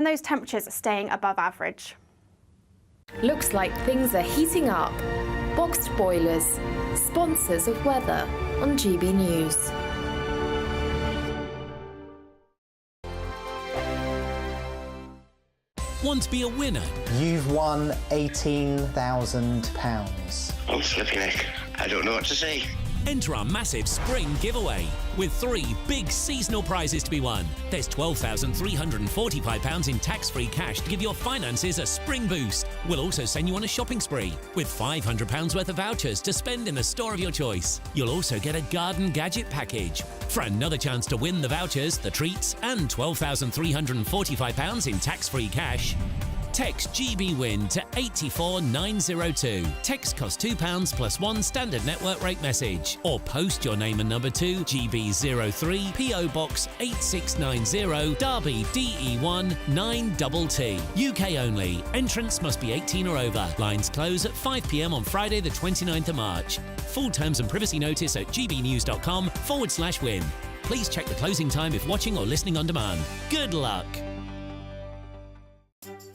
and those temperatures are staying above average. Looks like things are heating up. Boxed boilers, sponsors of weather on GB News. Want to be a winner? You've won £18,000. I'm flipping heck. I don't know what to say. Enter our massive spring giveaway with 3 big seasonal prizes to be won. There's £12,345 in tax-free cash to give your finances a spring boost. We'll also send you on a shopping spree with £500 worth of vouchers to spend in the store of your choice. You'll also get a garden gadget package. For another chance to win the vouchers, the treats and £12,345 in tax-free cash, text GBWIN to 84902. Text costs £2 plus 1 standard network rate message. Or post your name and number to GB03 PO Box 8690 Derby DE1 9TT. UK only. Entrance must be 18 or over. Lines close at 5 p.m. on Friday the 29th of March. Full terms and privacy notice at gbnews.com/win. Please check the closing time if watching or listening on demand. Good luck.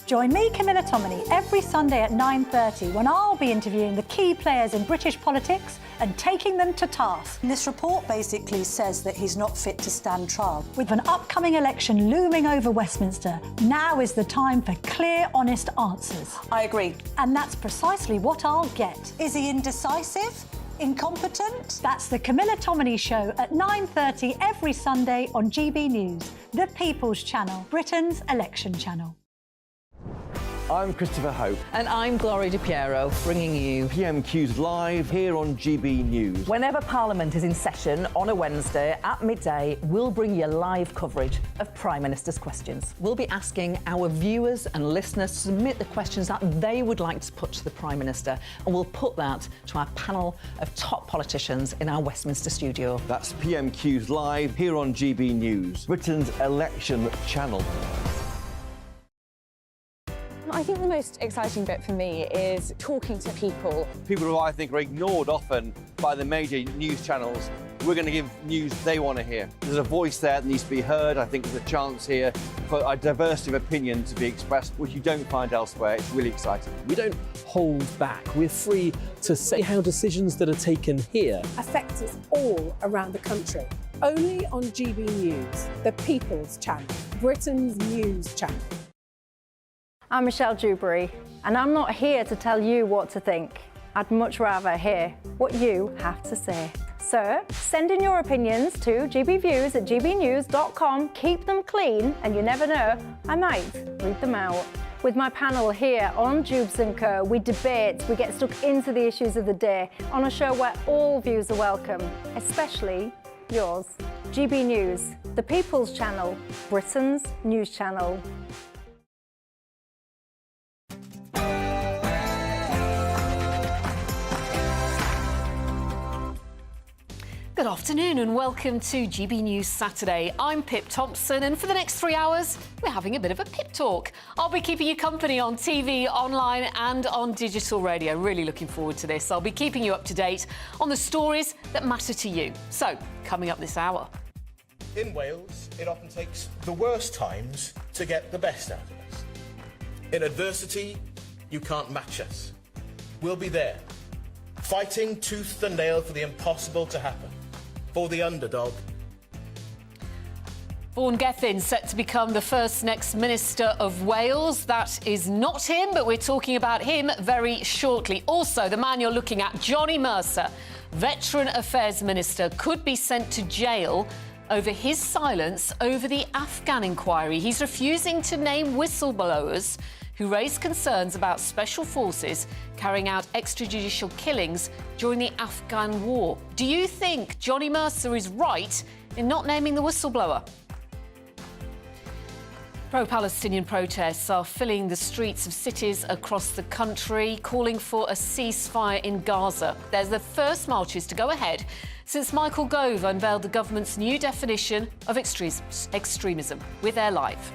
Join me, Camilla Tominey, every Sunday at 9:30 when I'll be interviewing the key players in British politics and taking them to task. This report basically says that he's not fit to stand trial. With an upcoming election looming over Westminster, now is the time for clear, honest answers. I agree. And that's precisely what I'll get. Is he indecisive? Incompetent? That's the Camilla Tominey Show at 9:30 every Sunday on GB News, the People's Channel, Britain's election channel. I'm Christopher Hope. And I'm Gloria Di Piero, bringing you PMQ's live here on GB News. Whenever Parliament is in session on a Wednesday at midday, we'll bring you live coverage of Prime Minister's questions. We'll be asking our viewers and listeners to submit the questions that they would like to put to the Prime Minister, and we'll put that to our panel of top politicians in our Westminster studio. That's PMQ's live here on GB News, Britain's election channel. I think the most exciting bit for me is talking to people. People who I think are ignored often by the major news channels. We're going to give news they want to hear. There's a voice there that needs to be heard. I think there's a chance here for a diversity of opinion to be expressed, which you don't find elsewhere. It's really exciting. We don't hold back. We're free to say how decisions that are taken here affect us all around the country. Only on GB News, the People's Channel, Britain's news channel. I'm Michelle Dewberry, and I'm not here to tell you what to think. I'd much rather hear what you have to say. So, send in your opinions to gbviews@gbnews.com. Keep them clean, and you never know, I might read them out. With my panel here on Jubes & Co, we debate, we get stuck into the issues of the day on a show where all views are welcome, especially yours. GB News, the People's Channel, Britain's news channel. Good afternoon and welcome to GB News Saturday. I'm Pip Thompson, and for the next 3 hours, we're having a bit of a Pip Talk. I'll be keeping you company on TV, online and on digital radio. Really looking forward to this. I'll be keeping you up to date on the stories that matter to you. So, coming up this hour. In Wales, it often takes the worst times to get the best out of us. In adversity, you can't match us. We'll be there, fighting tooth and nail for the impossible to happen. For the underdog. Vaughan Gething set to become the first next Minister of Wales. That is not him, but we're talking about him very shortly. Also, the man you're looking at, Johnny Mercer, Veteran Affairs Minister, could be sent to jail over his silence over the Afghan inquiry. He's refusing to name whistleblowers who raised concerns about special forces carrying out extrajudicial killings during the Afghan war. Do you think Johnny Mercer is right in not naming the whistleblower? Pro-Palestinian protests are filling the streets of cities across the country, calling for a ceasefire in Gaza. There's the first marches to go ahead since Michael Gove unveiled the government's new definition of extremism. We're there live.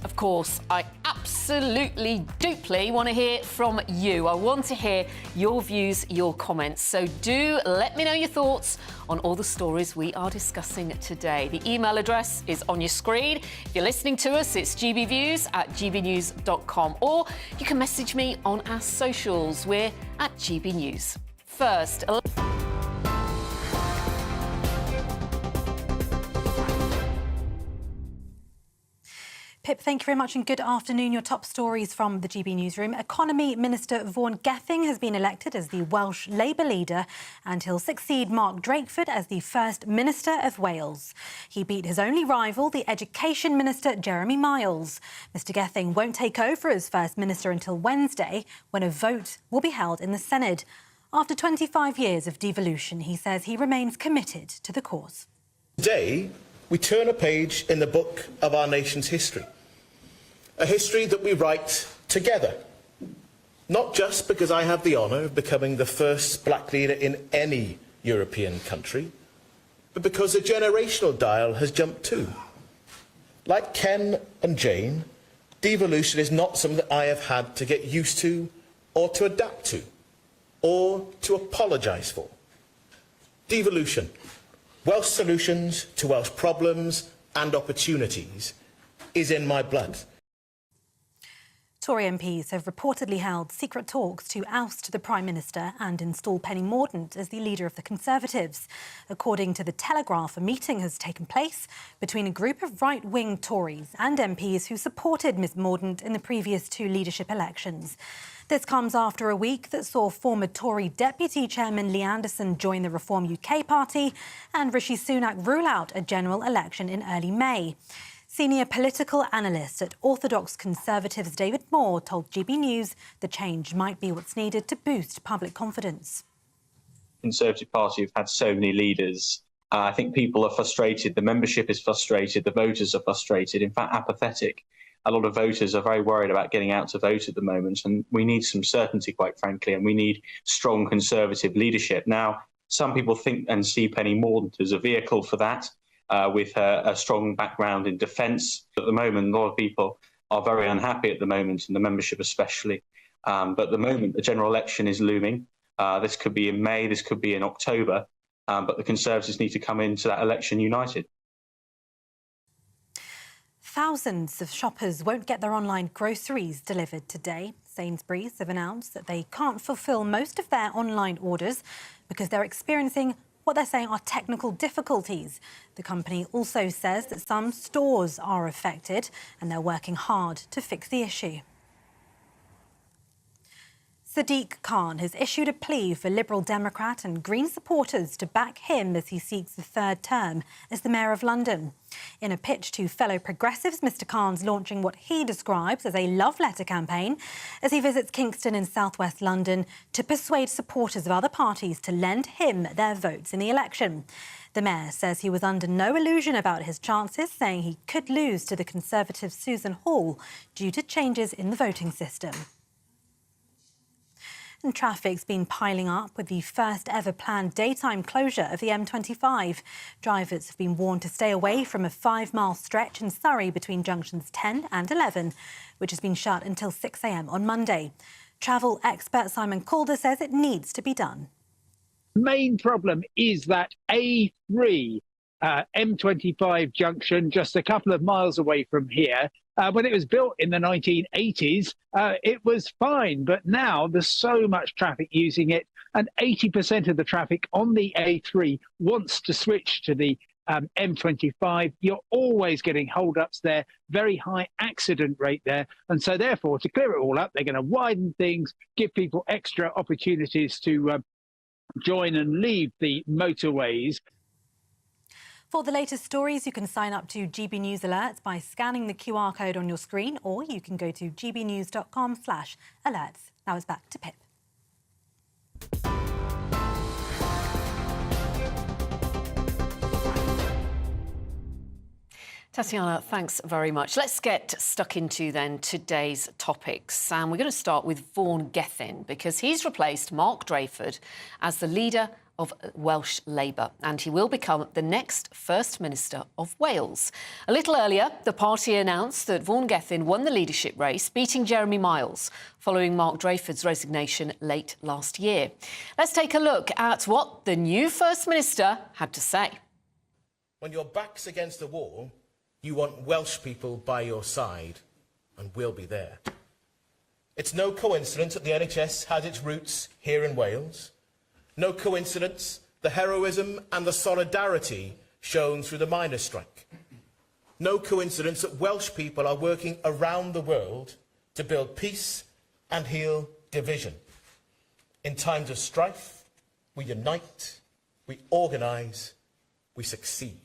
Of course, I absolutely absolutely duply want to hear from you. I want to hear your views, your comments. So do let me know your thoughts on all the stories we are discussing today. The email address is on your screen. If you're listening to us, it's gbviews@gbnews.com, or you can message me on our socials. We're at GB News. First, Pip, thank you very much and good afternoon. Your top stories from the GB Newsroom. Economy Minister Vaughan Gething has been elected as the Welsh Labour leader and he'll succeed Mark Drakeford as the First Minister of Wales. He beat his only rival, the Education Minister Jeremy Miles. Mr Gething won't take over as First Minister until Wednesday, when a vote will be held in the Senedd. After 25 years of devolution, he says he remains committed to the cause. Today, we turn a page in the book of our nation's history. A history that we write together. Not just because I have the honour of becoming the first black leader in any European country, but because the generational dial has jumped too. Like Ken and Jane, devolution is not something that I have had to get used to or to adapt to or to apologise for. Devolution. Welsh solutions to Welsh problems and opportunities is in my blood. Tory MPs have reportedly held secret talks to oust the Prime Minister and install Penny Mordaunt as the leader of the Conservatives. According to The Telegraph, a meeting has taken place between a group of right-wing Tories and MPs who supported Ms Mordaunt in the previous two leadership elections. This comes after a week that saw former Tory Deputy Chairman Lee Anderson join the Reform UK party and Rishi Sunak rule out a general election in early May. Senior political analyst at Orthodox Conservatives David Moore told GB News the change might be what's needed to boost public confidence. The Conservative Party have had so many leaders. I think people are frustrated, the membership is frustrated, the voters are frustrated, in fact apathetic. A lot of voters are very worried about getting out to vote at the moment, and we need some certainty, quite frankly, and we need strong Conservative leadership. Now, some people think and see Penny Mordaunt as a vehicle for that, with a strong background in defence. At the moment, a lot of people are very unhappy at the moment, and the membership especially. But at the moment, the general election is looming. This could be in May, this could be in October, but the Conservatives need to come into that election united. Thousands of shoppers won't get their online groceries delivered today. Sainsbury's have announced that they can't fulfil most of their online orders because they're experiencing what they're saying are technical difficulties. The company also says that some stores are affected and they're working hard to fix the issue. Sadiq Khan has issued a plea for Liberal Democrat and Green supporters to back him as he seeks the third term as the Mayor of London. In a pitch to fellow progressives, Mr Khan's launching what he describes as a love letter campaign as he visits Kingston in southwest London to persuade supporters of other parties to lend him their votes in the election. The Mayor says he was under no illusion about his chances, saying he could lose to the Conservative Susan Hall due to changes in the voting system. And traffic's been piling up with the first ever planned daytime closure of the M25. Drivers have been warned to stay away from a 5-mile stretch in Surrey between junctions 10 and 11, which has been shut until 6 a.m. on Monday. Travel expert Simon Calder says it needs to be done. The main problem is that A3 M25 junction, just a couple of miles away from here. When it was built in the 1980s, it was fine, but now there's so much traffic using it, and 80% of the traffic on the A3 wants to switch to the M25. You're always getting hold-ups there, very high accident rate there, and so therefore, to clear it all up, they're going to widen things, give people extra opportunities to join and leave the motorways. For the latest stories, you can sign up to GB News Alerts by scanning the QR code on your screen, or you can go to gbnews.com/alerts. Now it's back to Pip. Tatiana, thanks very much. Let's get stuck into then today's topics. And we're going to start with Vaughan Gething because he's replaced Mark Drakeford as the leader of Welsh Labour, and he will become the next First Minister of Wales. A little earlier, the party announced that Vaughan Gething won the leadership race, beating Jeremy Miles, following Mark Drakeford's resignation late last year. Let's take a look at what the new First Minister had to say. When your back's against the wall, you want Welsh people by your side, and we'll be there. It's no coincidence that the NHS has its roots here in Wales. No coincidence the heroism and the solidarity shown through the miners' strike. No coincidence that Welsh people are working around the world to build peace and heal division. In times of strife, we unite, we organise, we succeed.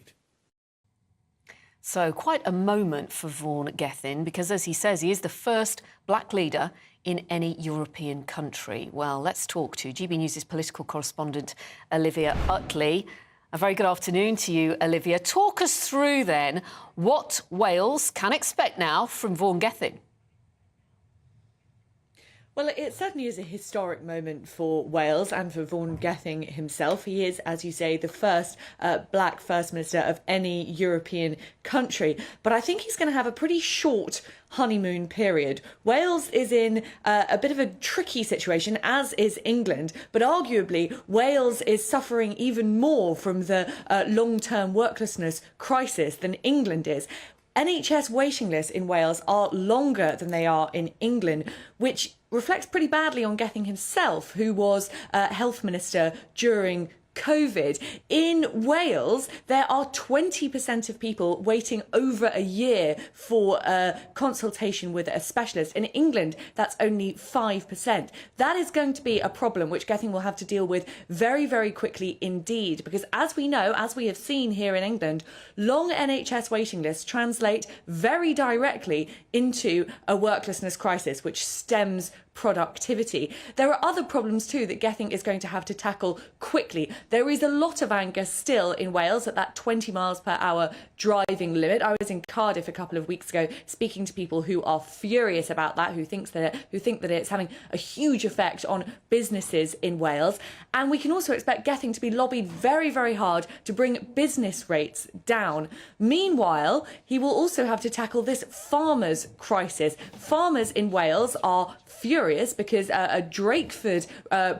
So quite a moment for Vaughan Gething, because as he says, he is the first black leader in any European country. Well, let's talk to GB News' political correspondent, Olivia Utley. A very good afternoon to you, Olivia. Talk us through, then, what Wales can expect now from Vaughan Gething. Well, it certainly is a historic moment for Wales and for Vaughan Gething himself. He is, as you say, the first black First Minister of any European country. But I think he's going to have a pretty short honeymoon period. Wales is in a bit of a tricky situation, as is England, but arguably Wales is suffering even more from the long-term worklessness crisis than England is. NHS waiting lists in Wales are longer than they are in England, which reflects pretty badly on Gething himself, who was Health Minister during COVID. In Wales, there are 20% of people waiting over a year for a consultation with a specialist. In England, that's only 5%. That is going to be a problem which Gething will have to deal with very, very quickly indeed, because as we know, as we have seen here in England, long NHS waiting lists translate very directly into a worklessness crisis, which stems productivity. There are other problems too that Gething is going to have to tackle quickly. There is a lot of anger still in Wales at that 20 miles per hour driving limit. I was in Cardiff a couple of weeks ago speaking to people who are furious about that, who think that it's having a huge effect on businesses in Wales. And we can also expect Gething to be lobbied very, very hard to bring business rates down. Meanwhile, he will also have to tackle this farmers' crisis. Farmers in Wales are furious because a Drakeford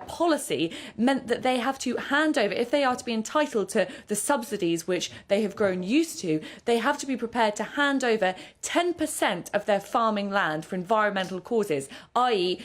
policy meant that they have to hand over, if they are to be entitled to the subsidies which they have grown used to, they have to be prepared to hand over 10% of their farming land for environmental causes, i.e.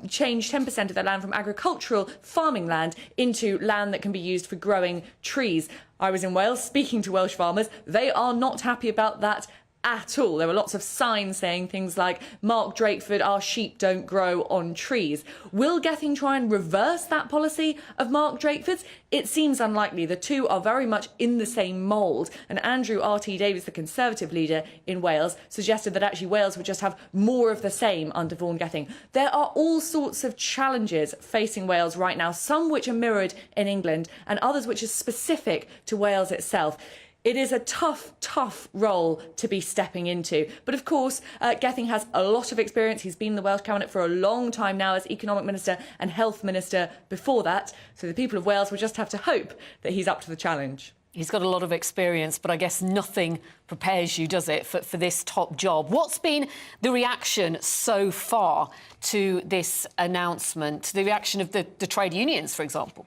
change 10% of their land from agricultural farming land into land that can be used for growing trees. I was in Wales speaking to Welsh farmers. They are not happy about that at all. There were lots of signs saying things like, Mark Drakeford, our sheep don't grow on trees. Will Gething try and reverse that policy of Mark Drakeford's? It seems unlikely. The two are very much in the same mould. And Andrew R.T. Davies, the Conservative leader in Wales, suggested that actually Wales would just have more of the same under Vaughan Gething. There are all sorts of challenges facing Wales right now, some which are mirrored in England and others which are specific to Wales itself. It is a tough, tough role to be stepping into. But of course, Gething has a lot of experience. He's been in the Welsh Cabinet for a long time now as Economic Minister and Health Minister before that. So the people of Wales will just have to hope that he's up to the challenge. He's got a lot of experience, but I guess nothing prepares you, does it, for this top job? What's been the reaction so far to this announcement, the reaction of the trade unions, for example?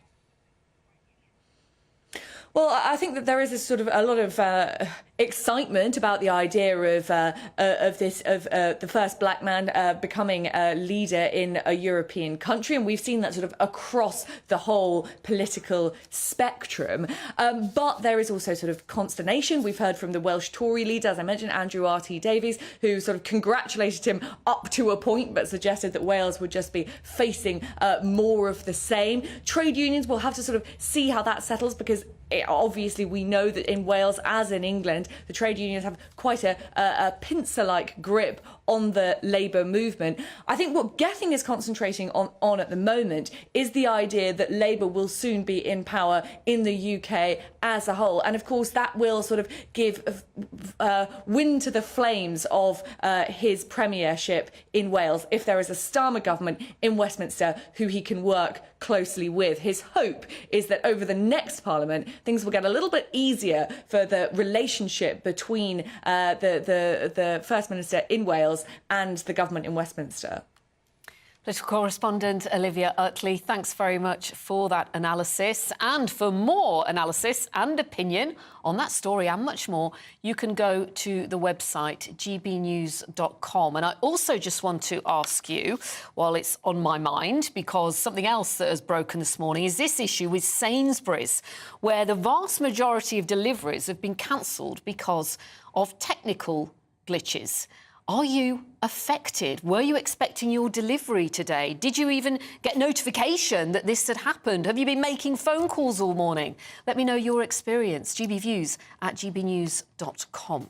Well, I think that there is a lot of excitement about the idea of the first black man becoming a leader in a European country, and we've seen that sort of across the whole political spectrum. But there is also sort of consternation. We've heard from the Welsh Tory leader, as I mentioned, Andrew R.T. Davies, who sort of congratulated him up to a point, but suggested that Wales would just be facing more of the same. Trade unions will have to sort of see how that settles, because obviously we know that in Wales, as in England, the trade unions have quite a pincer-like grip on the Labour movement. I think what Gething is concentrating on at the moment is the idea that Labour will soon be in power in the UK as a whole. And of course, that will sort of give wind to the flames of his premiership in Wales if there is a Starmer government in Westminster who he can work closely with. His hope is that over the next Parliament, things will get a little bit easier for the relationship between the First Minister in Wales and the government in Westminster. Political correspondent Olivia Utley, thanks very much for that analysis. And for more analysis and opinion on that story and much more, you can go to the website gbnews.com. And I also just want to ask you, while it's on my mind, because something else that has broken this morning is this issue with Sainsbury's, where the vast majority of deliveries have been cancelled because of technical glitches. Are you affected? Were you expecting your delivery today? Did you even get notification that this had happened? Have you been making phone calls all morning? Let me know your experience. gbviews@gbnews.com.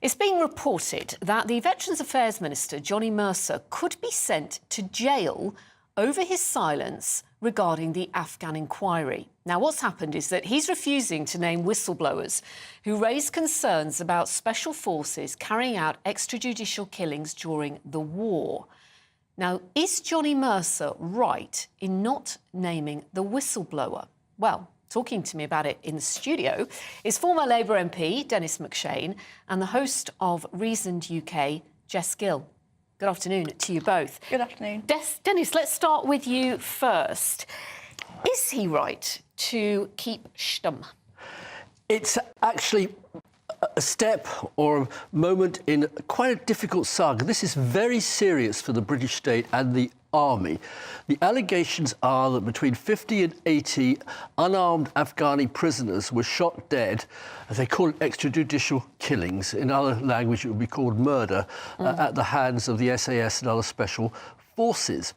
It's being reported that the Veterans Affairs Minister, Johnny Mercer, could be sent to jail over his silence regarding the Afghan inquiry. Now, what's happened is that he's refusing to name whistleblowers who raised concerns about special forces carrying out extrajudicial killings during the war. Now, is Johnny Mercer right in not naming the whistleblower? Well, talking to me about it in the studio is former Labour MP Dennis McShane and the host of Reasoned UK, Jess Gill. Good afternoon to you both. Good afternoon. Dennis, let's start with you first. Is he right to keep stum? It's actually a step or a moment in quite a difficult saga. This is very serious for the British state and the army. The allegations are that between 50 and 80 unarmed Afghani prisoners were shot dead, as they call it, extrajudicial killings. In other language, it would be called murder, at the hands of the SAS and other special forces.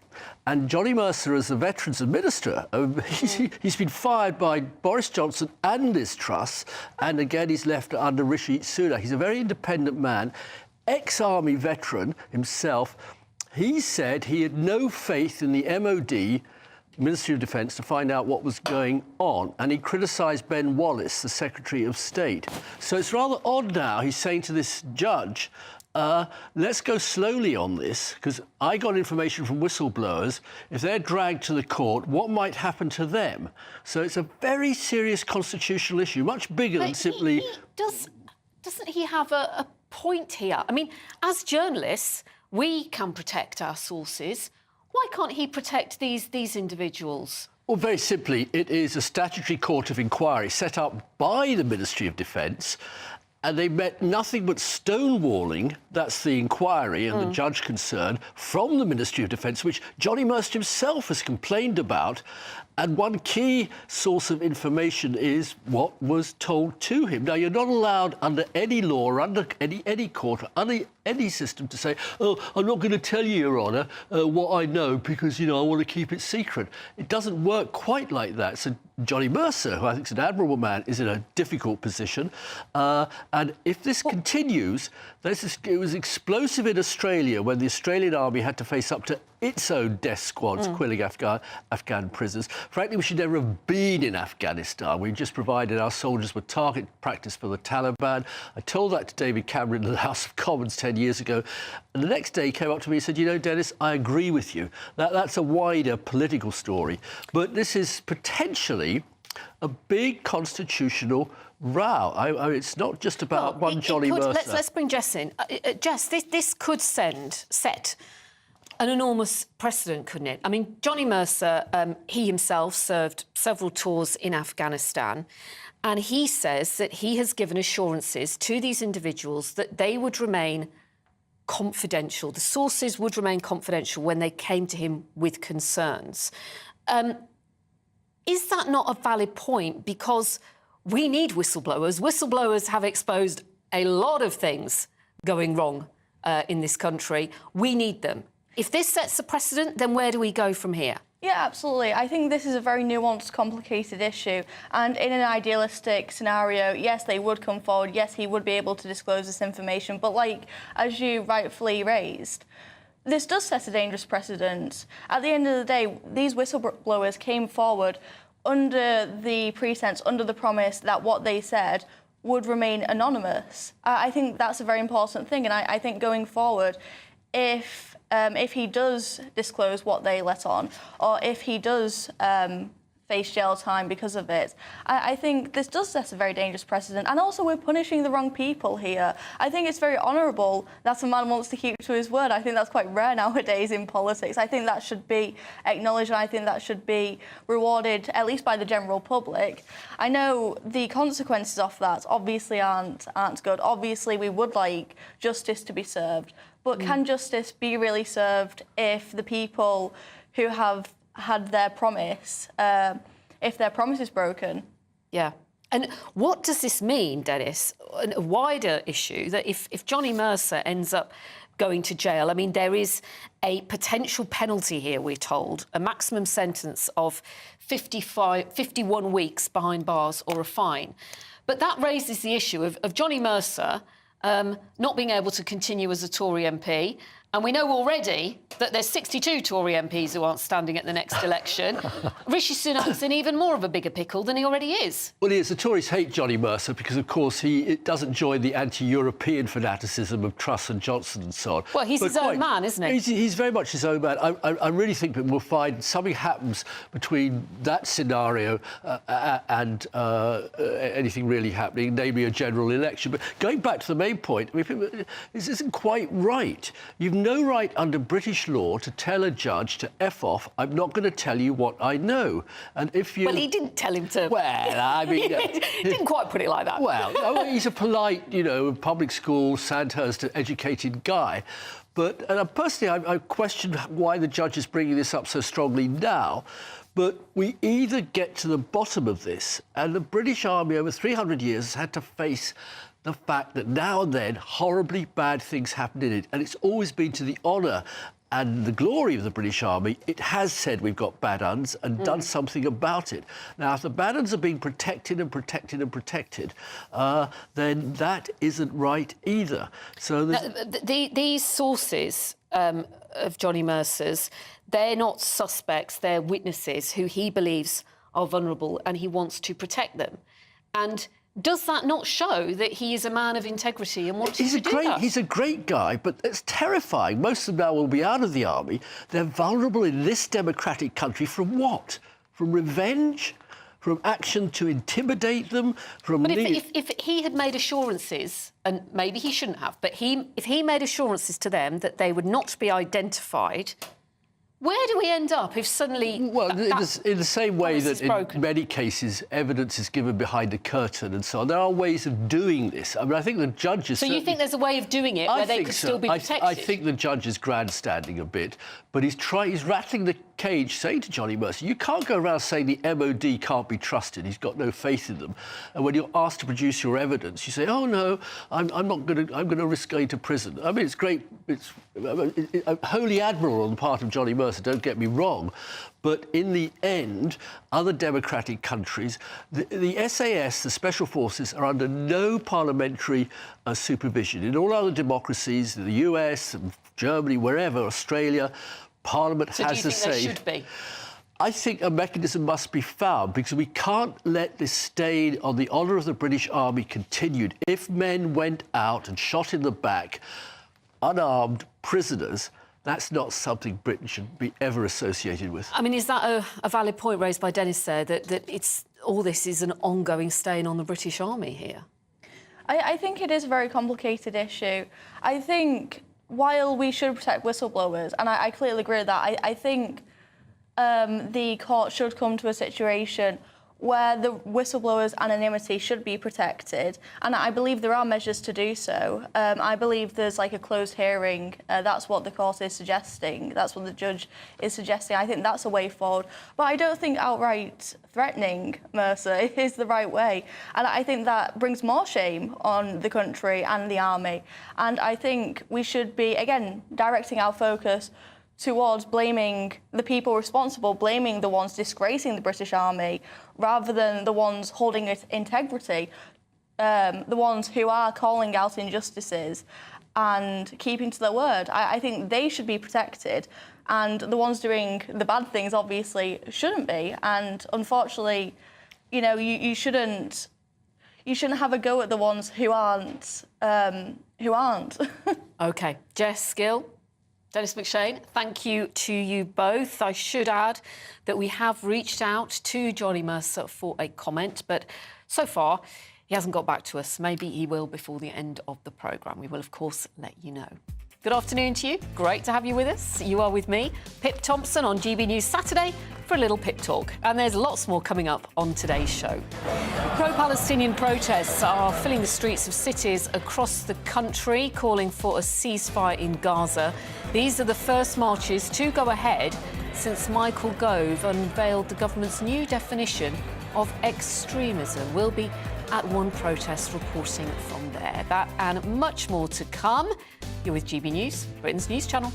And Johnny Mercer, as the Veterans Minister, he's been fired by Boris Johnson and Liz Truss, and again he's left under Rishi Sunak. He's a very independent man, ex-army veteran himself. He said he had no faith in the MOD, Ministry of Defence, to find out what was going on, and he criticised Ben Wallace, the Secretary of State. So it's rather odd now he's saying to this judge, let's go slowly on this, because I got information from whistleblowers. If they're dragged to the court, what might happen to them? So it's a very serious constitutional issue, much bigger than simply... Doesn't he have a point here? I mean, as journalists, we can protect our sources. Why can't he protect these individuals? Well, very simply, it is a statutory court of inquiry set up by the Ministry of Defence, and they met nothing but stonewalling, that's the inquiry and the judge concerned, from the Ministry of Defence, which Johnny Mercer himself has complained about. And one key source of information is what was told to him. Now, you're not allowed under any law or under any court or under any system to say, oh, I'm not going to tell you, Your Honour, what I know because, I want to keep it secret. It doesn't work quite like that. So Johnny Mercer, who I think is an admirable man, is in a difficult position. And if this continues, it was explosive in Australia when the Australian army had to face up to its own death squads killing Afghan prisoners. Frankly, we should never have been in Afghanistan. We just provided our soldiers with target practice for the Taliban. I told that to David Cameron in the House of Commons 10 years ago. And the next day he came up to me and said, Dennis, I agree with you. That's a wider political story. But this is potentially a big constitutional row. It's not just about Johnny Mercer. Let's bring Jess in. Jess, this could set an enormous precedent, couldn't it? I mean, Johnny Mercer, he himself served several tours in Afghanistan, and he says that he has given assurances to these individuals that they would remain confidential. The sources would remain confidential when they came to him with concerns. Is that not a valid point? Because we need whistleblowers. Whistleblowers have exposed a lot of things going wrong in this country. We need them. If this sets a precedent, then where do we go from here? Yeah, absolutely. I think this is a very nuanced, complicated issue. And in an idealistic scenario, yes, they would come forward. Yes, he would be able to disclose this information. But as you rightfully raised, this does set a dangerous precedent. At the end of the day, these whistleblowers came forward under the pretense, under the promise that what they said would remain anonymous. I think that's a very important thing. And I think going forward, if he does disclose what they let on, or if he does face jail time because of it, I think this does set a very dangerous precedent. And also, we're punishing the wrong people here. I think it's very honourable that a man wants to keep to his word. I think that's quite rare nowadays in politics. I think that should be acknowledged, and I think that should be rewarded, at least by the general public. I know the consequences of that obviously aren't good. Obviously, we would like justice to be served. But can justice be really served if the people who have had their promise, if their promise is broken? Yeah. And what does this mean, Dennis? A wider issue that if Johnny Mercer ends up going to jail, I mean, there is a potential penalty here, we're told, a maximum sentence of 51 weeks behind bars or a fine. But that raises the issue of Johnny Mercer not being able to continue as a Tory MP. And we know already that there's 62 Tory MPs who aren't standing at the next election. Rishi Sunak's in even more of a bigger pickle than he already is. Well, the Tories hate Johnny Mercer because, of course, it doesn't join the anti-European fanaticism of Truss and Johnson and so on. Well, he's his own man, isn't he? He's very much his own man. I really think that we'll find something happens between that scenario and anything really happening, namely a general election. But going back to the main point, I mean, this isn't quite right. You've no right under British law to tell a judge to F off. I'm not going to tell you what I know. And if you... Well, he didn't tell him to... Well, I mean... he didn't quite put it like that. Well, no, he's a polite, public school, Sandhurst educated guy. But personally, I question why the judge is bringing this up so strongly now. But we either get to the bottom of this, and the British Army over 300 years has had to face the fact that now and then horribly bad things happen in it. And it's always been to the honour and the glory of the British Army. It has said we've got bad uns and done something about it. Now, if the bad uns are being protected and protected and protected, then that isn't right either. So these sources of Johnny Mercer's, they're not suspects, they're witnesses who he believes are vulnerable and he wants to protect them. And does that not show that he is a man of integrity and wants to do that? He's a great guy, but it's terrifying. Most of them now will be out of the army. They're vulnerable in this democratic country from what? From revenge? From action to intimidate them? But if he had made assurances, and maybe he shouldn't have, but if he made assurances to them that they would not be identified, where do we end up if suddenly... Well, in the same way that in many cases evidence is given behind a curtain and so on, there are ways of doing this. I mean, I think the judge is... So you think there's a way of doing it where they could still be protected? I think the judge is grandstanding a bit, but he's rattling the cage, saying to Johnny Mercer, you can't go around saying the MOD can't be trusted, he's got no faith in them. And when you're asked to produce your evidence, you say, oh, no, I'm going to risk going to prison. I mean, it's great, it's wholly admirable on the part of Johnny Mercer, don't get me wrong, but in the end, other democratic countries, the SAS, the Special Forces, are under no parliamentary supervision. In all other democracies, the US, Germany, wherever, Australia, Parliament has the say. So do you think there should be? I think a mechanism must be found because we can't let this stain on the honour of the British Army continued. If men went out and shot in the back, unarmed prisoners, that's not something Britain should be ever associated with. I mean, is that a valid point raised by Dennis there, that all this is an ongoing stain on the British Army here? I think it is a very complicated issue. I think while we should protect whistleblowers, and I clearly agree with that, I think the court should come to a situation where the whistleblower's anonymity should be protected, and I believe there are measures to do so. I believe there's like a closed hearing. That's what the court is suggesting. That's what the judge is suggesting. I think that's a way forward. But I don't think outright threatening Mercer is the right way. And I think that brings more shame on the country and the army. And I think we should be, again, directing our focus towards blaming the people responsible, blaming the ones disgracing the British Army, rather than the ones holding its integrity, the ones who are calling out injustices and keeping to their word. I think they should be protected, and the ones doing the bad things obviously shouldn't be. And unfortunately, you shouldn't have a go at the ones who aren't. OK. Jess, Gill? Dennis McShane, thank you to you both. I should add that we have reached out to Johnny Mercer for a comment, but so far he hasn't got back to us. Maybe he will before the end of the programme. We will, of course, let you know. Good afternoon to you. Great to have you with us. You are with me, Pip Thompson, on GB News Saturday for a little Pip Talk. And there's lots more coming up on today's show. Pro-Palestinian protests are filling the streets of cities across the country, calling for a ceasefire in Gaza. These are the first marches to go ahead since Michael Gove unveiled the government's new definition of extremism. We'll be at one protest reporting from there. That and much more to come. You're with GB News, Britain's news channel.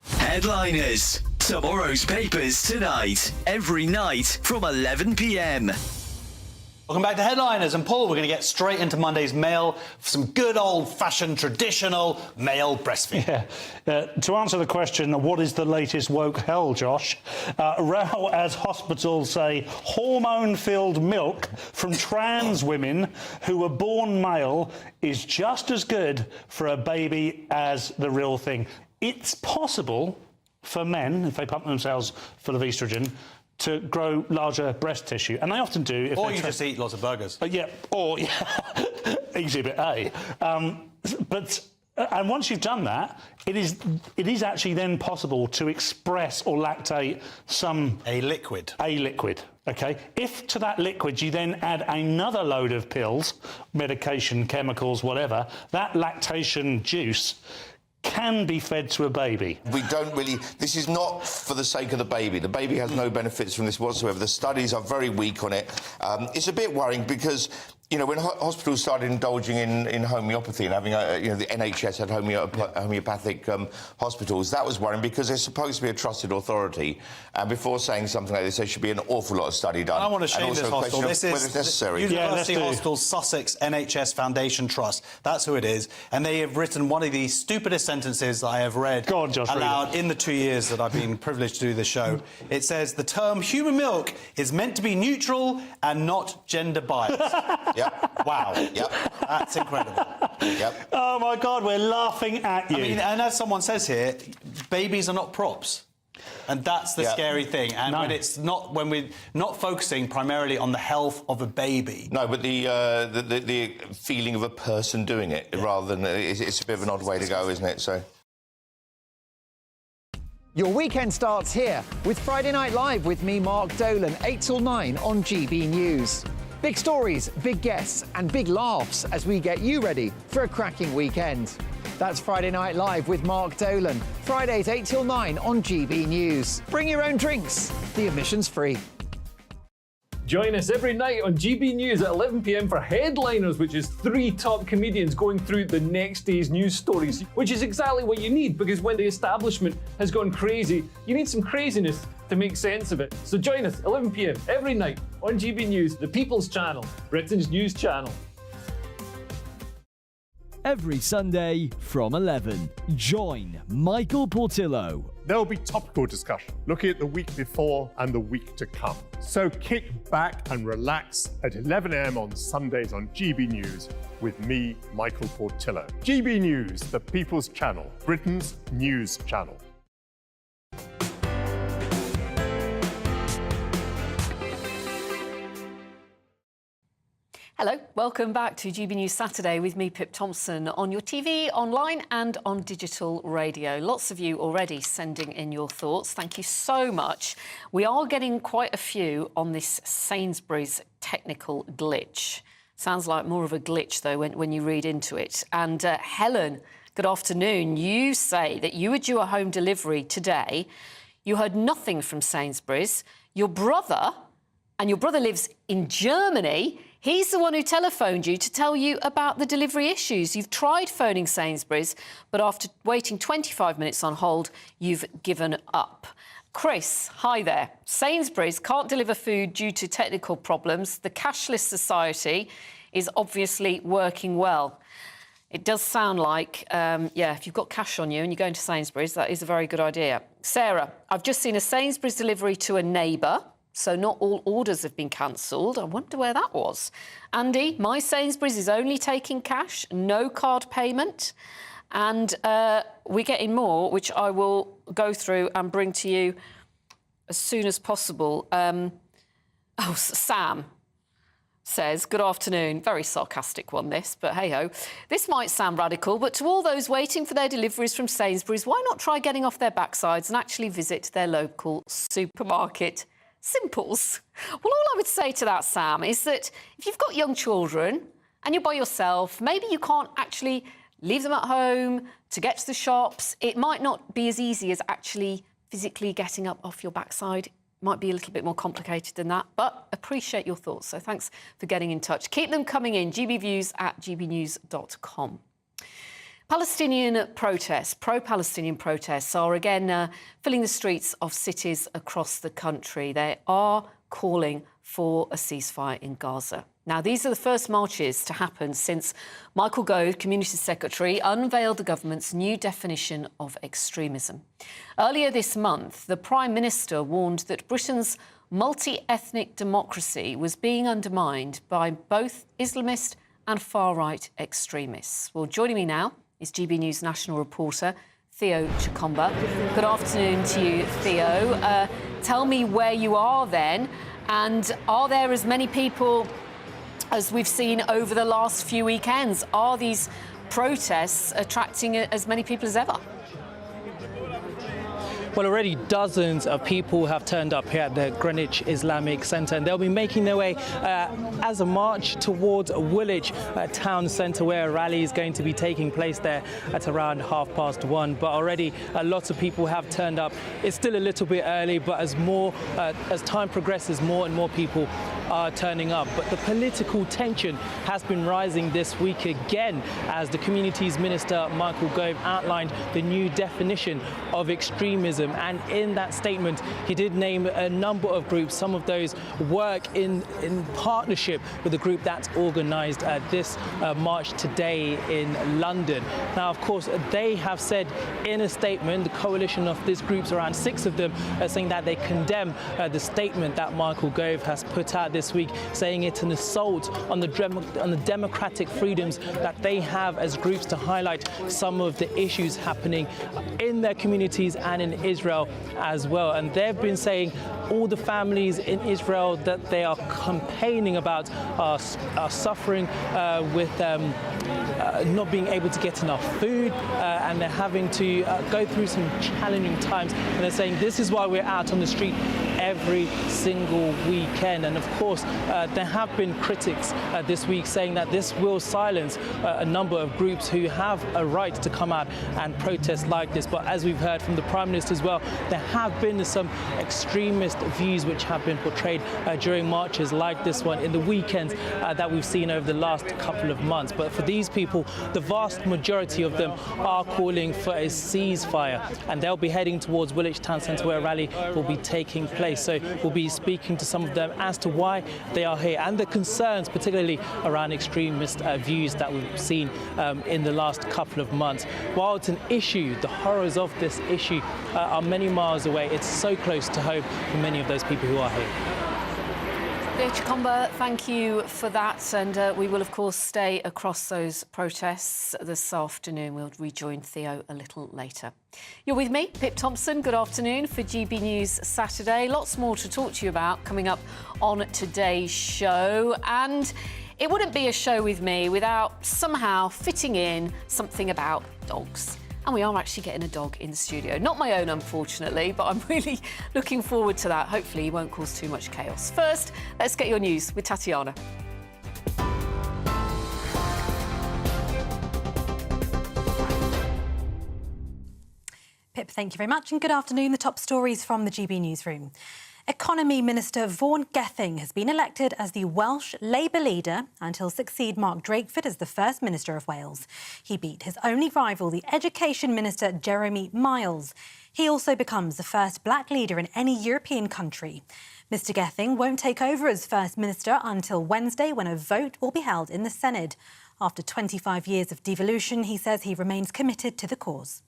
Headliners. Tomorrow's papers tonight. Every night from 11 p.m. Welcome back to Headliners. And Paul, we're going to get straight into Monday's mail for some good old-fashioned, traditional male breastfeeding. Yeah. To answer the question, what is the latest woke hell, Josh? Row as hospitals say hormone-filled milk from trans women who were born male is just as good for a baby as the real thing. It's possible for men, if they pump themselves full of estrogen, to grow larger breast tissue, and they often do. Or you just eat lots of burgers. Exhibit A. And once you've done that, it is actually then possible to express or lactate a liquid. Okay. If to that liquid you then add another load of pills, medication, chemicals, whatever, that lactation juice can be fed to a baby. We don't really... This is not for the sake of the baby. The baby has no benefits from this whatsoever. The studies are very weak on it. It's a bit worrying because, you know, when hospitals started indulging in homeopathy and having, the NHS had homeopathic hospitals, that was worrying because they're supposed to be a trusted authority. And before saying something like this, there should be an awful lot of study done. I want to shame this hospital. This is whether it's necessary. University Hospital Sussex NHS Foundation Trust. That's who it is. And they have written one of the stupidest sentences I have read aloud in the 2 years that I've been privileged to do this show. It says, the term human milk is meant to be neutral and not gender biased. Yep. Wow. Yep. That's incredible. Yep. Oh, my God, we're laughing at you. I mean, and as someone says here, babies are not props. And that's the scary thing. And when we're not focusing primarily on the health of a baby. No, but the feeling of a person doing it rather than... It's a bit of an odd way to go, isn't it? So... Your weekend starts here with Friday Night Live with me, Mark Dolan, 8 till 9 on GB News. Big stories, big guests and big laughs as we get you ready for a cracking weekend. That's Friday Night Live with Mark Dolan. Fridays 8 till 9 on GB News. Bring your own drinks. The admission's free. Join us every night on GB News at 11 p.m. for Headliners, which is 3 top comedians going through the next day's news stories, which is exactly what you need, because when the establishment has gone crazy, you need some craziness to make sense of it. So join us 11 p.m. every night on GB News, the People's Channel, Britain's news channel. Every Sunday from 11, join Michael Portillo. There'll be topical discussion, looking at the week before and the week to come. So kick back and relax at 11 a.m. on Sundays on GB News with me, Michael Portillo. GB News, the People's Channel, Britain's news channel. Hello, welcome back to GB News Saturday with me, Pip Thompson, on your TV, online and on digital radio. Lots of you already sending in your thoughts. Thank you so much. We are getting quite a few on this Sainsbury's technical glitch. Sounds like more of a glitch, though, when you read into it. And Helen, good afternoon. You say that you were due a home delivery today. You heard nothing from Sainsbury's. Your brother lives in Germany. He's the one who telephoned you to tell you about the delivery issues. You've tried phoning Sainsbury's, but after waiting 25 minutes on hold, you've given up. Chris, hi there. Sainsbury's can't deliver food due to technical problems. The cashless society is obviously working well. It does sound like, if you've got cash on you and you're going to Sainsbury's, that is a very good idea. Sarah, I've just seen a Sainsbury's delivery to a neighbour. so not all orders have been cancelled. I wonder where that was. Andy, my Sainsbury's is only taking cash, no card payment. And we're getting more, which I will go through and bring to you as soon as possible. Sam says, good afternoon. Very sarcastic one, this, but hey-ho. This might sound radical, but to all those waiting for their deliveries from Sainsbury's, why not try getting off their backsides and actually visit their local supermarket? Simples. Well, all I would say to that, Sam, is that if you've got young children and you're by yourself, maybe you can't actually leave them at home to get to the shops. It might not be as easy as actually physically getting up off your backside. It might be a little bit more complicated than that, but appreciate your thoughts. So thanks for getting in touch. Keep them coming in, gbviews@gbnews.com. Palestinian protests, pro-Palestinian protests, are again filling the streets of cities across the country. They are calling for a ceasefire in Gaza. Now, these are the first marches to happen since Michael Gove, Community Secretary, unveiled the government's new definition of extremism. Earlier this month, the Prime Minister warned that Britain's multi-ethnic democracy was being undermined by both Islamist and far-right extremists. Well, joining me now is GB News national reporter Theo Chikomba. Good afternoon to you, Theo. Tell me where you are then, and are there as many people as we've seen over the last few weekends? Are these protests attracting as many people as ever? Well, already dozens of people have turned up here at the Greenwich Islamic Centre, and they'll be making their way as a march towards Woolwich town centre, where a rally is going to be taking place there at around 1:30. But already lots of people have turned up. It's still a little bit early, but as time progresses, more and more people are turning up. But the political tension has been rising this week again, as the Communities Minister Michael Gove outlined the new definition of extremism. And in that statement, he did name a number of groups. Some of those work in partnership with the group that's organised this march today in London. Now, of course, they have said in a statement, the coalition of these groups, around 6 of them, saying that they condemn the statement that Michael Gove has put out this week, saying it's an assault on the democratic freedoms that they have as groups, to highlight some of the issues happening in their communities and in Israel as well. And they've been saying all the families in Israel that they are campaigning about are suffering with not being able to get enough food, and they're having to go through some challenging times. And they're saying this is why we're out on the street every single weekend. And of course, there have been critics this week saying that this will silence a number of groups who have a right to come out and protest like this. But as we've heard from the Prime Minister as well, there have been some extremist views which have been portrayed during marches like this one in the weekends that we've seen over the last couple of months. But for these people, the vast majority of them are calling for a ceasefire, and they'll be heading towards Woolwich Town Centre, where a rally will be taking place. So we'll be speaking to some of them as to why they are here and the concerns, particularly around extremist views that we've seen in the last couple of months. While it's an issue, the horrors of this issue are many miles away. It's so close to home for many of those people who are here. Theo Chikomba, thank you for that. And we will, of course, stay across those protests this afternoon. We'll rejoin Theo a little later. You're with me, Pip Thompson. Good afternoon for GB News Saturday. Lots more to talk to you about coming up on today's show. And it wouldn't be a show with me without somehow fitting in something about dogs. And we are actually getting a dog in the studio. Not my own, unfortunately, but I'm really looking forward to that. Hopefully he won't cause too much chaos. First, let's get your news with Tatiana. Pip, thank you very much, and good afternoon. The top stories from the GB newsroom. Economy Minister Vaughan Gething has been elected as the Welsh Labour leader, and he'll succeed Mark Drakeford as the First Minister of Wales. He beat his only rival, the Education Minister Jeremy Miles. He also becomes the first black leader in any European country. Mr Gething won't take over as First Minister until Wednesday, when a vote will be held in the Senedd. After 25 years of devolution, he says he remains committed to the cause.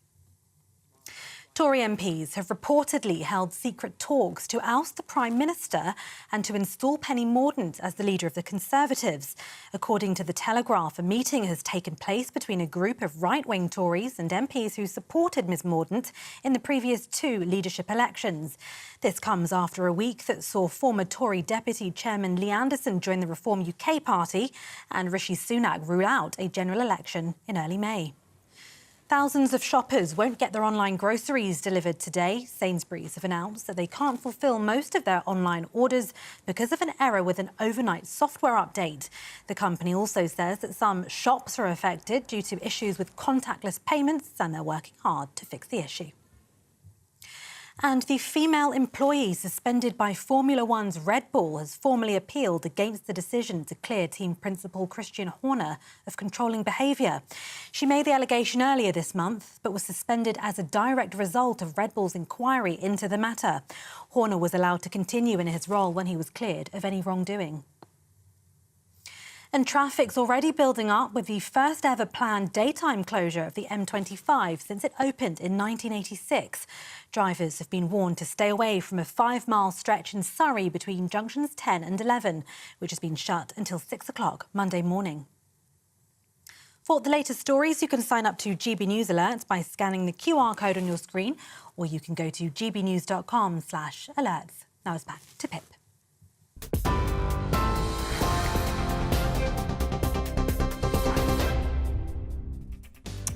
Tory MPs have reportedly held secret talks to oust the Prime Minister and to install Penny Mordaunt as the leader of the Conservatives. According to The Telegraph, a meeting has taken place between a group of right-wing Tories and MPs who supported Ms Mordaunt in the previous 2 leadership elections. This comes after a week that saw former Tory Deputy Chairman Lee Anderson join the Reform UK party and Rishi Sunak rule out a general election in early May. Thousands of shoppers won't get their online groceries delivered today. Sainsbury's have announced that they can't fulfil most of their online orders because of an error with an overnight software update. The company also says that some shops are affected due to issues with contactless payments, and they're working hard to fix the issue. And the female employee suspended by Formula One's Red Bull has formally appealed against the decision to clear team principal Christian Horner of controlling behaviour. She made the allegation earlier this month, but was suspended as a direct result of Red Bull's inquiry into the matter. Horner was allowed to continue in his role when he was cleared of any wrongdoing. And traffic's already building up with the first ever planned daytime closure of the M25 since it opened in 1986. Drivers have been warned to stay away from a 5-mile stretch in Surrey between junctions 10 and 11, which has been shut until 6 o'clock Monday morning. For the latest stories, you can sign up to GB News Alerts by scanning the QR code on your screen, or you can go to gbnews.com/alerts. Now it's back to Pip.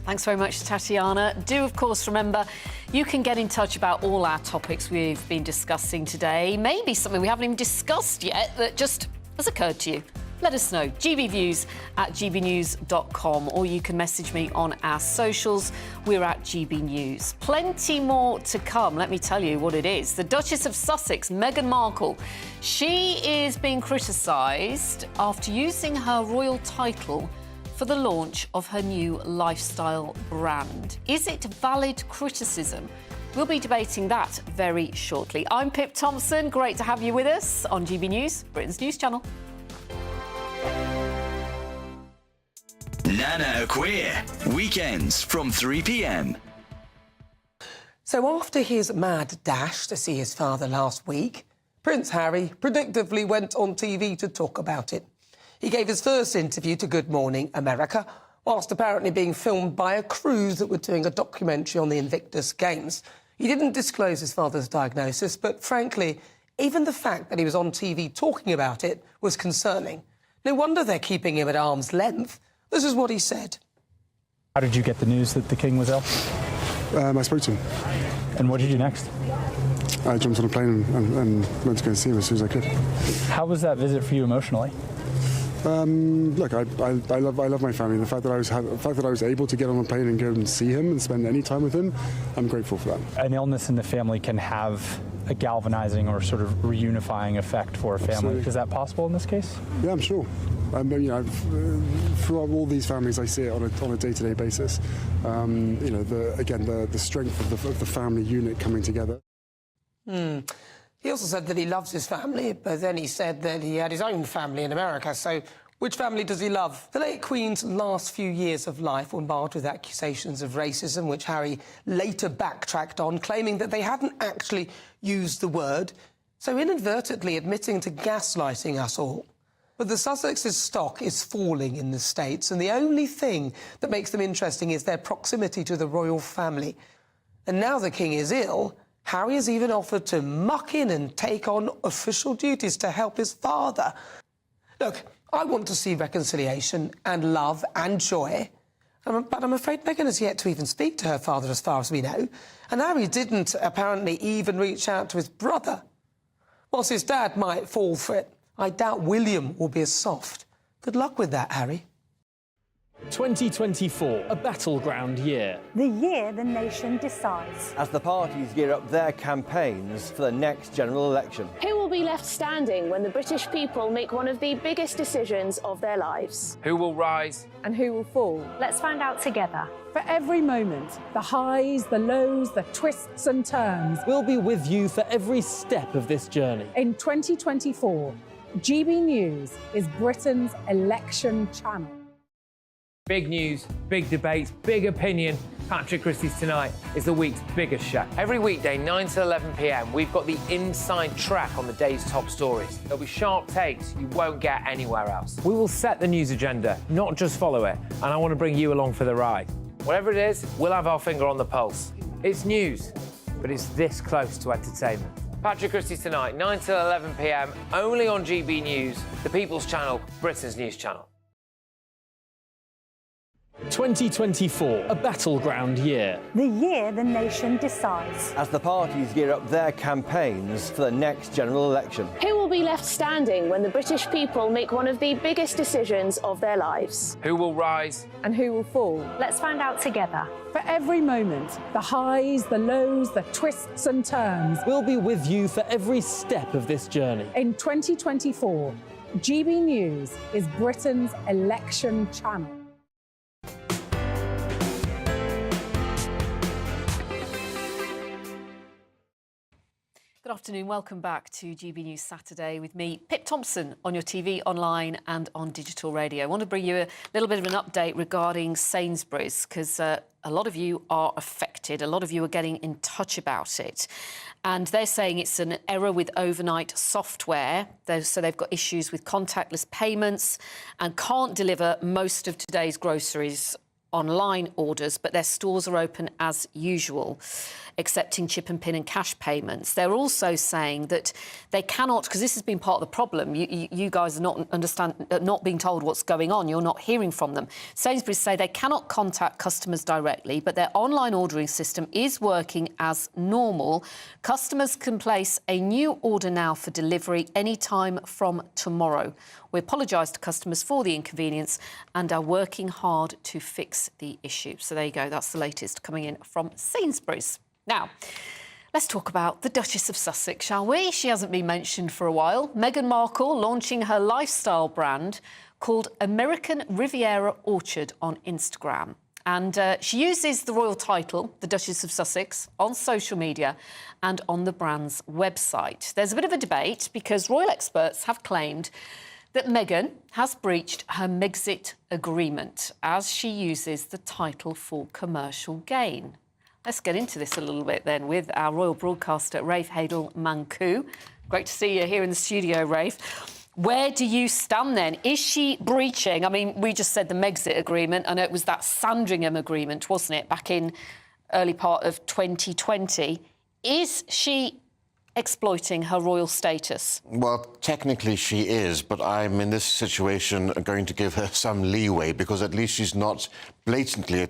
Thanks very much, Tatiana. Do, of course, remember, you can get in touch about all our topics we've been discussing today. Maybe something we haven't even discussed yet that just has occurred to you. Let us know. gbviews@gbnews.com, or you can message me on our socials. We're at GB News. Plenty more to come. Let me tell you what it is. The Duchess of Sussex, Meghan Markle, she is being criticised after using her royal title for the launch of her new lifestyle brand. Is it valid criticism? We'll be debating that very shortly. I'm Pip Thompson. Great to have you with us on GB News, Britain's news channel. Nana Queer, weekends from 3 p.m. So after his mad dash to see his father last week, Prince Harry predictably went on TV to talk about it. He gave his first interview to Good Morning America, whilst apparently being filmed by a crew that were doing a documentary on the Invictus Games. He didn't disclose his father's diagnosis, but frankly, even the fact that he was on TV talking about it was concerning. No wonder they're keeping him at arm's length. This is what he said. How did you get the news that the King was ill? I spoke to him. And what did you do next? I jumped on a plane and went to go and see him as soon as I could. How was that visit for you emotionally? Look, I love my family. The fact that I was able to get on a plane and go and see him and spend any time with him, I'm grateful for that. An illness in the family can have a galvanizing or sort of reunifying effect for a family. Absolutely. Is that possible in this case? Yeah, I'm sure. Throughout all these families, I see it on a day-to-day basis. The strength of the family unit coming together. He also said that he loves his family, but then he said that he had his own family in America. So which family does he love? The late Queen's last few years of life were marred with accusations of racism, which Harry later backtracked on, claiming that they hadn't actually used the word, so inadvertently admitting to gaslighting us all. But the Sussex's stock is falling in the States, and the only thing that makes them interesting is their proximity to the royal family. And now the King is ill, Harry has even offered to muck in and take on official duties to help his father. Look, I want to see reconciliation and love and joy, but I'm afraid Meghan has yet to even speak to her father as far as we know, and Harry didn't apparently even reach out to his brother. Whilst his dad might fall for it, I doubt William will be as soft. Good luck with that, Harry. 2024, a battleground year. The year the nation decides. As the parties gear up their campaigns for the next general election. Who will be left standing when the British people make one of the biggest decisions of their lives? Who will rise? And who will fall? Let's find out together. For every moment, the highs, the lows, the twists and turns. We'll be with you for every step of this journey. In 2024, GB News is Britain's election channel. Big news, big debates, big opinion, Patrick Christie's Tonight is the week's biggest show. Every weekday, 9 to 11 p.m, we've got the inside track on the day's top stories. There'll be sharp takes you won't get anywhere else. We will set the news agenda, not just follow it, and I want to bring you along for the ride. Whatever it is, we'll have our finger on the pulse. It's news, but it's this close to entertainment. Patrick Christie's Tonight, 9 to 11 p.m, only on GB News, the People's Channel, Britain's news channel. 2024, a battleground year. The year the nation decides. As the parties gear up their campaigns for the next general election. Who will be left standing when the British people make one of the biggest decisions of their lives? Who will rise? And who will fall? Let's find out together. For every moment, the highs, the lows, the twists and turns. We'll be with you for every step of this journey. In 2024, GB News is Britain's election channel. Good afternoon, welcome back to GB News Saturday with me, Pip Thompson, on your TV, online and on digital radio. I want to bring you a little bit of an update regarding Sainsbury's, because a lot of you are affected. A lot of you are getting in touch about it. And they're saying it's an error with overnight software. So they've got issues with contactless payments and can't deliver most of today's groceries online orders, but their stores are open as usual, accepting chip and pin and cash payments. They're also saying that they cannot, because this has been part of the problem, you guys are not being told what's going on, you're not hearing from them. Sainsbury's say they cannot contact customers directly, but their online ordering system is working as normal. Customers can place a new order now for delivery anytime from tomorrow. We apologise to customers for the inconvenience and are working hard to fix the issue. So there you go, that's the latest coming in from Sainsbury's. Now, let's talk about the Duchess of Sussex, shall we? She hasn't been mentioned for a while. Meghan Markle launching her lifestyle brand called American Riviera Orchard on Instagram. And she uses the royal title, the Duchess of Sussex, on social media and on the brand's website. There's a bit of a debate because royal experts have claimed that Meghan has breached her Megxit agreement as she uses the title for commercial gain. Let's get into this a little bit then with our royal broadcaster, Rafe Hadel-Mancu. Great to see you here in the studio, Rafe. Where do you stand then? Is she breaching? I mean, we just said the Megxit agreement, and it was that Sandringham agreement, wasn't it, back in early part of 2020. Is she exploiting her royal status? Well, technically she is, but I'm in this situation going to give her some leeway because at least she's not blatantly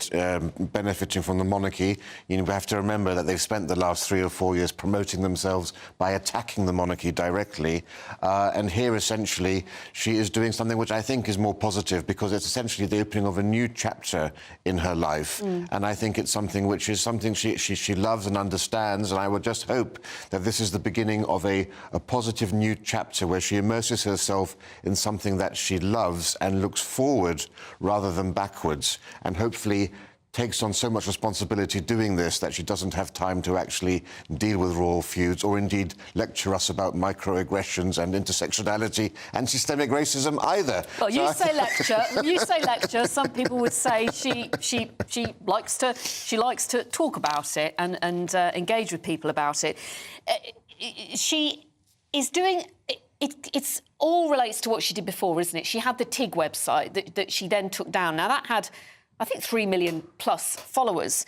benefiting from the monarchy. You know, we have to remember that they've spent the last 3 or 4 years promoting themselves by attacking the monarchy directly. And here, essentially, she is doing something which I think is more positive because it's essentially the opening of a new chapter in her life. And I think it's something which is something she loves and understands. And I would just hope that this is the beginning of a positive new chapter where she immerses herself in something that she loves and looks forward rather than backwards, and hopefully takes on so much responsibility doing this that she doesn't have time to actually deal with royal feuds or indeed lecture us about microaggressions and intersectionality and systemic racism either. Well, you say lecture. You say lecture. Some people would say she likes to talk about it and engage with people about it. She is doing. It's all relates to what she did before, isn't it? She had the TIG website that she then took down. Now, that had, I think, 3 million plus followers.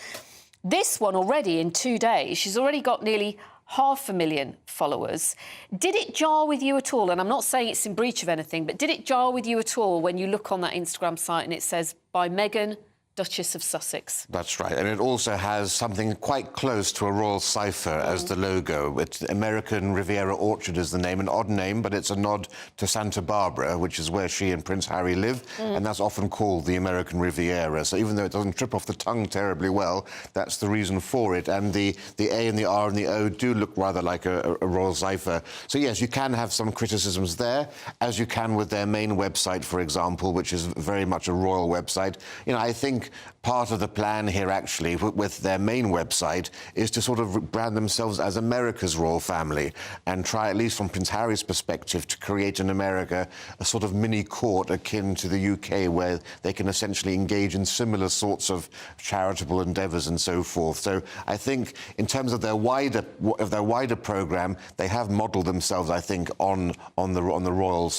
This one already, in 2 days, she's already got nearly 500,000 followers. Did it jar with you at all? And I'm not saying it's in breach of anything, but did it jar with you at all when you look on that Instagram site and it says, by Meghan, Duchess of Sussex? That's right, and it also has something quite close to a royal cipher as the logo. It's American Riviera Orchard is the name, an odd name, but it's a nod to Santa Barbara, which is where she and Prince Harry live, and that's often called the American Riviera. So even though it doesn't trip off the tongue terribly well, that's the reason for it. And the A and the R and the O do look rather like a royal cipher. So yes, you can have some criticisms there, as you can with their main website, for example, which is very much a royal website. You know, I think part of the plan here, actually, with their main website, is to sort of brand themselves as America's royal family and try, at least from Prince Harry's perspective, to create in America a sort of mini court akin to the UK, where they can essentially engage in similar sorts of charitable endeavours and so forth. So I think, in terms of their wider programme, they have modelled themselves, I think, on the royal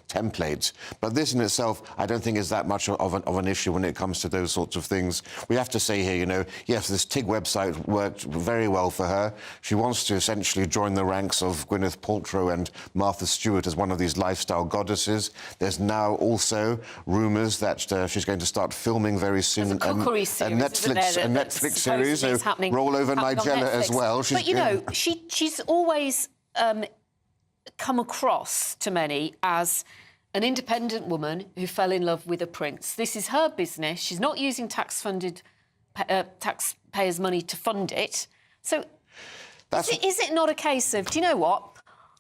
template. But this in itself, I don't think is that much of an issue when it comes to those sorts of things. We have to say here, you know, yes, this TIG website worked very well for her. She wants to essentially join the ranks of Gwyneth Paltrow and Martha Stewart as one of these lifestyle goddesses. There's now also rumours that she's going to start filming very soon a cookery series, a Netflix series. So roll over Nigella as well. But you know, she's always come across to many as an independent woman who fell in love with a prince. This is her business. She's not using taxpayers' money to fund it. So is it not a case of, do you know what?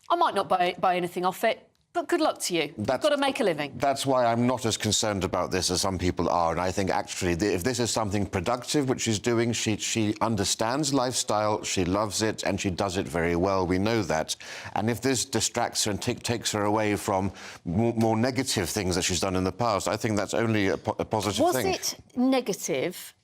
I might not buy anything off it, but good luck to you. You've got to make a living. That's why I'm not as concerned about this as some people are. And I think, actually, if this is something productive, which she's doing, she understands lifestyle, she loves it, and she does it very well. We know that. And if this distracts her and takes her away from more negative things that she's done in the past, I think that's only a positive thing. Was it negative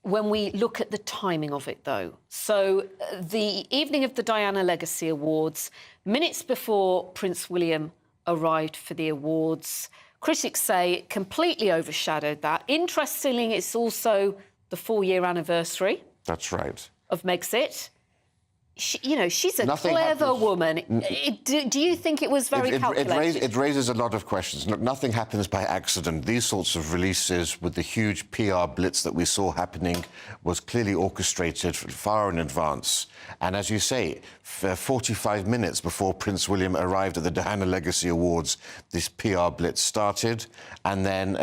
when we look at the timing of it, though? So the evening of the Diana Legacy Awards, minutes before Prince William arrived for the awards, critics say it completely overshadowed that. Interestingly, it's also the 4-year anniversary. That's right. Of Megxit. You know, she's a clever woman. Do you think it was very calculated? It raises a lot of questions. Look, nothing happens by accident. These sorts of releases with the huge PR blitz that we saw happening was clearly orchestrated far in advance. And as you say, 45 minutes before Prince William arrived at the Diana Legacy Awards, this PR blitz started. And then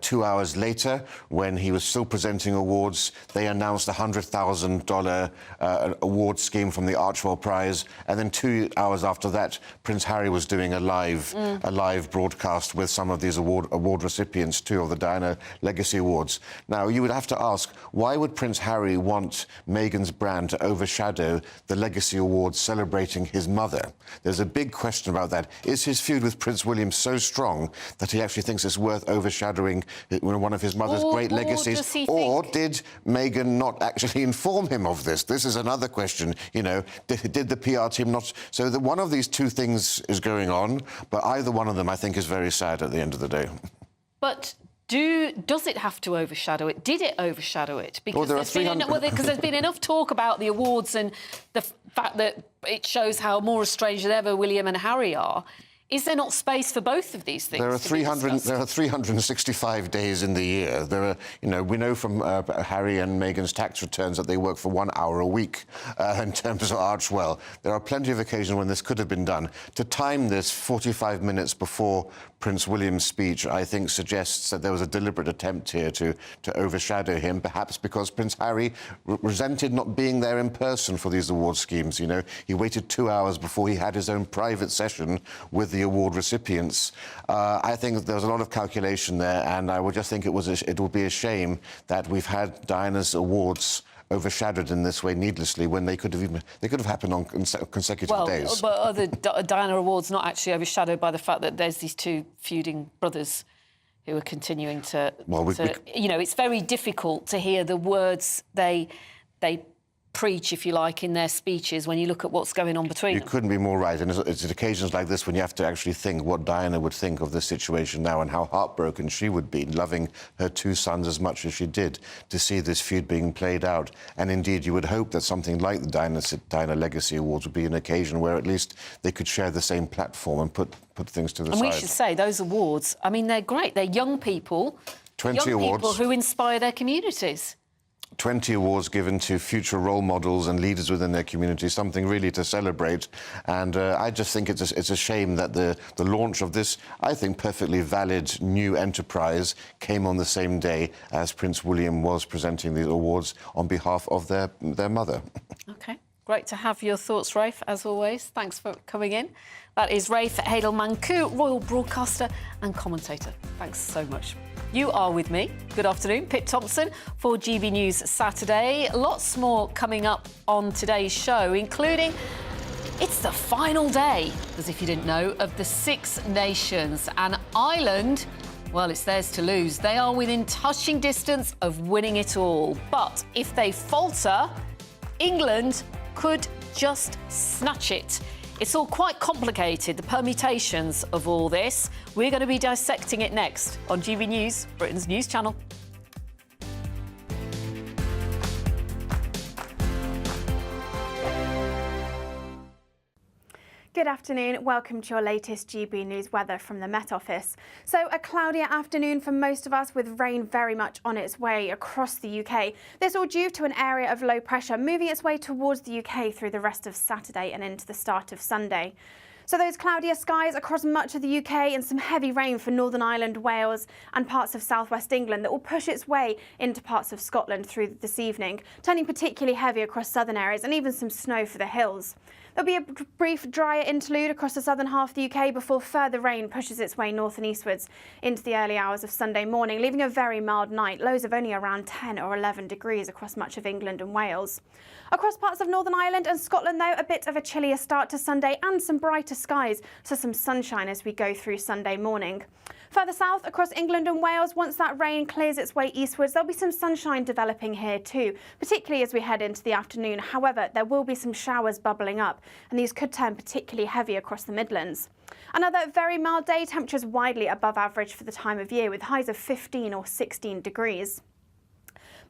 2 hours later, when he was still presenting awards, they announced a $100,000 award scheme from the Archwell Prize, and then 2 hours after that, Prince Harry was doing a live broadcast with some of these award recipients too of the Diana Legacy Awards. Now, you would have to ask, why would Prince Harry want Meghan's brand to overshadow the Legacy Awards celebrating his mother? There's a big question about that. Is his feud with Prince William so strong that he actually thinks it's worth overshadowing one of his mother's great legacies? Or did Meghan not actually inform him of this? This is another question. You know, did the PR team not... So one of these two things is going on, but either one of them, I think, is very sad at the end of the day. But does it have to overshadow it? Did it overshadow it? Because there's been enough talk about the awards and the fact that it shows how more estranged than ever William and Harry are. Is there not space for both of these things? There are 365 days in the year. There are, you know, we know from Harry and Meghan's tax returns that they work for 1 hour a week in terms of Archwell. There are plenty of occasions when this could have been done. To time this 45 minutes before Prince William's speech, I think, suggests that there was a deliberate attempt here to overshadow him, perhaps because Prince Harry resented not being there in person for these award schemes. You know, he waited 2 hours before he had his own private session with the award recipients. I think there's a lot of calculation there, and I would just think it would be a shame that we've had Diana's awards overshadowed in this way needlessly when they could have happened on consecutive days. But are the Diana Awards not actually overshadowed by the fact that there's these two feuding brothers who are continuing to... you know, it's very difficult to hear the words they preach, if you like, in their speeches when you look at what's going on between them. You couldn't be more right. And it's at occasions like this when you have to actually think what Diana would think of this situation now and how heartbroken she would be, loving her two sons as much as she did, to see this feud being played out. And indeed, you would hope that something like the Diana Legacy Awards would be an occasion where at least they could share the same platform and put things to the side. And we should say, those awards, I mean, they're great. They're young people. 20 awards. People who inspire their communities. 20 awards given to future role models and leaders within their community, something really to celebrate. And I just think it's a shame that the launch of this, I think, perfectly valid new enterprise came on the same day as Prince William was presenting these awards on behalf of their mother. OK. Great to have your thoughts, Rafe, as always. Thanks for coming in. That is Rafe Heydel-Mankoo, royal broadcaster and commentator. Thanks so much. You are with me. Good afternoon, Pip Thompson for GB News Saturday. Lots more coming up on today's show, including it's the final day, as if you didn't know, of the Six Nations. And Ireland, well, it's theirs to lose. They are within touching distance of winning it all. But if they falter, England could just snatch it. It's all quite complicated, the permutations of all this. We're going to be dissecting it next on GB News, Britain's news channel. Good afternoon. Welcome to your latest GB News weather from the Met Office. So a cloudier afternoon for most of us, with rain very much on its way across the UK. This all due to an area of low pressure moving its way towards the UK through the rest of Saturday and into the start of Sunday. So those cloudier skies across much of the UK and some heavy rain for Northern Ireland, Wales and parts of southwest England that will push its way into parts of Scotland through this evening, turning particularly heavy across southern areas and even some snow for the hills. There'll be a brief drier interlude across the southern half of the UK before further rain pushes its way north and eastwards into the early hours of Sunday morning, leaving a very mild night, lows of only around 10 or 11 degrees across much of England and Wales. Across parts of Northern Ireland and Scotland, though, a bit of a chillier start to Sunday and some brighter skies, so some sunshine as we go through Sunday morning. Further south across England and Wales, once that rain clears its way eastwards, there'll be some sunshine developing here too, particularly as we head into the afternoon. However, there will be some showers bubbling up, and these could turn particularly heavy across the Midlands. Another very mild day, temperatures widely above average for the time of year, with highs of 15 or 16 degrees.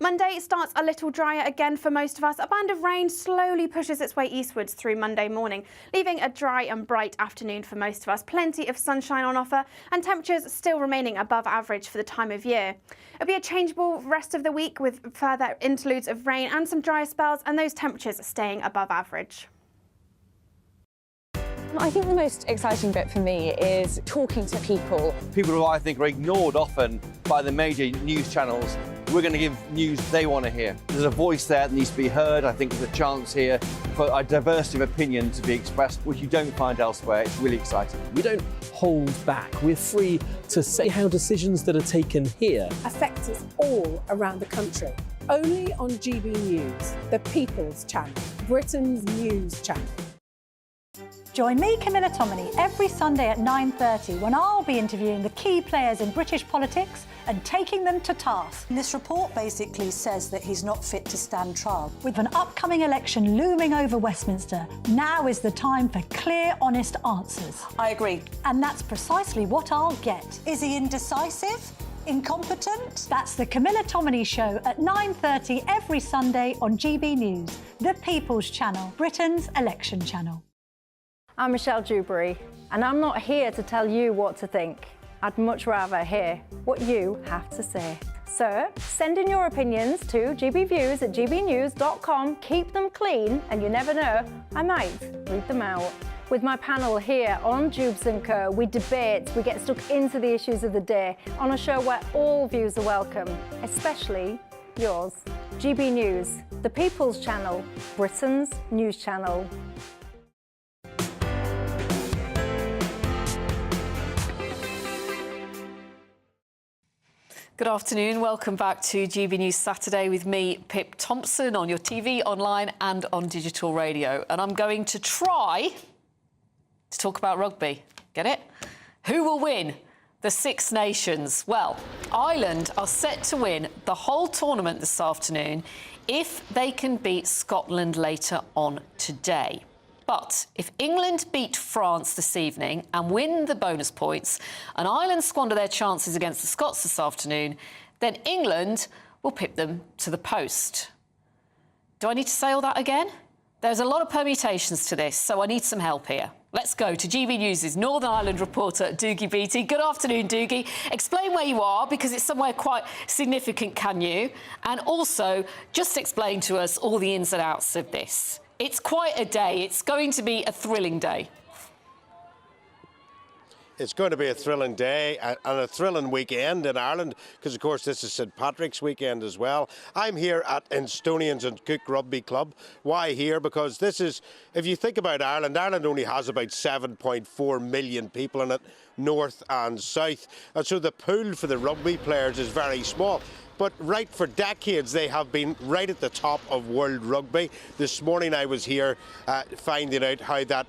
Monday starts a little drier again for most of us. A band of rain slowly pushes its way eastwards through Monday morning, leaving a dry and bright afternoon for most of us. Plenty of sunshine on offer and temperatures still remaining above average for the time of year. It'll be a changeable rest of the week with further interludes of rain and some drier spells, and those temperatures staying above average. I think the most exciting bit for me is talking to people. People who I think are ignored often by the major news channels. We're going to give news they want to hear. There's a voice there that needs to be heard. I think there's a chance here for a diversity of opinion to be expressed, which you don't find elsewhere. It's really exciting. We don't hold back. We're free to say how decisions that are taken here affect us all around the country. Only on GB News, the People's Channel, Britain's news channel. Join me, Camilla Tominey, every Sunday at 9:30 when I'll be interviewing the key players in British politics and taking them to task. This report basically says that he's not fit to stand trial. With an upcoming election looming over Westminster, now is the time for clear, honest answers. I agree. And that's precisely what I'll get. Is he indecisive? Incompetent? That's the Camilla Tominey Show at 9:30 every Sunday on GB News, the People's Channel, Britain's election channel. I'm Michelle Dewberry, and I'm not here to tell you what to think. I'd much rather hear what you have to say. So send in your opinions to gbviews@gbnews.com. Keep them clean, and you never know, I might read them out. With my panel here on Jubes & Co, we debate, we get stuck into the issues of the day on a show where all views are welcome, especially yours. GB News, the People's Channel, Britain's news channel. Good afternoon. Welcome back to GB News Saturday with me, Pip Thompson, on your TV, online and on digital radio. And I'm going to try to talk about rugby. Get it? Who will win the Six Nations? Well, Ireland are set to win the whole tournament this afternoon if they can beat Scotland later on today. But if England beat France this evening and win the bonus points, and Ireland squander their chances against the Scots this afternoon, then England will pip them to the post. Do I need to say all that again? There's a lot of permutations to this, so I need some help here. Let's go to GB News' Northern Ireland reporter, Doogie Beattie. Good afternoon, Doogie. Explain where you are, because it's somewhere quite significant, can you? And also, just explain to us all the ins and outs of this. It's quite a day. It's going to be a thrilling day. It's going to be a thrilling day and a thrilling weekend in Ireland because, of course, this is St Patrick's weekend as well. I'm here at Instonians and Cook Rugby Club. Why here? Because this is, if you think about Ireland, Ireland only has about 7.4 million people in it, north and south. And so the pool for the rugby players is very small. But right for decades, they have been right at the top of world rugby. This morning I was here finding out how that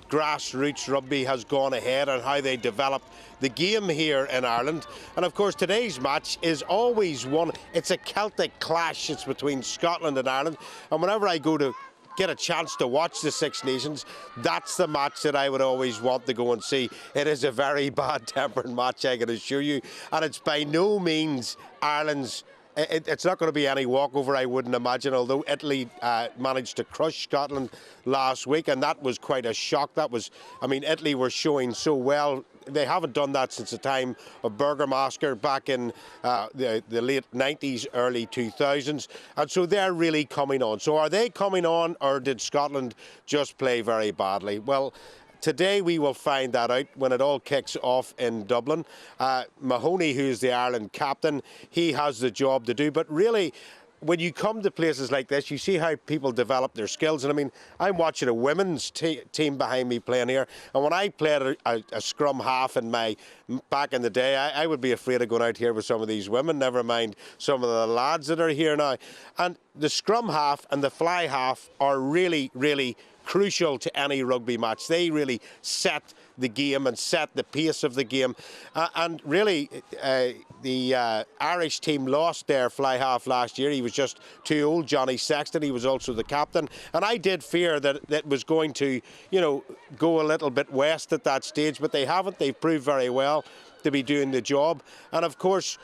grassroots rugby has gone ahead and how they develop the game here in Ireland. And of course today's match is always one, it's a Celtic clash, it's between Scotland and Ireland, and whenever I go to get a chance to watch the Six Nations, that's the match that I would always want to go and see. It is a very bad-tempered match, I can assure you, and it's by no means Ireland's. It's not going to be any walkover, I wouldn't imagine, although Italy managed to crush Scotland last week, and that was quite a shock. That was, I mean, Italy were showing so well. They haven't done that since the time of Bergamasca back in the late 90s, early 2000s, and so they're really coming on. So are they coming on, or did Scotland just play very badly? Well, today we will find that out when it all kicks off in Dublin. Mahoney, who's the Ireland captain, he has the job to do. But really, when you come to places like this, you see how people develop their skills. And I mean, I'm watching a women's team behind me playing here. And when I played a scrum half back in the day, I would be afraid of going out here with some of these women, never mind some of the lads that are here now. And the scrum half and the fly half are really, really crucial to any rugby match. They really set the game and set the pace of the game. And really, the Irish team lost their fly half last year. He was just too old, Johnny Sexton. He was also the captain. And I did fear that it was going to, go a little bit west at that stage, but they haven't. They've proved very well to be doing the job. And of course,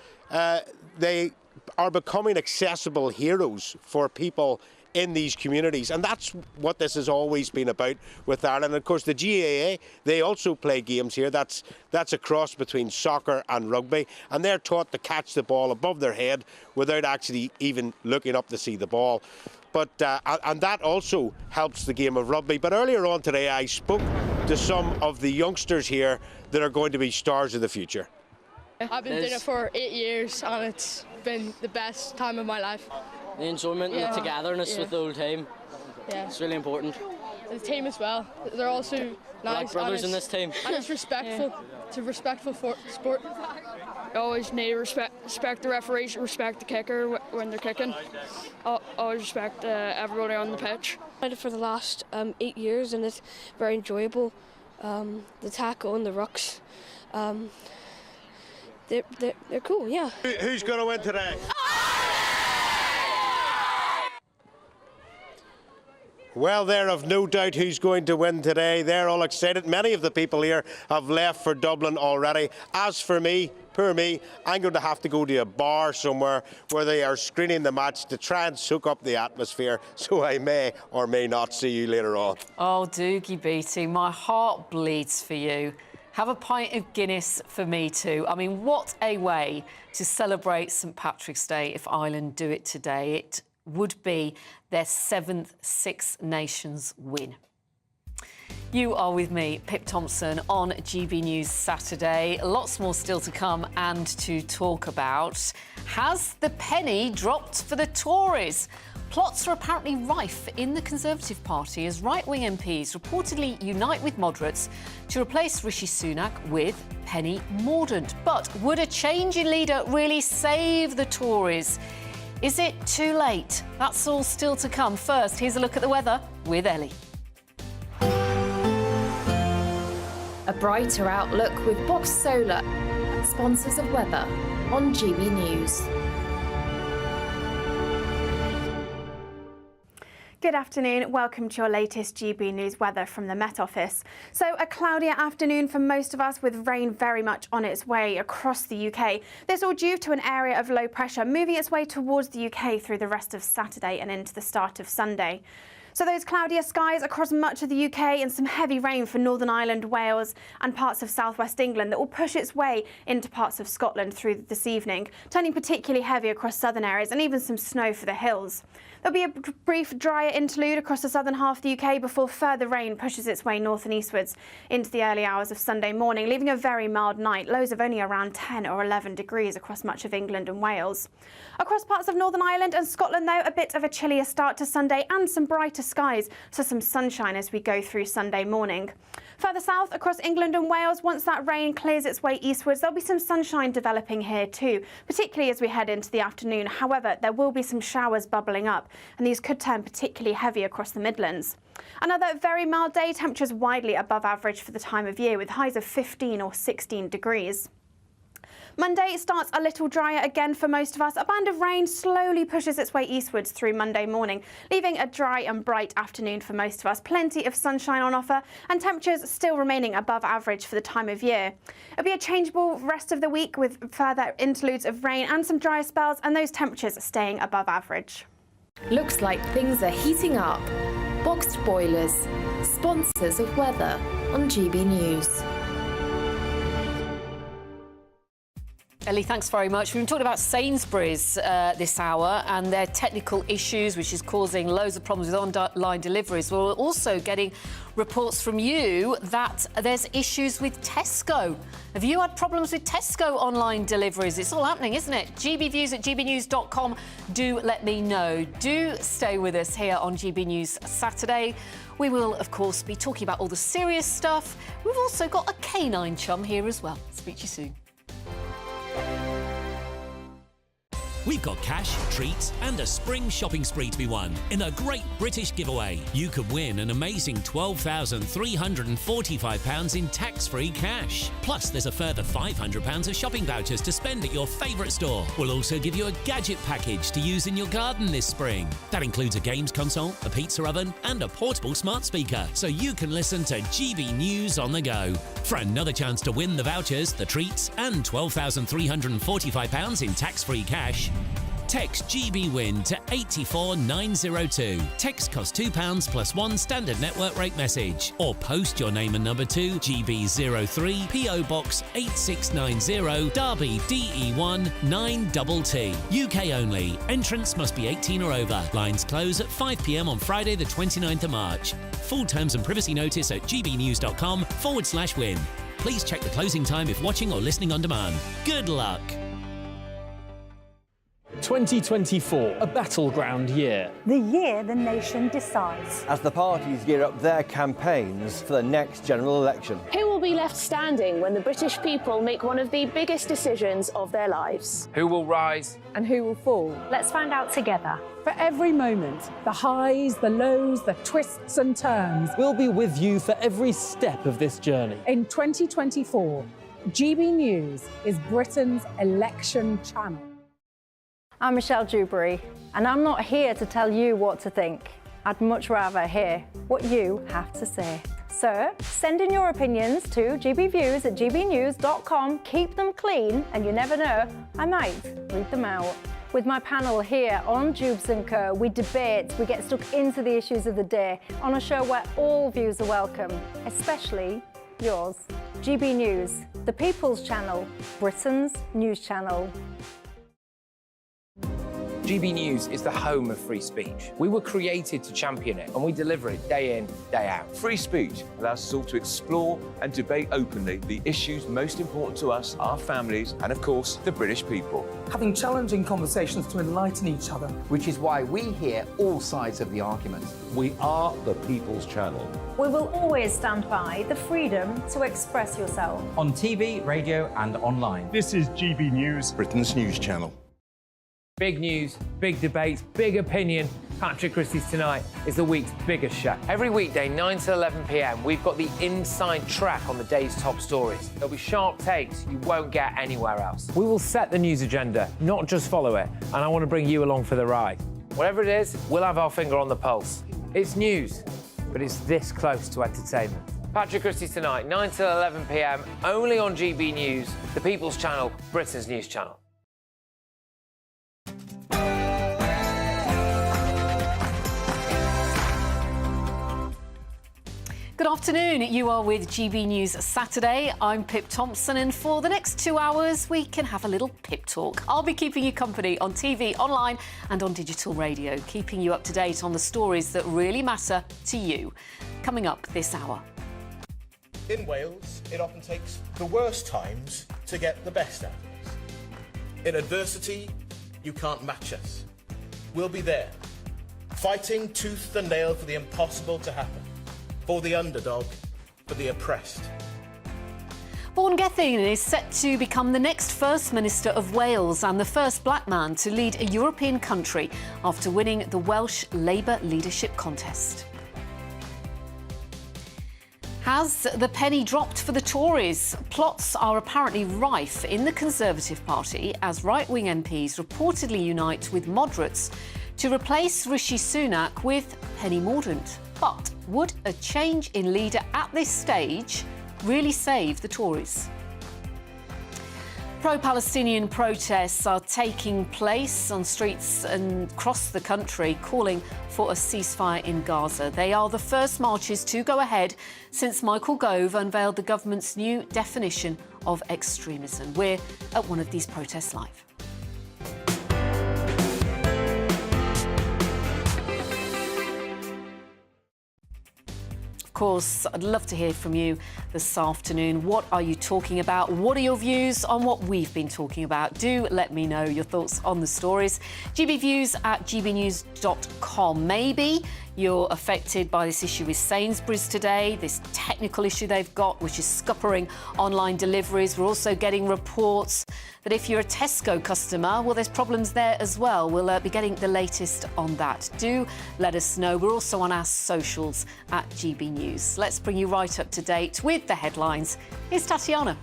they are becoming accessible heroes for people in these communities, and that's what this has always been about with Ireland. And of course the GAA, they also play games here. That's a cross between soccer and rugby, and they're taught to catch the ball above their head without actually even looking up to see the ball. But and that also helps the game of rugby. But earlier on today I spoke to some of the youngsters here that are going to be stars of the future. I've been doing it for 8 years and it's been the best time of my life. The enjoyment and the togetherness with the whole team. Yeah. It's really important. The team as well. They're also nice. Like brothers in this team. And it's respectful. It's a respectful sport. You always need to respect the referees, respect the kicker when they're kicking. Always respect everybody on the pitch. I've played it for the last 8 years and it's very enjoyable. The tackle and the rucks. They're cool, yeah. Who's going to win today? Well, they're of no doubt who's going to win today. They're all excited. Many of the people here have left for Dublin already. As for me, poor me, I'm going to have to go to a bar somewhere where they are screening the match to try and soak up the atmosphere, so I may or may not see you later on. Oh, Doogie Beattie, my heart bleeds for you. Have a pint of Guinness for me too. I mean, what a way to celebrate St Patrick's Day if Ireland do it today. It would be their 7th Six Nations win. You are with me, Pip Thompson, on GB News Saturday. Lots more still to come and to talk about. Has the penny dropped for the Tories? Plots are apparently rife in the Conservative Party as right-wing MPs reportedly unite with moderates to replace Rishi Sunak with Penny Mordaunt. But would a change in leader really save the Tories? Is it too late? That's all still to come. First, here's a look at the weather with Ellie. A brighter outlook with Box Solar, sponsors of weather on GB News. Good afternoon. Welcome to your latest GB News weather from the Met Office. So a cloudier afternoon for most of us with rain very much on its way across the UK. This all due to an area of low pressure moving its way towards the UK through the rest of Saturday and into the start of Sunday. So those cloudier skies across much of the UK and some heavy rain for Northern Ireland, Wales and parts of southwest England that will push its way into parts of Scotland through this evening, turning particularly heavy across southern areas and even some snow for the hills. There'll be a brief drier interlude across the southern half of the UK before further rain pushes its way north and eastwards into the early hours of Sunday morning, leaving a very mild night, lows of only around 10 or 11 degrees across much of England and Wales. Across parts of Northern Ireland and Scotland, though, a bit of a chillier start to Sunday and some brighter skies, so some sunshine as we go through Sunday morning. Further south across England and Wales, once that rain clears its way eastwards, there'll be some sunshine developing here too, particularly as we head into the afternoon. However, there will be some showers bubbling up, and these could turn particularly heavy across the Midlands. Another very mild day, temperatures widely above average for the time of year, with highs of 15 or 16 degrees. Monday starts a little drier again for most of us. A band of rain slowly pushes its way eastwards through Monday morning, leaving a dry and bright afternoon for most of us. Plenty of sunshine on offer and temperatures still remaining above average for the time of year. It'll be a changeable rest of the week with further interludes of rain and some drier spells, and those temperatures staying above average. Looks like things are heating up. Boxed boilers, sponsors of weather on GB News. Ellie, thanks very much. We've been talking about Sainsbury's this hour and their technical issues, which is causing loads of problems with online deliveries. We're also getting reports from you that there's issues with Tesco. Have you had problems with Tesco online deliveries? It's all happening, isn't it? GBViews at gbnews.com. Do let me know. Do stay with us here on GB News Saturday. We will, of course, be talking about all the serious stuff. We've also got a canine chum here as well. Speak to you soon. We've got cash, treats and a spring shopping spree to be won in a great British giveaway. You could win an amazing £12,345 in tax-free cash. Plus, there's a further £500 of shopping vouchers to spend at your favourite store. We'll also give you a gadget package to use in your garden this spring. That includes a games console, a pizza oven and a portable smart speaker, so you can listen to GB News on the go. For another chance to win the vouchers, the treats and £12,345 in tax-free cash, text GBWIN to 84902. Text costs £2 plus one standard network rate message. Or post your name and number to GB03 PO Box 8690 Derby DE1 9TT. UK only. Entrance must be 18 or over. Lines close at 5 p.m. on Friday the 29th of March. Full terms and privacy notice at gbnews.com/win. Please check the closing time if watching or listening on demand. Good luck. 2024, a battleground year. The year the nation decides. As the parties gear up their campaigns for the next general election. Who will be left standing when the British people make one of the biggest decisions of their lives? Who will rise? And who will fall? Let's find out together. For every moment, the highs, the lows, the twists and turns. We'll be with you for every step of this journey. In 2024, GB News is Britain's election channel. I'm Michelle Dewberry, and I'm not here to tell you what to think. I'd much rather hear what you have to say. So send in your opinions to gbviews at gbnews.com. Keep them clean, and you never know, I might read them out. With my panel here on Jubes & Co, we debate, we get stuck into the issues of the day on a show where all views are welcome, especially yours. GB News, the People's Channel, Britain's news channel. GB News is the home of free speech. We were created to champion it, and we deliver it day in, day out. Free speech allows us all to explore and debate openly the issues most important to us, our families, and of course, the British people. Having challenging conversations to enlighten each other. Which is why we hear all sides of the argument. We are the People's Channel. We will always stand by the freedom to express yourself. On TV, radio and online. This is GB News, Britain's news channel. Big news, big debates, big opinion. Patrick Christie's Tonight is the week's biggest show. Every weekday, 9 to 11 p.m, we've got the inside track on the day's top stories. There'll be sharp takes you won't get anywhere else. We will set the news agenda, not just follow it, and I want to bring you along for the ride. Whatever it is, we'll have our finger on the pulse. It's news, but it's this close to entertainment. Patrick Christie's Tonight, 9 to 11 p.m, only on GB News, the People's Channel, Britain's news channel. Good afternoon. You are with GB News Saturday. I'm Pip Thompson, and for the next 2 hours, we can have a little Pip Talk. I'll be keeping you company on TV, online and on digital radio, keeping you up to date on the stories that really matter to you. Coming up this hour. In Wales, it often takes the worst times to get the best out of us. In adversity, you can't match us. We'll be there, fighting tooth and nail for the impossible to happen. For the underdog, for the oppressed. Vaughan Gething is set to become the next First Minister of Wales and the first black man to lead a European country after winning the Welsh Labour leadership contest. Has the penny dropped for the Tories? Plots are apparently rife in the Conservative Party as right-wing MPs reportedly unite with moderates to replace Rishi Sunak with Penny Mordaunt. But would a change in leader at this stage really save the Tories? Pro-Palestinian protests are taking place on streets and across the country, calling for a ceasefire in Gaza. They are the first marches to go ahead since Michael Gove unveiled the government's new definition of extremism. We're at one of these protests live. Of course, I'd love to hear from you this afternoon. What are you talking about? What are your views on what we've been talking about? Do let me know your thoughts on the stories. gbviews@gbnews.com. Maybe you're affected by this issue with Sainsbury's today, this technical issue they've got, which is scuppering online deliveries. We're also getting reports that if you're a Tesco customer, well, there's problems there as well. We'll be getting the latest on that. Do let us know. We're also on our socials at GB News. Let's bring you right up to date with the headlines. Here's Tatiana.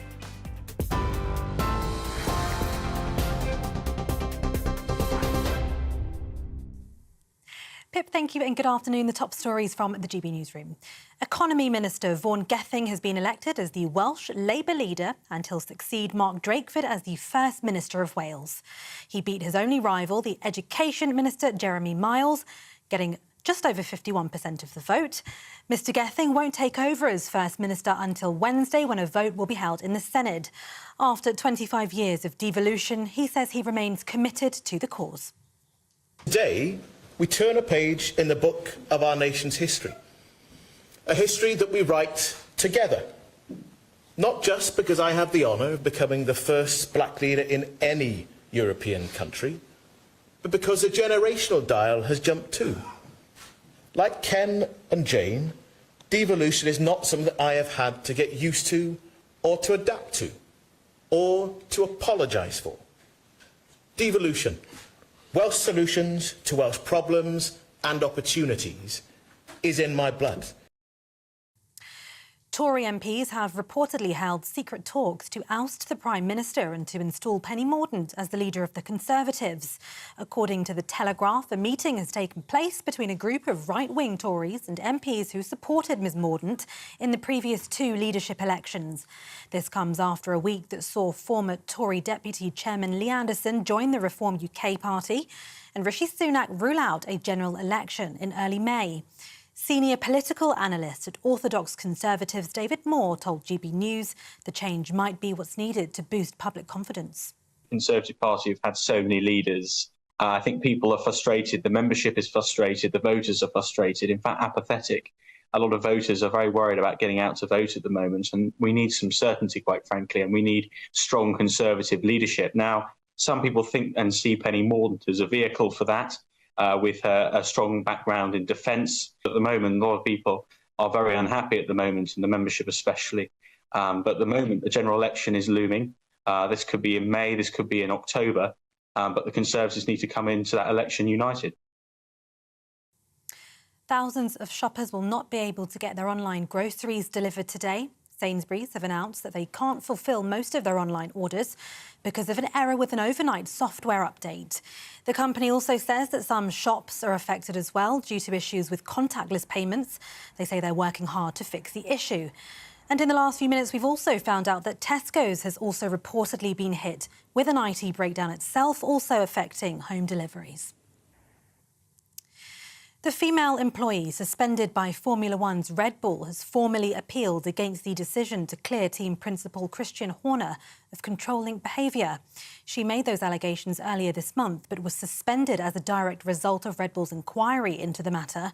Pip, thank you and good afternoon. The top stories from the GB Newsroom. Economy Minister Vaughan Gething has been elected as the Welsh Labour leader and he'll succeed Mark Drakeford as the First Minister of Wales. He beat his only rival, the Education Minister Jeremy Miles, getting just over 51% of the vote. Mr Gething won't take over as First Minister until Wednesday, when a vote will be held in the Senedd. After 25 years of devolution, he says he remains committed to the cause. Today, we turn a page in the book of our nation's history. A history that we write together. Not just because I have the honour of becoming the first black leader in any European country, but because a generational dial has jumped too. Like Ken and Jane, devolution is not something that I have had to get used to or to adapt to or to apologise for. Devolution. Welsh solutions to Welsh problems and opportunities is in my blood. Tory MPs have reportedly held secret talks to oust the Prime Minister and to install Penny Mordaunt as the leader of the Conservatives. According to The Telegraph, a meeting has taken place between a group of right-wing Tories and MPs who supported Ms Mordaunt in the previous two leadership elections. This comes after a week that saw former Tory Deputy Chairman Lee Anderson join the Reform UK party and Rishi Sunak rule out a general election in early May. Senior political analyst at Orthodox Conservatives David Moore told GB News the change might be what's needed to boost public confidence. The Conservative Party have had so many leaders. I think people are frustrated, the membership is frustrated, the voters are frustrated, in fact apathetic. A lot of voters are very worried about getting out to vote at the moment, and we need some certainty, quite frankly, and we need strong Conservative leadership. Now, some people think and see Penny Mordaunt as a vehicle for that. With a strong background in defence. At the moment, a lot of people are very unhappy at the moment, and the membership especially. But at the moment, the general election is looming. This could be in May, this could be in October, but the Conservatives need to come into that election united. Thousands of shoppers will not be able to get their online groceries delivered today. Sainsbury's have announced that they can't fulfil most of their online orders because of an error with an overnight software update. The company also says that some shops are affected as well due to issues with contactless payments. They say they're working hard to fix the issue. And in the last few minutes, we've also found out that Tesco's has also reportedly been hit with an IT breakdown itself, also affecting home deliveries. The female employee suspended by Formula One's Red Bull has formally appealed against the decision to clear team principal Christian Horner of controlling behaviour. She made those allegations earlier this month, but was suspended as a direct result of Red Bull's inquiry into the matter.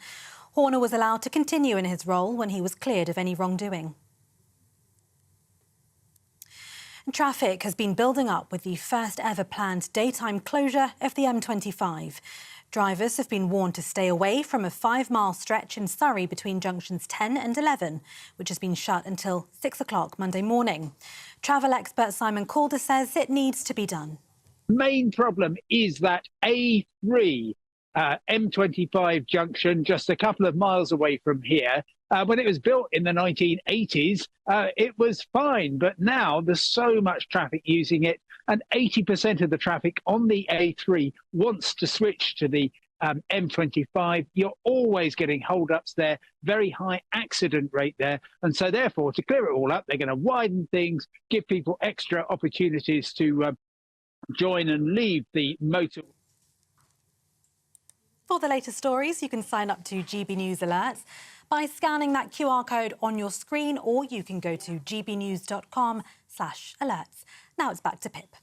Horner was allowed to continue in his role when he was cleared of any wrongdoing. Traffic has been building up with the first ever planned daytime closure of the M25. Drivers have been warned to stay away from a 5-mile stretch in Surrey between junctions 10 and 11, which has been shut until 6 o'clock Monday morning. Travel expert Simon Calder says it needs to be done. The main problem is that A3 M25 junction, just a couple of miles away from here, when it was built in the 1980s, it was fine. But now there's so much traffic using it, and 80% of the traffic on the A3 wants to switch to the M25. You're always getting hold-ups there, very high accident rate there. And so therefore, to clear it all up, they're going to widen things, give people extra opportunities to join and leave the motor. For the latest stories, you can sign up to GB News Alerts by scanning that QR code on your screen, or you can go to gbnews.com/alerts. Now it's back to Pip.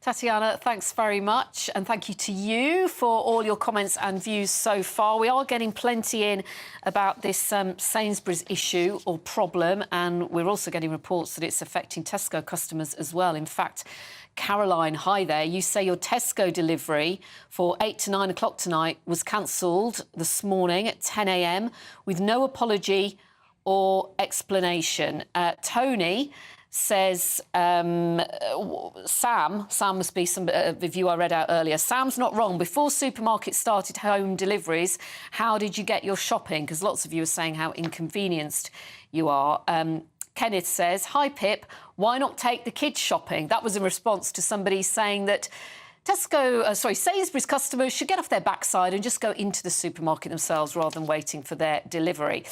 Tatiana, thanks very much, and thank you to you for all your comments and views so far. We are getting plenty in about this Sainsbury's issue or problem, and we're also getting reports that it's affecting Tesco customers as well. In fact, Caroline, hi there. You say your Tesco delivery for 8 to 9 o'clock tonight was cancelled this morning at 10 a.m. with no apology or explanation. Tony says, Sam must be some review I read out earlier. Sam's not wrong. Before supermarkets started home deliveries, how did you get your shopping? Because lots of you are saying how inconvenienced you are. Kenneth says, hi, Pip, why not take the kids shopping? That was in response to somebody saying that Sainsbury's customers should get off their backside and just go into the supermarket themselves rather than waiting for their delivery.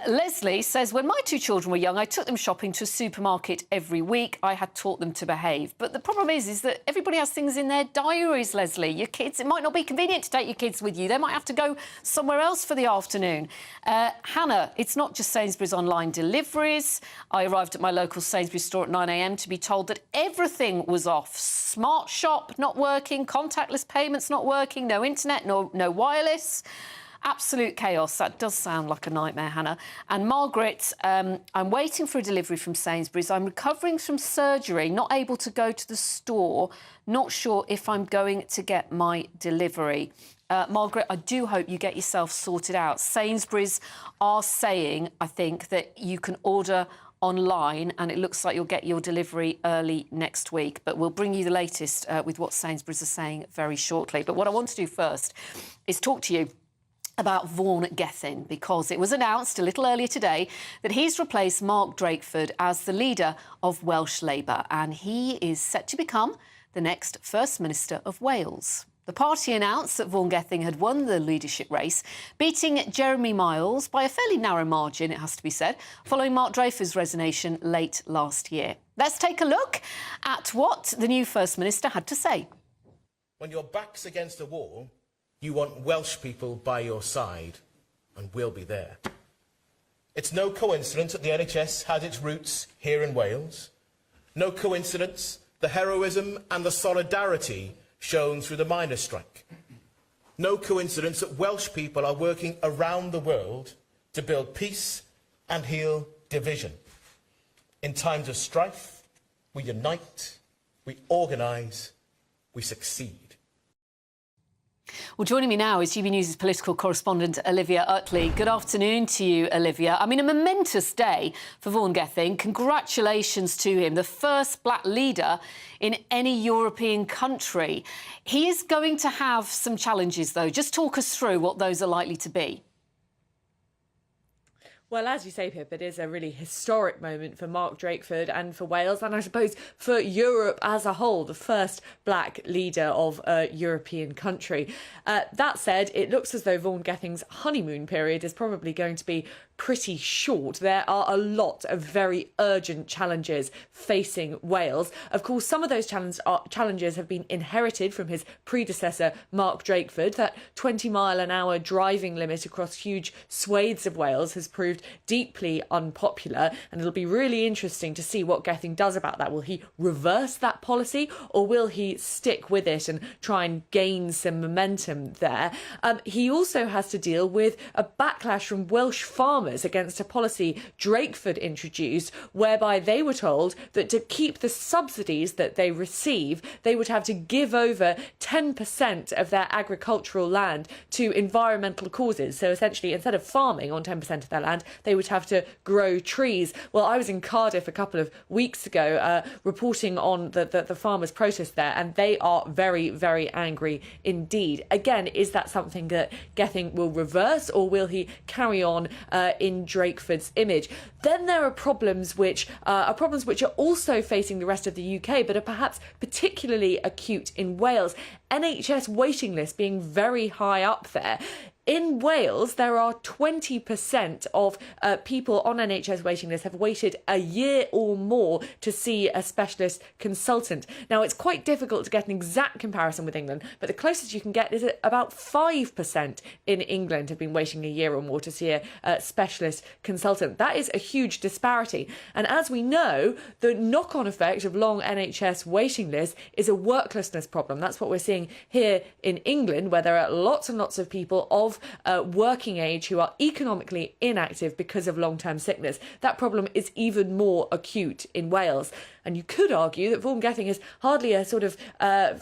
Leslie says, when my 2 children were young, I took them shopping to a supermarket every week. I had taught them to behave. But the problem is that everybody has things in their diaries, Leslie. Your kids, it might not be convenient to take your kids with you. They might have to go somewhere else for the afternoon. Hannah, it's not just Sainsbury's online deliveries. I arrived at my local Sainsbury's store at 9 a.m. to be told that everything was off. Smart shop not working, contactless payments not working, no internet, no wireless. Absolute chaos. That does sound like a nightmare, Hannah. And Margaret, I'm waiting for a delivery from Sainsbury's. I'm recovering from surgery, not able to go to the store. Not sure if I'm going to get my delivery. Margaret, I do hope you get yourself sorted out. Sainsbury's are saying, I think, that you can order online and it looks like you'll get your delivery early next week. But we'll bring you the latest with what Sainsbury's are saying very shortly. But what I want to do first is talk to you about Vaughan Gething, because it was announced a little earlier today that he's replaced Mark Drakeford as the leader of Welsh Labour, and he is set to become the next First Minister of Wales. The party announced that Vaughan Gething had won the leadership race, beating Jeremy Miles by a fairly narrow margin, it has to be said, following Mark Drakeford's resignation late last year. Let's take a look at what the new First Minister had to say. When your back's against a wall, you want Welsh people by your side, and we'll be there. It's no coincidence that the NHS has its roots here in Wales. No coincidence the heroism and the solidarity shown through the miners' strike. No coincidence that Welsh people are working around the world to build peace and heal division. In times of strife, we unite, we organise, we succeed. Well, joining me now is GB News' political correspondent Olivia Utley. Good afternoon to you, Olivia. I mean, a momentous day for Vaughan Gething. Congratulations to him, the first black leader in any European country. He is going to have some challenges, though. Just talk us through what those are likely to be. Well, as you say, Pip, it is a really historic moment for Mark Drakeford and for Wales, and I suppose for Europe as a whole, the first black leader of a European country. That said, it looks as though Vaughan Gething's honeymoon period is probably going to be pretty short. There are a lot of very urgent challenges facing Wales. Of course, some of those challenges have been inherited from his predecessor, Mark Drakeford. That 20-mile-an-hour driving limit across huge swathes of Wales has proved deeply unpopular, and it'll be really interesting to see what Gething does about that. Will he reverse that policy, or will he stick with it and try and gain some momentum there? He also has to deal with a backlash from Welsh farmers against a policy Drakeford introduced, whereby they were told that to keep the subsidies that they receive, they would have to give over 10% of their agricultural land to environmental causes. So essentially, instead of farming on 10% of their land, they would have to grow trees. Well, I was in Cardiff a couple of weeks ago reporting on the farmers' protest there, and they are very, very angry indeed. Again, is that something that Gething will reverse, or will he carry on in Drakeford's image? Then there are problems which are also facing the rest of the UK, but are perhaps particularly acute in Wales. NHS waiting lists being very high up there. In Wales, there are 20% of people on NHS waiting lists have waited a year or more to see a specialist consultant. Now, it's quite difficult to get an exact comparison with England, but the closest you can get is about 5% in England have been waiting a year or more to see a specialist consultant. That is a huge disparity. And as we know, the knock-on effect of long NHS waiting lists is a worklessness problem. That's what we're seeing here in England, where there are lots and lots of people of working age who are economically inactive because of long-term sickness. That problem is even more acute in Wales. And you could argue that Vaughan Gething is hardly a sort of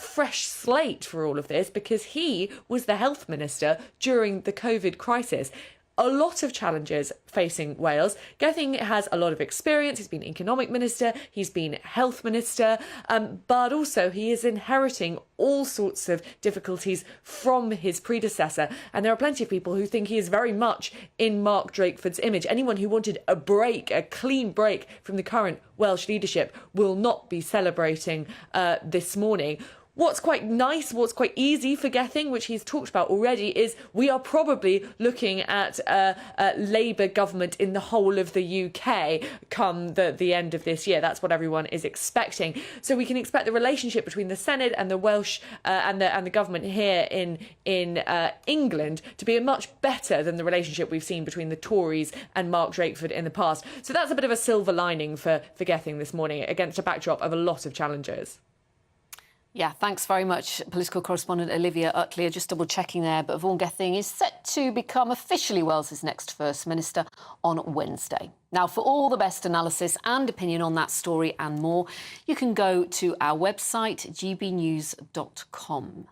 fresh slate for all of this, because he was the health minister during the COVID crisis. A lot of challenges facing Wales. Gething has a lot of experience. He's been economic minister, he's been health minister, but also he is inheriting all sorts of difficulties from his predecessor. And there are plenty of people who think he is very much in Mark Drakeford's image. Anyone who wanted a break, a clean break from the current Welsh leadership, will not be celebrating this morning. What's quite nice, what's quite easy for Gething, which he's talked about already, is we are probably looking at a Labour government in the whole of the UK come the end of this year. That's what everyone is expecting. So we can expect the relationship between the Senedd and the Welsh and the government here in England to be much better than the relationship we've seen between the Tories and Mark Drakeford in the past. So that's a bit of a silver lining for Gething this morning, against a backdrop of a lot of challenges. Yeah, thanks very much, political correspondent Olivia Utley. Just double-checking there, but Vaughan Gething is set to become officially Wales's next First Minister on Wednesday. Now, for all the best analysis and opinion on that story and more, you can go to our website, gbnews.com.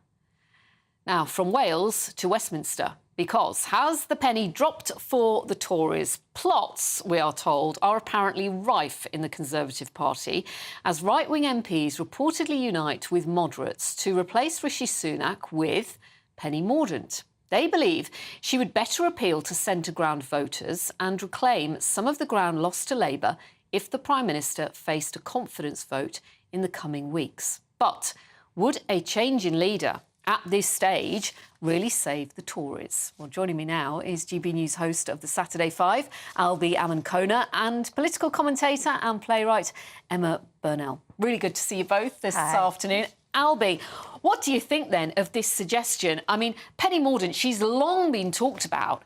Now, from Wales to Westminster, because has the penny dropped for the Tories? Plots, we are told, are apparently rife in the Conservative Party as right-wing MPs reportedly unite with moderates to replace Rishi Sunak with Penny Mordaunt. They believe she would better appeal to centre-ground voters and reclaim some of the ground lost to Labour if the Prime Minister faced a confidence vote in the coming weeks. But would a change in leader at this stage really save the Tories? Well, joining me now is GB News host of the Saturday Five, Albie Amankona, and political commentator and playwright Emma Burnell. Really good to see you both this afternoon. Albie, what do you think then of this suggestion? I mean, Penny Mordaunt, she's long been talked about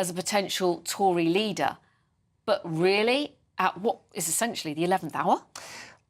as a potential Tory leader, but really at what is essentially the 11th hour?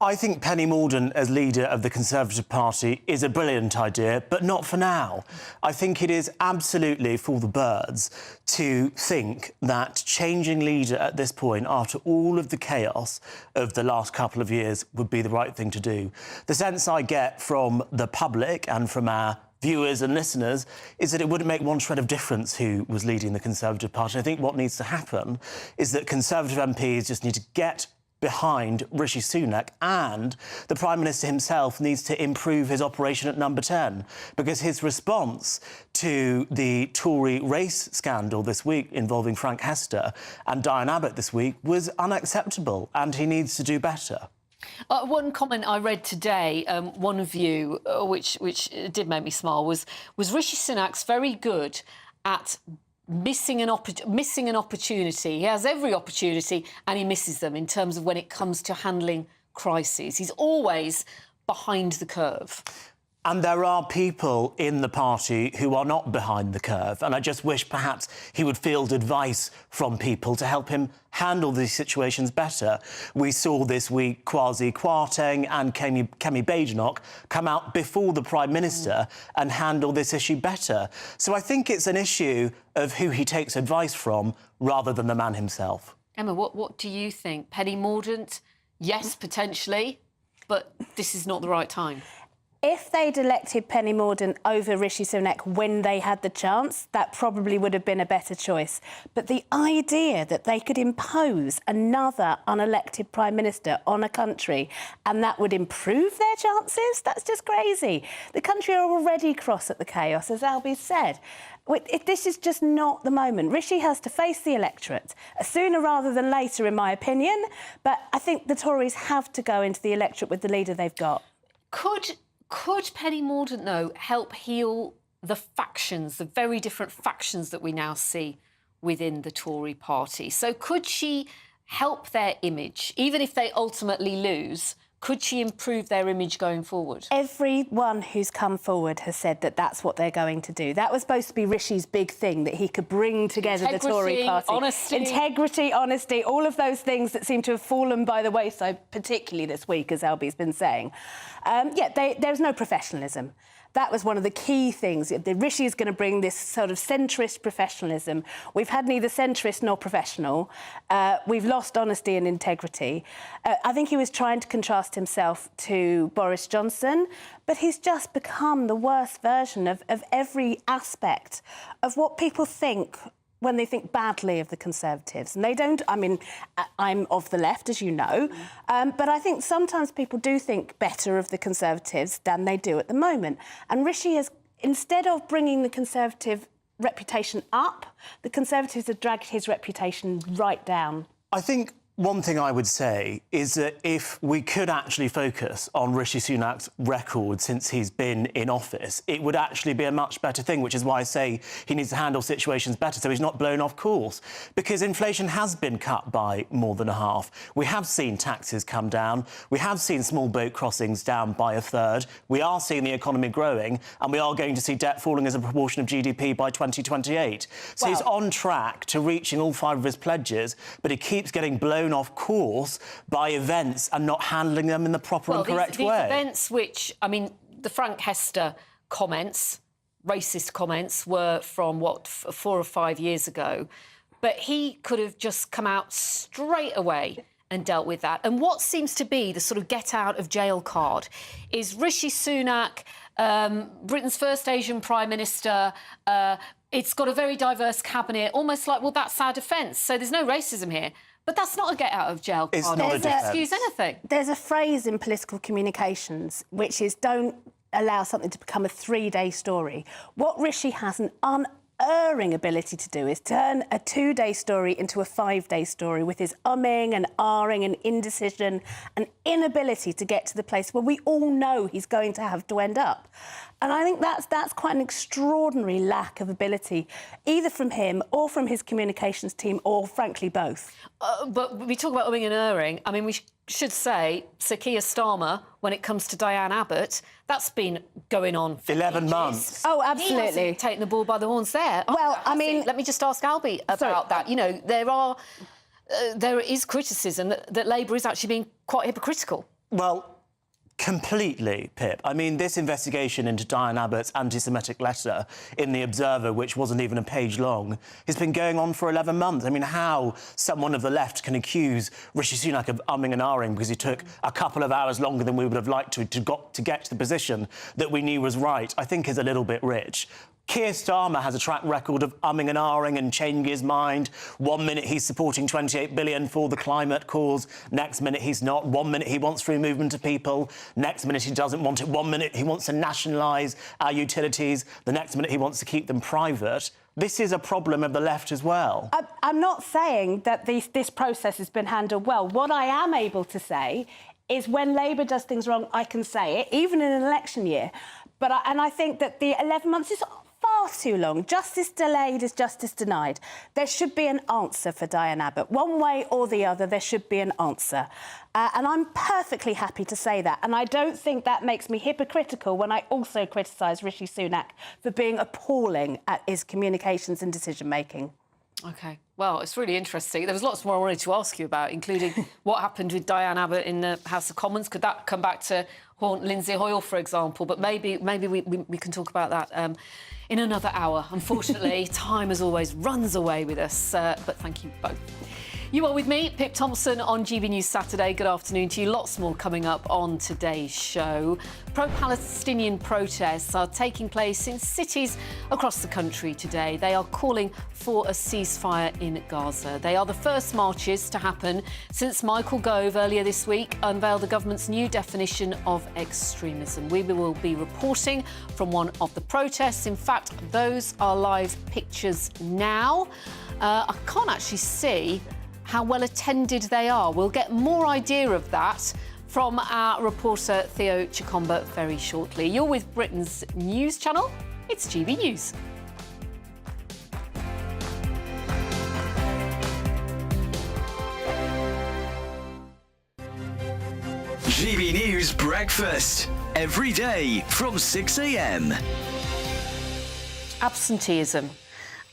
I think Penny Mordaunt as leader of the Conservative Party is a brilliant idea, but not for now. I think it is absolutely for the birds to think that changing leader at this point, after all of the chaos of the last couple of years, would be the right thing to do. The sense I get from the public and from our viewers and listeners is that it wouldn't make one shred of difference who was leading the Conservative Party. I think what needs to happen is that Conservative MPs just need to get behind Rishi Sunak, and the Prime Minister himself needs to improve his operation at Number 10, because his response to the Tory race scandal this week involving Frank Hester and Diane Abbott this week was unacceptable, and he needs to do better. One comment I read today, one of you, which did make me smile, was Rishi Sunak's very good at missing an opportunity. He has every opportunity and he misses them in terms of when it comes to handling crises. He's always behind the curve. And there are people in the party who are not behind the curve, and I just wish perhaps he would field advice from people to help him handle these situations better. We saw this week Kwasi Kwarteng and Kemi Badenoch come out before the Prime Minister and handle this issue better. So I think it's an issue of who he takes advice from rather than the man himself. Emma, what do you think? Penny Mordaunt, yes, potentially, but this is not the right time. If they'd elected Penny Mordaunt over Rishi Sunak when they had the chance, that probably would have been a better choice. But the idea that they could impose another unelected Prime Minister on a country and that would improve their chances, that's just crazy. The country are already cross at the chaos, as Albie said. This is just not the moment. Rishi has to face the electorate sooner rather than later, in my opinion. But I think the Tories have to go into the electorate with the leader they've got. Could Penny Mordaunt, though, help heal the factions, the very different factions that we now see within the Tory party? So could she help their image, even if they ultimately lose? Could she improve their image going forward? Everyone who's come forward has said that that's what they're going to do. That was supposed to be Rishi's big thing, that he could bring together the Tory party. Integrity, honesty, all of those things that seem to have fallen by the wayside, particularly this week, as Albie's been saying. There's no professionalism. That was one of the key things. Rishi is going to bring this sort of centrist professionalism. We've had neither centrist nor professional. We've lost honesty and integrity. I think he was trying to contrast himself to Boris Johnson, but he's just become the worst version of every aspect of what people think when they think badly of the Conservatives. And they don't... I mean, I'm of the left, as you know, but I think sometimes people do think better of the Conservatives than they do at the moment. And Rishi has, instead of bringing the Conservative reputation up, the Conservatives have dragged his reputation right down. I think one thing I would say is that if we could actually focus on Rishi Sunak's record since he's been in office, it would actually be a much better thing, which is why I say he needs to handle situations better so he's not blown off course. Because inflation has been cut by more than a half. We have seen taxes come down. We have seen small boat crossings down by a third. We are seeing the economy growing, and we are going to see debt falling as a proportion of GDP by 2028. So he's on track to reaching all 5 of his pledges, but he keeps getting blown off course by events and not handling them in the proper and correct way. These events which, I mean, the Frank Hester comments, racist comments, were from, 4 or 5 years ago. But he could have just come out straight away and dealt with that. And what seems to be the sort of get-out-of-jail card is Rishi Sunak, Britain's first Asian Prime Minister. It's got a very diverse cabinet, almost like, well, that's our defence, so there's no racism here. But that's not a get-out-of-jail card. It's not a defence. Excuse anything. There's a phrase in political communications, which is don't allow something to become a 3-day story. What Rishi has an unerring ability to do is turn a 2-day story into a 5-day story with his umming and ahhing and indecision and inability to get to the place where we all know he's going to have to end up. And I think that's quite an extraordinary lack of ability, either from him or from his communications team, or, frankly, both. But we talk about umming and erring. I mean, we should say Sir Keir Starmer, when it comes to Diane Abbott, that's been going on for 11 months. Oh, absolutely. He hasn't taken the bull by the horns there. Well, I mean... Let me just ask Albie about that. You know, there is criticism that Labour is actually being quite hypocritical. Well, completely, Pip. I mean, this investigation into Diane Abbott's anti-Semitic letter in The Observer, which wasn't even a page long, has been going on for 11 months. I mean, how someone of the left can accuse Rishi Sunak of umming and ahhing because he took a couple of hours longer than we would have liked to get to the position that we knew was right, I think is a little bit rich. Keir Starmer has a track record of umming and ahhing and changing his mind. 1 minute he's supporting 28 billion for the climate cause. Next minute he's not. 1 minute he wants free movement of people. Next minute he doesn't want it. 1 minute he wants to nationalise our utilities. The next minute he wants to keep them private. This is a problem of the left as well. I'm not saying that this process has been handled well. What I am able to say is when Labour does things wrong, I can say it, even in an election year. And I think that the 11 months is far too long. Justice delayed is justice denied. There should be an answer for Diane Abbott. One way or the other, there should be an answer. And I'm perfectly happy to say that. And I don't think that makes me hypocritical when I also criticise Rishi Sunak for being appalling at his communications and decision-making. OK. Well, it's really interesting. There was lots more I wanted to ask you about, including what happened with Diane Abbott in the House of Commons. Could that come back to haunt Lindsay Hoyle, for example? But maybe we can talk about that in another hour. Unfortunately, time, as always, runs away with us. But thank you both. You are with me, Pip Thompson, on GB News Saturday. Good afternoon to you. Lots more coming up on today's show. Pro-Palestinian protests are taking place in cities across the country today. They are calling for a ceasefire in Gaza. They are the first marches to happen since Michael Gove earlier this week unveiled the government's new definition of extremism. We will be reporting from one of the protests. In fact, those are live pictures now. I can't actually see how well attended they are. We'll get more idea of that from our reporter Theo Chikomba very shortly. You're with Britain's news channel. It's GB News. GB News Breakfast. Every day from 6 a.m. Absenteeism.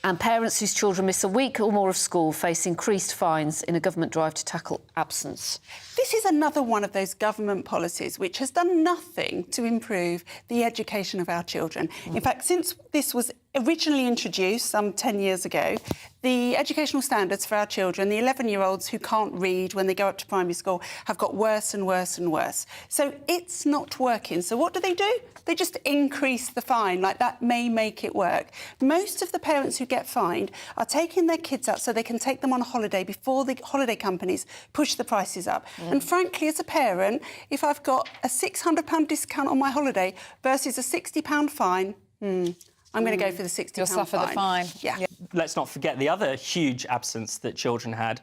And parents whose children miss a week or more of school face increased fines in a government drive to tackle absence. This is another one of those government policies which has done nothing to improve the education of our children. In fact, since this was originally introduced some 10 years ago, the educational standards for our children, the 11-year-olds who can't read when they go up to primary school, have got worse and worse and worse. So it's not working. So what do? They just increase the fine. Like, that may make it work. Most of the parents who get fined are taking their kids out so they can take them on a holiday before the holiday companies push the prices up. And frankly, as a parent, if I've got a £600 discount on my holiday versus a £60 fine, I'm going to go for the £60 You'll suffer fine. the fine. Yeah. Let's not forget the other huge absence that children had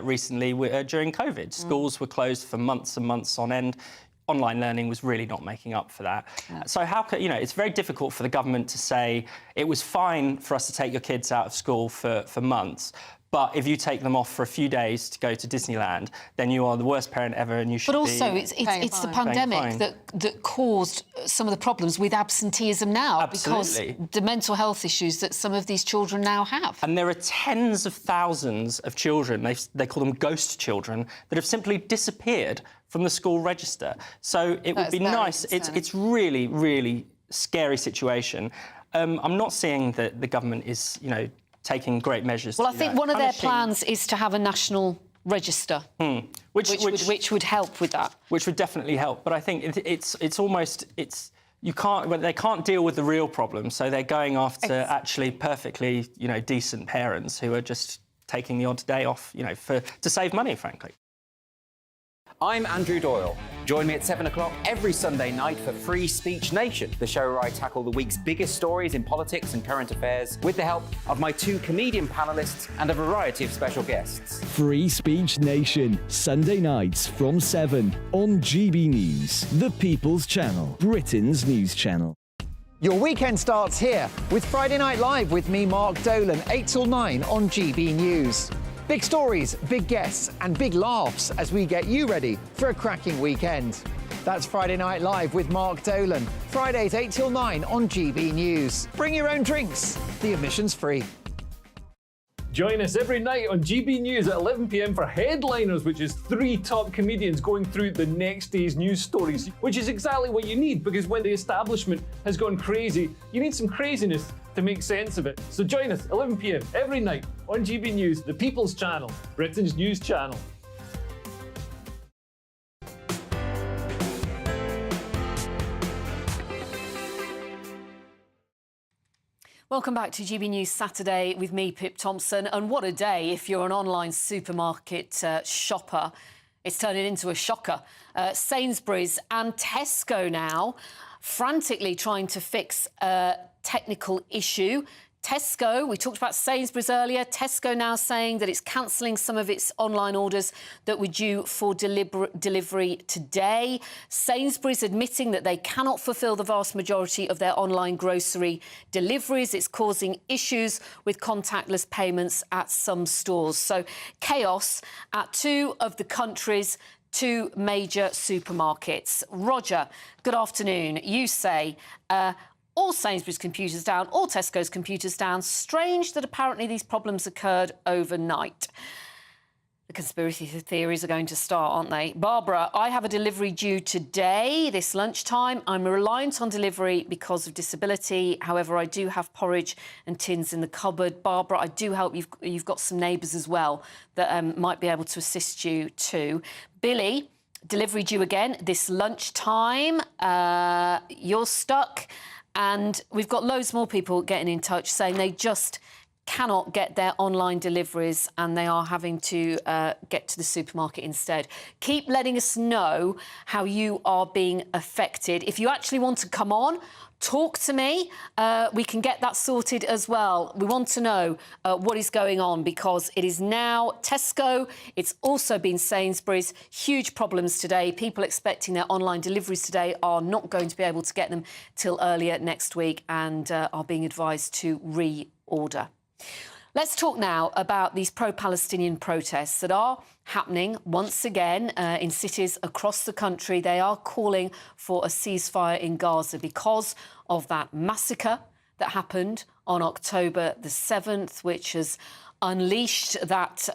recently during COVID. Schools were closed for months and months on end. Online learning was really not making up for that. So how could, it's very difficult for the government to say it was fine for us to take your kids out of school for months, but if you take them off for a few days to go to Disneyland, then you are the worst parent ever and you should be... But also, it's the pandemic that caused some of the problems with absenteeism now. Absolutely. Because the mental health issues that some of these children now have. And there are tens of thousands of children, they call them ghost children, that have simply disappeared from the school register. So it would be nice. It's really, really scary situation. I'm not saying that the government is, taking great measures. Well, I think one of their plans is to have a national register, which would help with that. Which would definitely help. But I think they can't deal with the real problem, so they're going after actually perfectly, decent parents who are just taking the odd day off, to save money, frankly. I'm Andrew Doyle. Join me at 7 o'clock every Sunday night for Free Speech Nation, the show where I tackle the week's biggest stories in politics and current affairs with the help of my two comedian panellists and a variety of special guests. Free Speech Nation, Sunday nights from 7 on GB News, the People's Channel, Britain's news channel. Your weekend starts here with Friday Night Live with me, Mark Dolan, 8 till 9 on GB News. Big stories, big guests and big laughs as we get you ready for a cracking weekend. That's Friday Night Live with Mark Dolan. Fridays 8 till 9 on GB News. Bring your own drinks. The admission's free. Join us every night on GB News at 11 p.m. for Headliners, which is 3 top comedians going through the next day's news stories, which is exactly what you need, because when the establishment has gone crazy, you need some craziness to make sense of it. So join us 11 p.m. every night on GB News, the People's Channel, Britain's news channel. Welcome back to GB News Saturday with me, Pip Thompson. And what a day if you're an online supermarket shopper. It's turning into a shocker. Sainsbury's and Tesco now frantically trying to fix a technical issue. Tesco, we talked about Sainsbury's earlier, Tesco now saying that it's cancelling some of its online orders that were due for delivery today. Sainsbury's admitting that they cannot fulfil the vast majority of their online grocery deliveries. It's causing issues with contactless payments at some stores. So chaos at two of the country's two major supermarkets. Roger, good afternoon. You say all Sainsbury's computers down, all Tesco's computers down. Strange that apparently these problems occurred overnight. The conspiracy theories are going to start, aren't they? Barbara, I have a delivery due today, this lunchtime. I'm reliant on delivery because of disability. However, I do have porridge and tins in the cupboard. Barbara, I do hope you've got some neighbours as well that might be able to assist you too. Billy, delivery due again this lunchtime. You're stuck. And we've got loads more people getting in touch saying they just cannot get their online deliveries and they are having to get to the supermarket instead. Keep letting us know how you are being affected. If you actually want to come on, talk to me. We can get that sorted as well. We want to know what is going on because it is now Tesco. It's also been Sainsbury's. Huge problems today. People expecting their online deliveries today are not going to be able to get them till earlier next week and are being advised to reorder. Let's talk now about these pro-Palestinian protests that are happening once again in cities across the country. They are calling for a ceasefire in Gaza because of that massacre that happened on October the 7th, which has unleashed that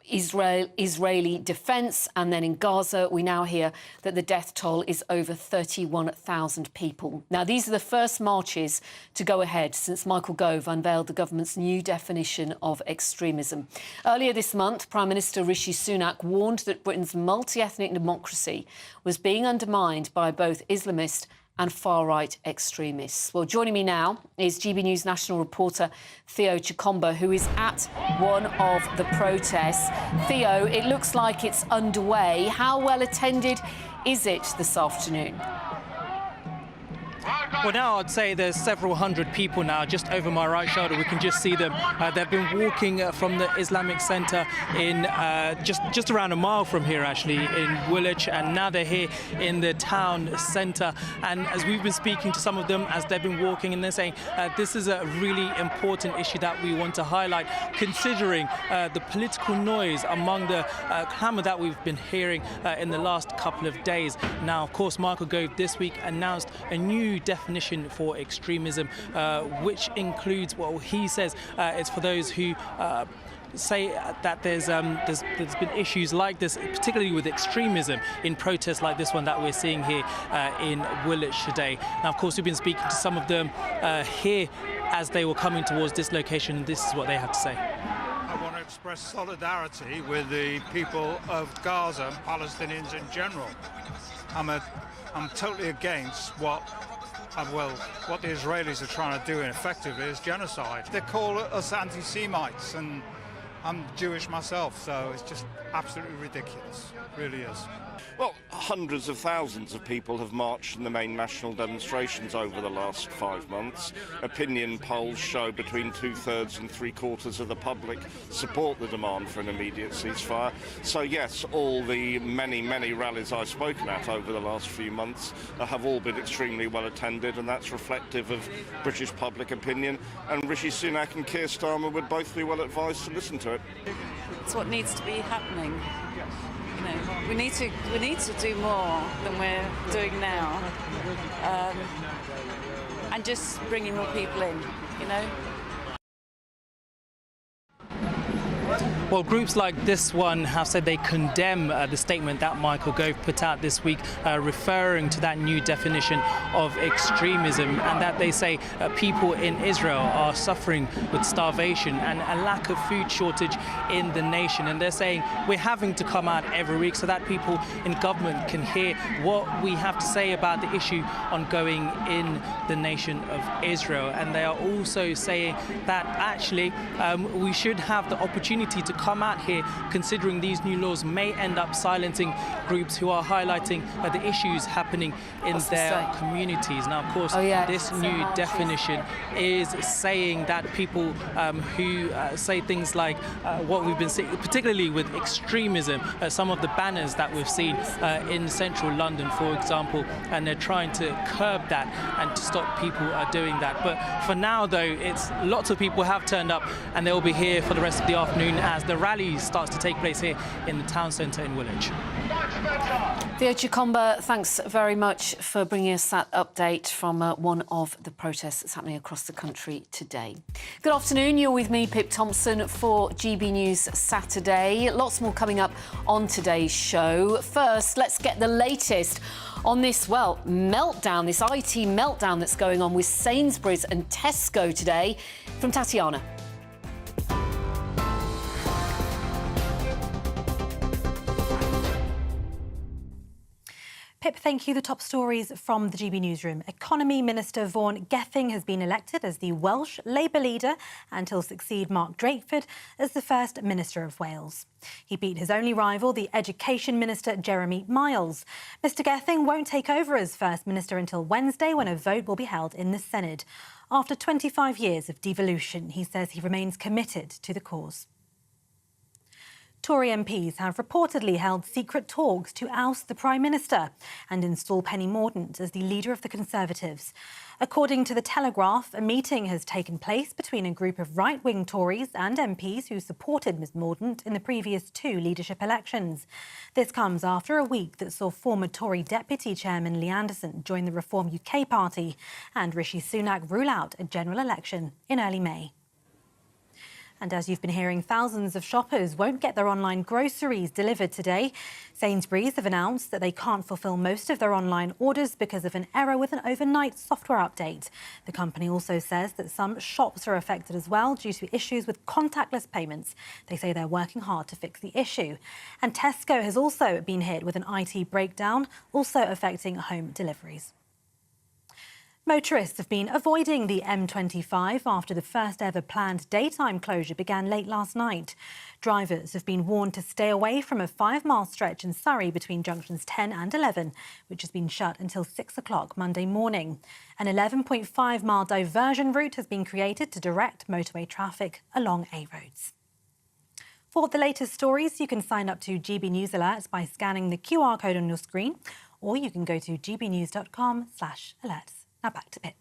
Israeli defence. And then in Gaza, we now hear that the death toll is over 31,000 people. Now, these are the first marches to go ahead since Michael Gove unveiled the government's new definition of extremism. Earlier this month, Prime Minister Rishi Sunak warned that Britain's multi-ethnic democracy was being undermined by both Islamist and far-right extremists. Well, joining me now is GB News national reporter Theo Chikomba, who is at one of the protests. Theo, it looks like it's underway. How well attended is it this afternoon? Well, now I'd say there's several hundred people now just over my right shoulder. We can just see them. They've been walking from the Islamic Centre in just around a mile from here, actually, in Woolwich, and now they're here in the town centre. And as we've been speaking to some of them as they've been walking, and they're saying this is a really important issue that we want to highlight, considering the political noise among the clamour that we've been hearing in the last couple of days. Now, of course, Michael Gove this week announced a new definition for extremism, which includes, well, he says it's for those who say that there's been issues like this, particularly with extremism in protests like this one that we're seeing here in Woolwich today. Now, of course, we've been speaking to some of them here as they were coming towards this location. This is what they have to say. I want to express solidarity with the people of Gaza and Palestinians in general. I'm totally against what the Israelis are trying to do, effectively, is genocide. They call us anti-Semites, and I'm Jewish myself, so it's just absolutely ridiculous. It really is. Well, hundreds of thousands of people have marched in the main national demonstrations over the last 5 months. Opinion polls show between 2/3 and 3/4 of the public support the demand for an immediate ceasefire. So yes, all the many, many rallies I've spoken at over the last few months have all been extremely well attended, and that's reflective of British public opinion. And Rishi Sunak and Keir Starmer would both be well advised to listen to it. It's what needs to be happening. You know, we need to do more than we're doing now, and just bringing more people in. You know. Well, groups like this one have said they condemn the statement that Michael Gove put out this week, referring to that new definition of extremism, and that they say people in Israel are suffering with starvation and a lack of food shortage in the nation. And they're saying we're having to come out every week so that people in government can hear what we have to say about the issue ongoing in the nation of Israel. And they are also saying that actually we should have the opportunity to come out here, considering these new laws may end up silencing groups who are highlighting the issues happening in their communities. Now, of course, this new definition is saying that people who say things like what we've been seeing, particularly with extremism, some of the banners that we've seen in central London, for example, and they're trying to curb that and to stop people doing that. But for now, though, it's lots of people have turned up and they'll be here for the rest of the afternoon as the rally starts to take place here in the town centre in Woolwich. Theo Chikomba, thanks very much for bringing us that update from one of the protests that's happening across the country today. Good afternoon, you're with me, Pip Thompson, for GB News Saturday. Lots more coming up on today's show. First, let's get the latest on this, well, meltdown, this IT meltdown that's going on with Sainsbury's and Tesco today, from Tatiana. Pip, thank you. The top stories from the GB Newsroom. Economy Minister Vaughan Gething has been elected as the Welsh Labour leader and he'll succeed Mark Drakeford as the first Minister of Wales. He beat his only rival, the Education Minister Jeremy Miles. Mr Gething won't take over as First Minister until Wednesday, when a vote will be held in the Senedd. After 25 years of devolution, he says he remains committed to the cause. Tory MPs have reportedly held secret talks to oust the Prime Minister and install Penny Mordaunt as the leader of the Conservatives. According to The Telegraph, a meeting has taken place between a group of right-wing Tories and MPs who supported Ms Mordaunt in the previous two leadership elections. This comes after a week that saw former Tory Deputy Chairman Lee Anderson join the Reform UK party and Rishi Sunak rule out a general election in early May. And as you've been hearing, thousands of shoppers won't get their online groceries delivered today. Sainsbury's have announced that they can't fulfil most of their online orders because of an error with an overnight software update. The company also says that some shops are affected as well due to issues with contactless payments. They say they're working hard to fix the issue. And Tesco has also been hit with an IT breakdown, also affecting home deliveries. Motorists have been avoiding the M25 after the first ever planned daytime closure began late last night. Drivers have been warned to stay away from a 5-mile stretch in Surrey between junctions 10 and 11, which has been shut until 6 o'clock Monday morning. An 11.5-mile diversion route has been created to direct motorway traffic along A roads. For the latest stories, you can sign up to GB News Alerts by scanning the QR code on your screen, or you can go to gbnews.com/alerts. Now back to Pip.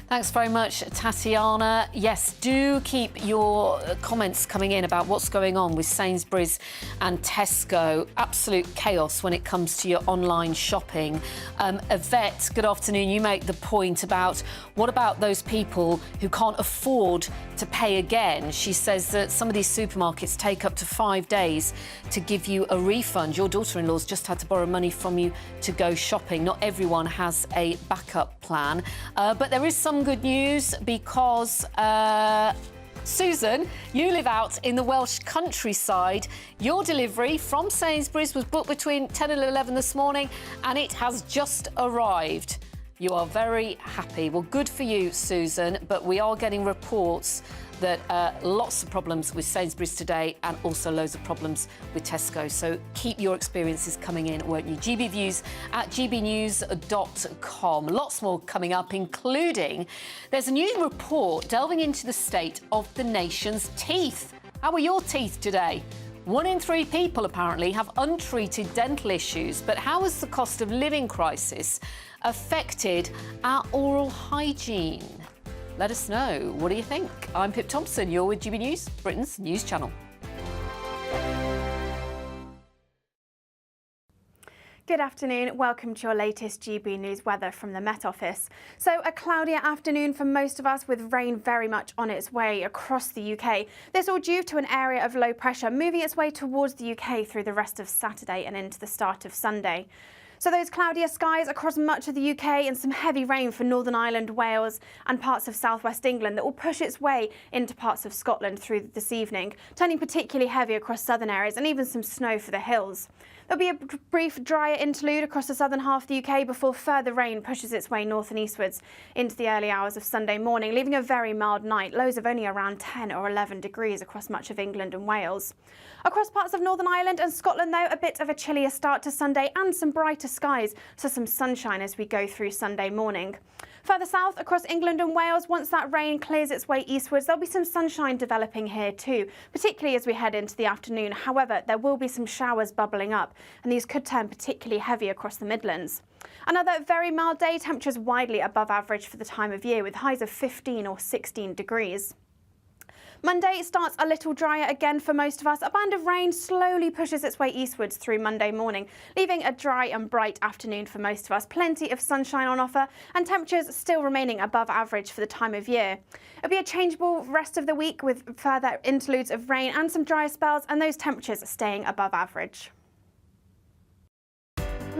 Thanks very much, Tatiana. Yes, do keep your comments coming in about what's going on with Sainsbury's and Tesco. Absolute chaos when it comes to your online shopping. Yvette, good afternoon. You make the point about what about those people who can't afford to pay again? She says that some of these supermarkets take up to 5 days to give you a refund. Your daughter-in-law's just had to borrow money from you to go shopping. Not everyone has a backup plan, but there is some good news because Susan, you live out in the Welsh countryside. Your delivery from Sainsbury's was booked between 10 and 11 this morning and it has just arrived. You are very happy. Well, good for you, Susan, but we are getting reports that lots of problems with Sainsbury's today and also loads of problems with Tesco. So keep your experiences coming in, won't you? GB Views at gbnews.com. Lots more coming up, including there's a new report delving into the state of the nation's teeth. How are your teeth today? 1 in 3 people apparently have untreated dental issues, but how has the cost of living crisis affected our oral hygiene? Let us know. What do you think? I'm Pip Thompson. You're with GB News, Britain's news channel. Good afternoon. Welcome to your latest GB News weather from the Met Office. So a cloudier afternoon for most of us, with rain very much on its way across the UK. This all due to an area of low pressure moving its way towards the UK through the rest of Saturday and into the start of Sunday. So those cloudier skies across much of the UK and some heavy rain for Northern Ireland, Wales and parts of southwest England that will push its way into parts of Scotland through this evening, turning particularly heavy across southern areas and even some snow for the hills. There'll be a brief drier interlude across the southern half of the UK before further rain pushes its way north and eastwards into the early hours of Sunday morning, leaving a very mild night, lows of only around 10 or 11 degrees across much of England and Wales. Across parts of Northern Ireland and Scotland, though, a bit of a chillier start to Sunday and some brighter skies, so some sunshine as we go through Sunday morning. Further south across England and Wales, once that rain clears its way eastwards, there'll be some sunshine developing here too, particularly as we head into the afternoon. However, there will be some showers bubbling up, and these could turn particularly heavy across the Midlands. Another very mild day, temperatures widely above average for the time of year, with highs of 15 or 16 degrees. Monday starts a little drier again for most of us. A band of rain slowly pushes its way eastwards through Monday morning, leaving a dry and bright afternoon for most of us. Plenty of sunshine on offer and temperatures still remaining above average for the time of year. It'll be a changeable rest of the week with further interludes of rain and some drier spells, and those temperatures staying above average.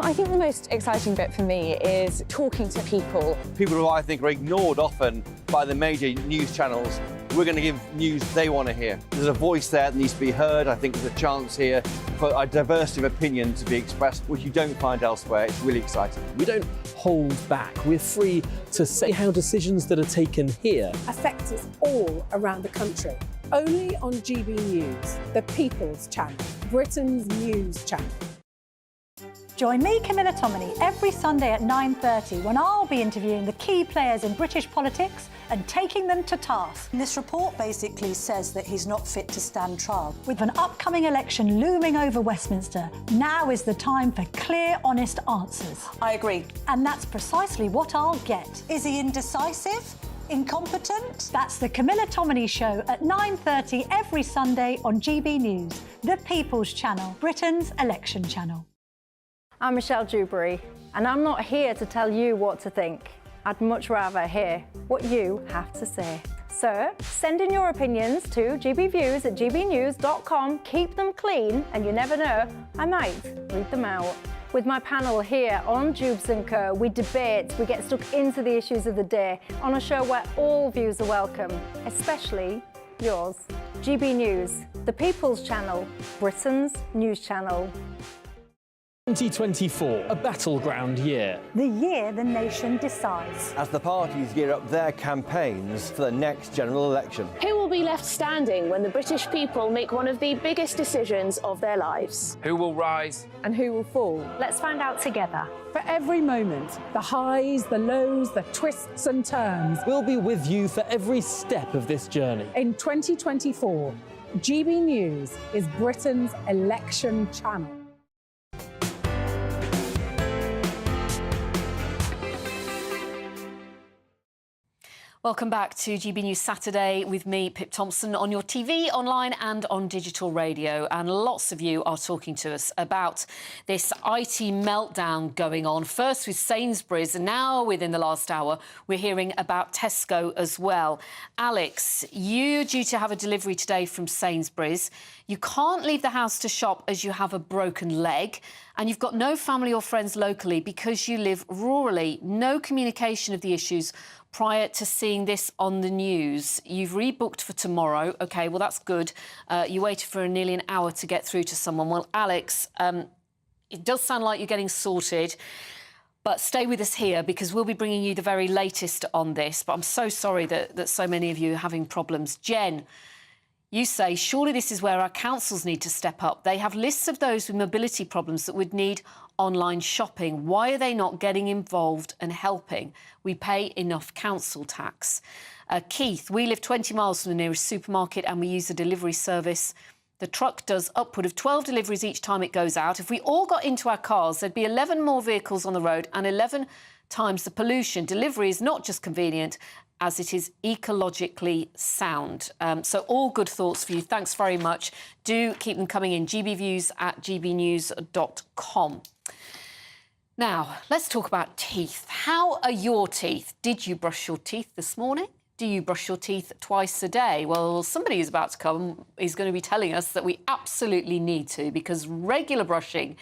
I think the most exciting bit for me is talking to people. People who I think are ignored often by the major news channels. We're going to give news they want to hear. There's a voice there that needs to be heard. I think there's a chance here for a diversity of opinion to be expressed, which you don't find elsewhere. It's really exciting. We don't hold back. We're free to say how decisions that are taken here affect us all around the country. Only on GB News, the People's Channel, Britain's news channel. Join me, Camilla Tominey, every Sunday at 9:30 when I'll be interviewing the key players in British politics and taking them to task. This report basically says that he's not fit to stand trial. With an upcoming election looming over Westminster, now is the time for clear, honest answers. I agree. And that's precisely what I'll get. Is he indecisive? Incompetent? That's the Camilla Tominey Show at 9:30 every Sunday on GB News, the People's Channel, Britain's election channel. I'm Michelle Dewberry, and I'm not here to tell you what to think. I'd much rather hear what you have to say. So send in your opinions to gbviews@gbnews.com. Keep them clean, and you never know, I might read them out. With my panel here on Jubes & Co, we debate, we get stuck into the issues of the day on a show where all views are welcome, especially yours. GB News, the People's Channel, Britain's news channel. 2024, a battleground year. The year the nation decides. As the parties gear up their campaigns for the next general election. Who will be left standing when the British people make one of the biggest decisions of their lives? Who will rise? And who will fall? Let's find out together. For every moment, the highs, the lows, the twists and turns. We'll be with you for every step of this journey. In 2024, GB News is Britain's election channel. Welcome back to GB News Saturday with me, Pip Thompson, on your TV, online and on digital radio. And lots of you are talking to us about this IT meltdown going on, first with Sainsbury's, and now within the last hour, we're hearing about Tesco as well. Alex, you're due to have a delivery today from Sainsbury's. You can't leave the house to shop as you have a broken leg, and you've got no family or friends locally because you live rurally. No communication of the issues prior to seeing this on the news. You've rebooked for tomorrow. OK, well, that's good. You waited for nearly an hour to get through to someone. Well, Alex, it does sound like you're getting sorted, but stay with us here because we'll be bringing you the very latest on this. But I'm so sorry that so many of you are having problems. Jen, you say, surely this is where our councils need to step up. They have lists of those with mobility problems that would need online shopping. Why are they not getting involved and helping? We pay enough council tax. Keith, we live 20 miles from the nearest supermarket and we use a delivery service. The truck does upward of 12 deliveries each time it goes out. If we all got into our cars, there'd be 11 more vehicles on the road and 11 times the pollution. Delivery is not just convenient, as it is ecologically sound. So all good thoughts for you. Thanks very much. Do keep them coming in. gbviews@gbnews.com. Now, let's talk about teeth. How are your teeth? Did you brush your teeth this morning? Do you brush your teeth twice a day? Well, somebody is about to come, is going to be telling us that we absolutely need to, because regular brushing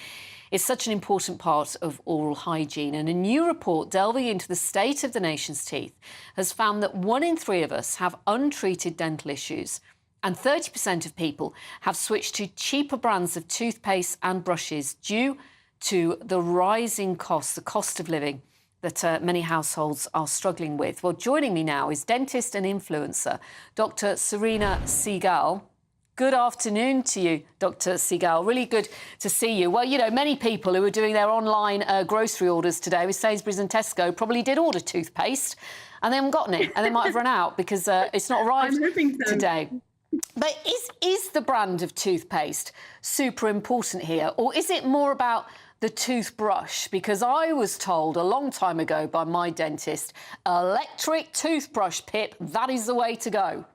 is such an important part of oral hygiene. And a new report delving into the state of the nation's teeth has found that 1 in 3 of us have untreated dental issues, and 30% of people have switched to cheaper brands of toothpaste and brushes due to the rising costs, the cost of living that many households are struggling with. Well, joining me now is dentist and influencer, Dr. Serena Segal. Good afternoon to you, Dr. Segal. Really good to see you. Well, you know, many people who are doing their online grocery orders today with Sainsbury's and Tesco probably did order toothpaste and they haven't gotten it, and they might have run out because it's not arrived today. But is the brand of toothpaste super important here, or is it more about the toothbrush? Because I was told a long time ago by my dentist, electric toothbrush, Pip, that is the way to go.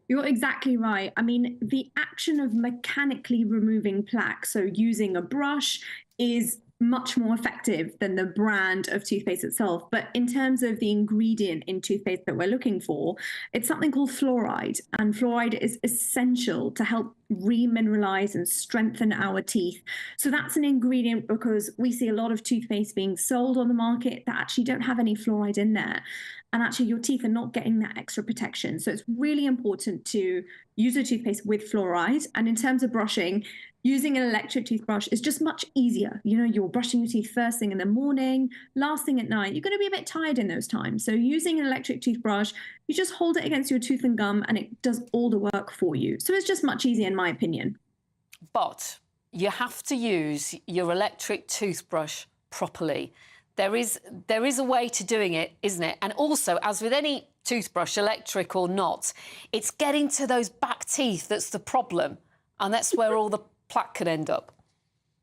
You're exactly right. I mean, the action of mechanically removing plaque, so using a brush, is much more effective than the brand of toothpaste itself. But in terms of the ingredient in toothpaste that we're looking for, it's something called fluoride. And fluoride is essential to help remineralize and strengthen our teeth. So that's an ingredient because we see a lot of toothpaste being sold on the market that actually don't have any fluoride in there. And actually your teeth are not getting that extra protection. So it's really important to use a toothpaste with fluoride. And in terms of brushing, using an electric toothbrush is just much easier. You know, you're brushing your teeth first thing in the morning, last thing at night. You're going to be a bit tired in those times. So using an electric toothbrush, you just hold it against your tooth and gum and it does all the work for you. So it's just much easier in my opinion. But you have to use your electric toothbrush properly. There is a way to doing it, isn't it? And also, as with any toothbrush, electric or not, it's getting to those back teeth that's the problem. And that's where all the plaque can end up.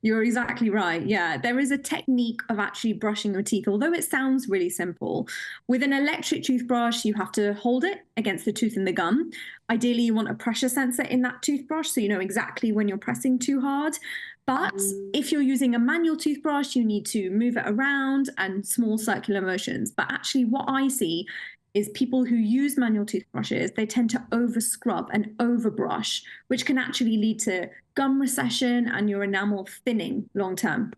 You're exactly right. Yeah, there is a technique of actually brushing your teeth, although it sounds really simple. With an electric toothbrush, you have to hold it against the tooth and the gum. Ideally, you want a pressure sensor in that toothbrush so you know exactly when you're pressing too hard. But if you're using a manual toothbrush, you need to move it around and small circular motions. But actually what I see is people who use manual toothbrushes, they tend to over scrub and over brush, which can actually lead to gum recession and your enamel thinning long term.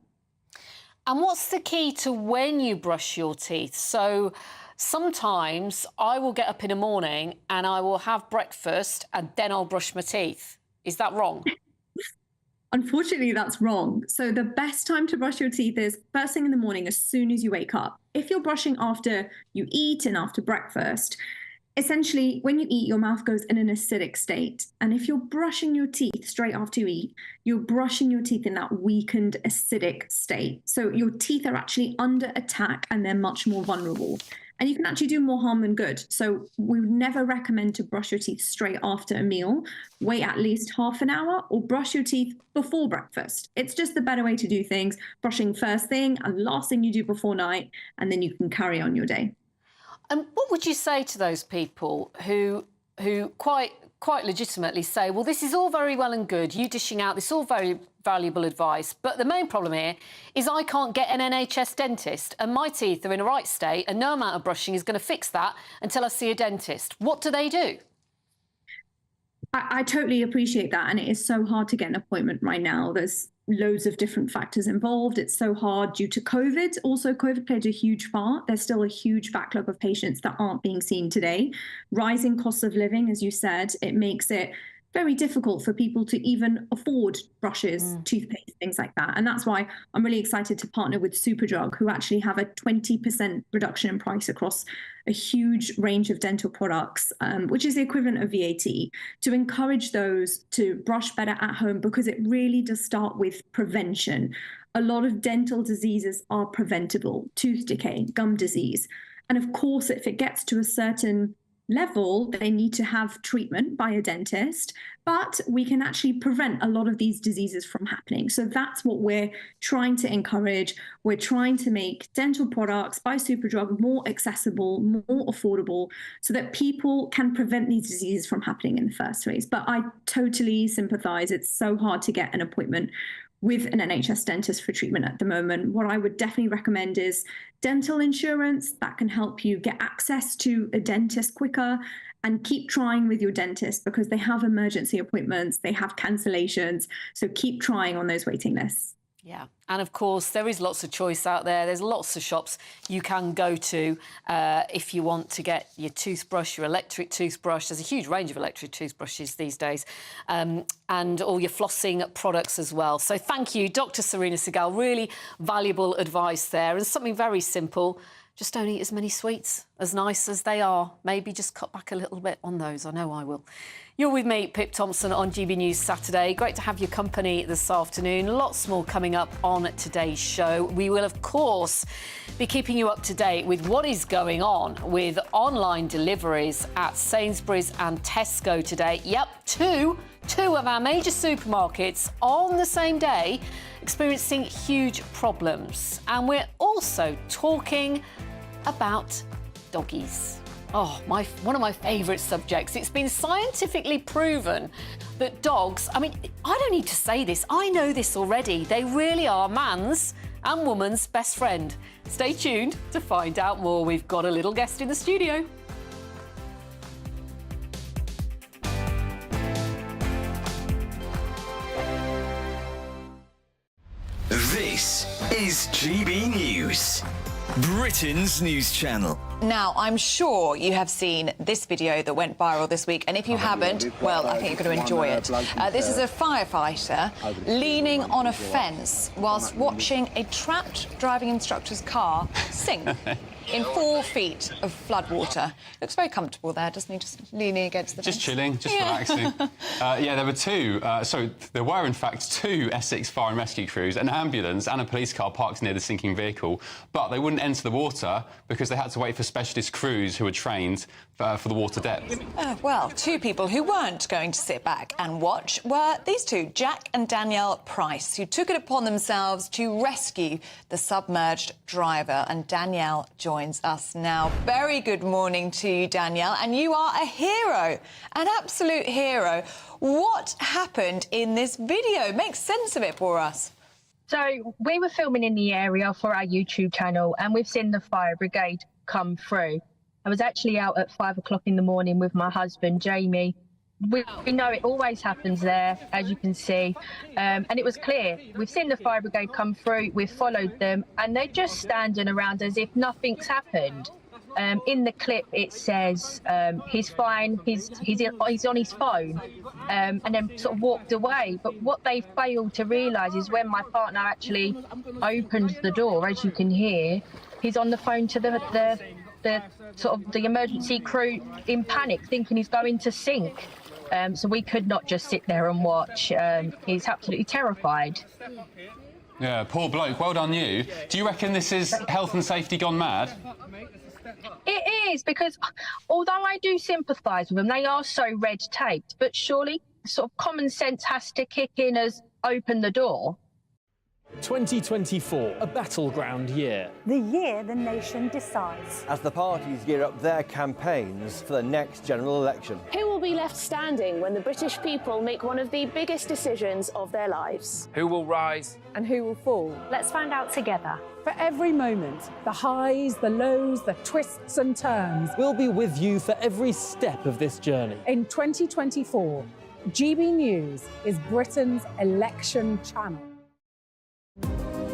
And what's the key to when you brush your teeth? So sometimes I will get up in the morning and I will have breakfast and then I'll brush my teeth. Is that wrong? Unfortunately, that's wrong. So the best time to brush your teeth is first thing in the morning, as soon as you wake up. If you're brushing after you eat and after breakfast, essentially when you eat, your mouth goes in an acidic state. And if you're brushing your teeth straight after you eat, you're brushing your teeth in that weakened acidic state. So your teeth are actually under attack and they're much more vulnerable. And you can actually do more harm than good. So we would never recommend to brush your teeth straight after a meal. Wait at least half an hour or brush your teeth before breakfast. It's just the better way to do things, brushing first thing and last thing you do before night, and then you can carry on your day. And what would you say to those people who quite legitimately say, well, this is all very well and good, you dishing out this all very valuable advice, but the main problem here is I can't get an NHS dentist and my teeth are in a right state and no amount of brushing is going to fix that until I see a dentist. What do they do? I totally appreciate that, and it is so hard to get an appointment right now. There's loads of different factors involved. It's so hard due to COVID. Also, COVID played a huge part. There's still a huge backlog of patients that aren't being seen today. Rising costs of living, as you said, it makes it very difficult for people to even afford brushes, toothpaste, things like that. And that's why I'm really excited to partner with Superdrug, who actually have a 20% reduction in price across a huge range of dental products, which is the equivalent of VAT, to encourage those to brush better at home, because it really does start with prevention. A lot of dental diseases are preventable: tooth decay, gum disease. And of course, if it gets to a certain level, they need to have treatment by a dentist, but we can actually prevent a lot of these diseases from happening. So that's what we're trying to encourage. We're trying to make dental products by Superdrug more accessible, more affordable, so that people can prevent these diseases from happening in the first place. But I totally sympathize. It's so hard to get an appointment with an NHS dentist for treatment at the moment. What I would definitely recommend is dental insurance. That can help you get access to a dentist quicker, and keep trying with your dentist because they have emergency appointments, they have cancellations. So keep trying on those waiting lists. Yeah, and of course, there is lots of choice out there. There's lots of shops you can go to if you want to get your toothbrush, your electric toothbrush. There's a huge range of electric toothbrushes these days, and all your flossing products as well. So thank you, Dr. Serena Segal. Really valuable advice there, and something very simple. Just don't eat as many sweets, as nice as they are. Maybe just cut back a little bit on those. I know I will. You're with me, Pip Thompson, on GB News Saturday. Great to have your company this afternoon. Lots more coming up on today's show. We will, of course, be keeping you up to date with what is going on with online deliveries at Sainsbury's and Tesco today. Yep, two of our major supermarkets on the same day experiencing huge problems. And we're also talking about doggies. Oh, one of my favourite subjects. It's been scientifically proven that dogs, I mean, I don't need to say this, I know this already. They really are man's and woman's best friend. Stay tuned to find out more. We've got a little guest in the studio. This is GB News, Britain's news channel. Now, I'm sure you have seen this video that went viral this week, and if you haven't, well, I think you're going to enjoy it. This is a firefighter leaning on a fence whilst watching a trapped driving instructor's car sink in 4 feet of floodwater. Looks very comfortable there, doesn't he? Just leaning against the fence. Just chilling, just relaxing. Yeah, there were two. There were, in fact, 2 Essex fire and rescue crews, an ambulance and a police car parked near the sinking vehicle, but they wouldn't enter the water because they had to wait for specialist crews who were trained for the water depth. Well, 2 people who weren't going to sit back and watch were these 2, Jack and Danielle Price, who took it upon themselves to rescue the submerged driver. And Danielle joins us now. Very good morning to you, Danielle, and you are a hero, an absolute hero. What happened in this video? Make sense of it for us. So we were filming in the area for our YouTube channel, and we've seen the fire brigade come through. I was actually out at 5 o'clock in the morning with my husband, Jamie. We know it always happens there, as you can see, and it was clear. We've seen the fire brigade come through, we've followed them, and they're just standing around as if nothing's happened. In the clip, it says he's fine, he's on his phone, and then sort of walked away. But what they failed to realise is when my partner actually opened the door, as you can hear, he's on the phone to the emergency crew in panic, thinking he's going to sink. So we could not just sit there and watch. He's absolutely terrified. Yeah, poor bloke. Well done you. Do you reckon this is health and safety gone mad? It is, because although I do sympathise with them, they are so red-taped, but surely sort of common sense has to kick in as open the door. 2024, a battleground year. The year the nation decides. As the parties gear up their campaigns for the next general election. Who will be left standing when the British people make one of the biggest decisions of their lives? Who will rise? And who will fall? Let's find out together. For every moment, the highs, the lows, the twists and turns. We'll be with you for every step of this journey. In 2024, GB News is Britain's election channel.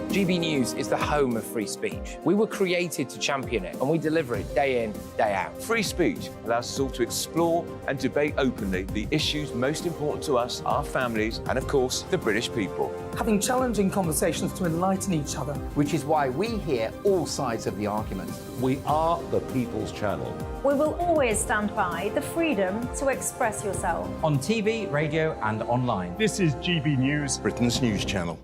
GB News is the home of free speech. We were created to champion it, and we deliver it day in, day out. Free speech allows us all to explore and debate openly the issues most important to us, our families, and of course, the British people. Having challenging conversations to enlighten each other. Which is why we hear all sides of the argument. We are the People's Channel. We will always stand by the freedom to express yourself. On TV, radio, and online. This is GB News, Britain's news channel.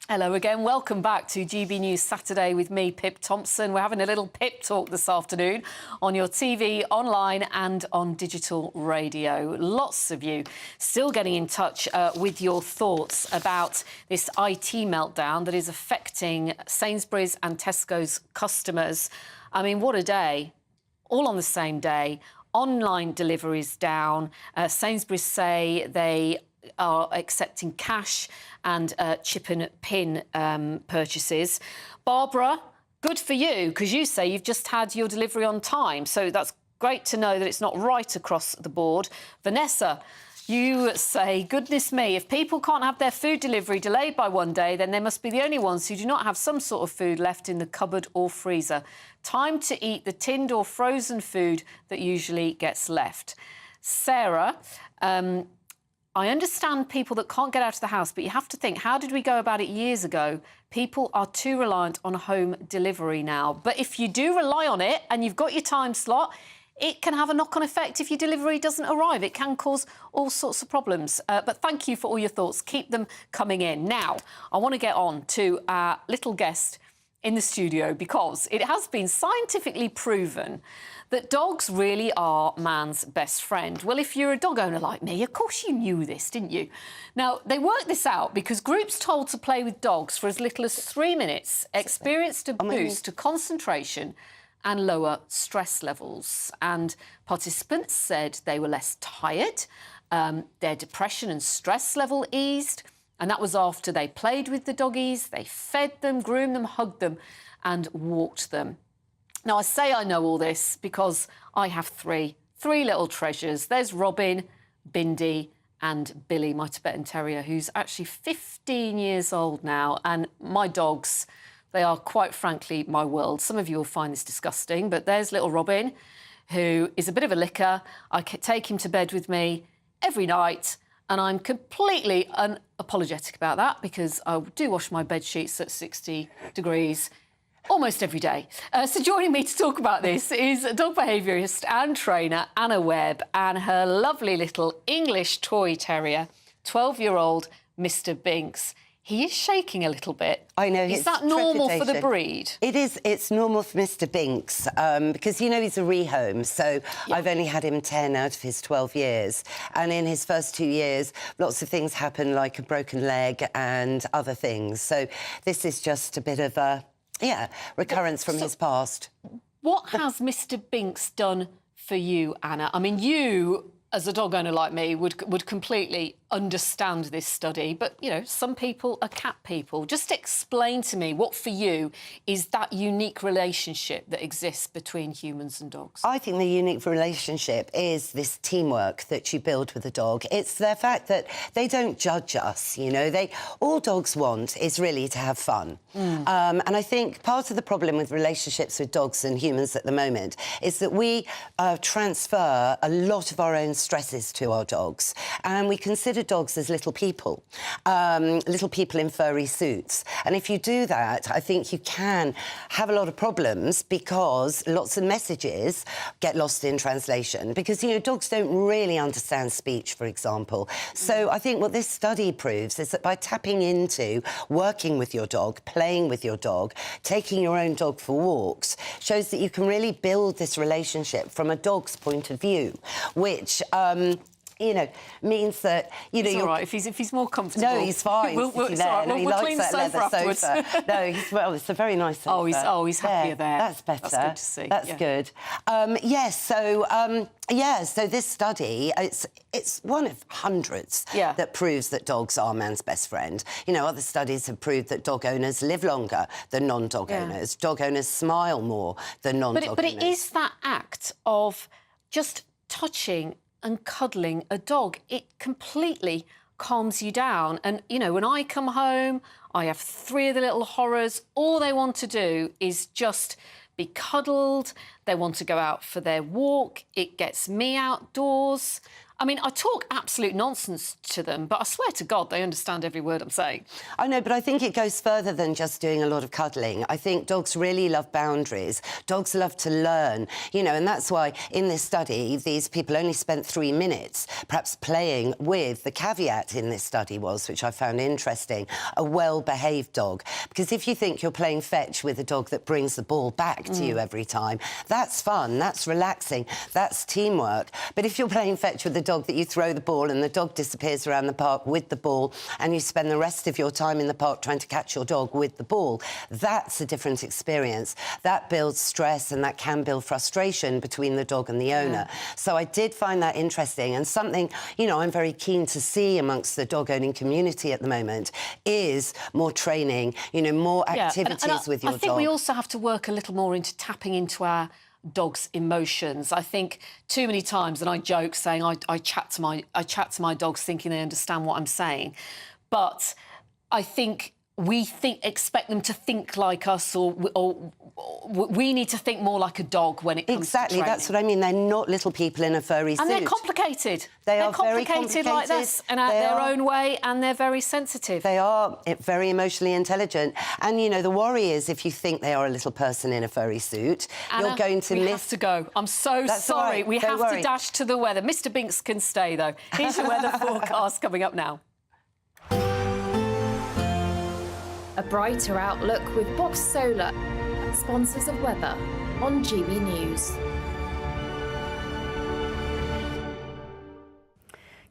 Hello again, welcome back to GB News Saturday with me, Pip Thompson. We're having a little Pip Talk this afternoon on your TV, online and on digital radio. Lots of you still getting in touch with your thoughts about this IT meltdown that is affecting Sainsbury's and Tesco's customers. I mean, what a day. All on the same day, online deliveries down. Sainsbury's say they are accepting cash and chip and pin purchases. Barbara, good for you, because you say you've just had your delivery on time. So that's great to know that it's not right across the board. Vanessa, you say, goodness me, if people can't have their food delivery delayed by one day, then they must be the only ones who do not have some sort of food left in the cupboard or freezer. Time to eat the tinned or frozen food that usually gets left. Sarah, I understand people that can't get out of the house, but you have to think, how did we go about it years ago? People are too reliant on home delivery now. But if you do rely on it and you've got your time slot, it can have a knock-on effect if your delivery doesn't arrive. It can cause all sorts of problems. But thank you for all your thoughts. Keep them coming in. Now, I want to get on to our little guest in the studio, because it has been scientifically proven that dogs really are man's best friend. Well, if you're a dog owner like me, of course you knew this, didn't you? Now, they worked this out because groups told to play with dogs for as little as 3 minutes experienced a boost to concentration and lower stress levels. And participants said they were less tired, their depression and stress level eased, and that was after they played with the doggies, they fed them, groomed them, hugged them and walked them. Now, I say I know all this because I have three little treasures. There's Robin, Bindi and Billy, my Tibetan Terrier, who's actually 15 years old now. And my dogs, they are quite frankly my world. Some of you will find this disgusting, but there's little Robin, who is a bit of a licker. I take him to bed with me every night, and I'm completely unapologetic about that because I do wash my bed sheets at 60 degrees almost every day. So joining me to talk about this is dog behaviourist and trainer Anna Webb and her lovely little English toy terrier, 12-year-old Mr. Binks. He is shaking a little bit. I know. Is that normal for the breed? It is. It's normal for Mr. Binks because, you know, he's a rehome. So I've only had him 10 out of his 12 years. And in his first 2 years, lots of things happen, like a broken leg and other things. So this is just a bit of a, recurrence from his past. What has Mr. Binks done for you, Anna? I mean, you, as a dog owner like me, would completely understand this study, but, you know, some people are cat people. Just explain to me what, for you, is that unique relationship that exists between humans and dogs? I think the unique relationship is this teamwork that you build with a dog. It's the fact that they don't judge us, you know. All dogs want is really to have fun. And I think part of the problem with relationships with dogs and humans at the moment is that we transfer a lot of our own stresses to our dogs, and we consider dogs as little people in furry suits. And if you do that, I think you can have a lot of problems because lots of messages get lost in translation because, you know, dogs don't really understand speech, for example. So I think what this study proves is that by tapping into working with your dog, playing with your dog, taking your own dog for walks, shows that you can really build this relationship from a dog's point of view, which you know, means that, you know... It's all right, if he's more comfortable. No, he's fine. We'll clean the sofa afterwards. No, it's a very nice sofa. Oh, he's happier there. That's better. That's good to see. That's good. So this study, it's one of hundreds that proves that dogs are man's best friend. You know, other studies have proved that dog owners live longer than non-dog owners. Dog owners smile more than non-dog owners. But it is that act of just touching and cuddling a dog. It completely calms you down. And, you know, when I come home, I have 3 of the little horrors. All they want to do is just be cuddled. They want to go out for their walk. It gets me outdoors. I mean, I talk absolute nonsense to them, but I swear to God, they understand every word I'm saying. I know, but I think it goes further than just doing a lot of cuddling. I think dogs really love boundaries. Dogs love to learn, you know, and that's why in this study, these people only spent 3 minutes perhaps playing with, the caveat in this study was, which I found interesting, a well-behaved dog. Because if you think you're playing fetch with a dog that brings the ball back to you every time, that's fun, that's relaxing, that's teamwork. But if you're playing fetch with a dog that you throw the ball and the dog disappears around the park with the ball and you spend the rest of your time in the park trying to catch your dog with the ball. That's a different experience. That builds stress and that can build frustration between the dog and the owner. So I did find that interesting, and something, you know, I'm very keen to see amongst the dog-owning community at the moment is more training, you know, more activities with your dog. I think we also have to work a little more into tapping into our dog's emotions. I think too many times, and I joke saying I chat to my dogs thinking they understand what I'm saying, but I think we expect them to think like us, or we need to think more like a dog when it comes to training. That's what I mean. They're not little people in a furry suit. And they're complicated. They're very complicated like this, and at their own way, and they're very sensitive. They are very emotionally intelligent. And, you know, the worry is if you think they are a little person in a furry suit, Anna, you're going to we miss... have to go. I'm so sorry. Right. We Don't have worry. to dash to the weather. Mr Binks can stay, though. Here's your weather forecast coming up now. A brighter outlook with Box Solar, sponsors of weather on GB News.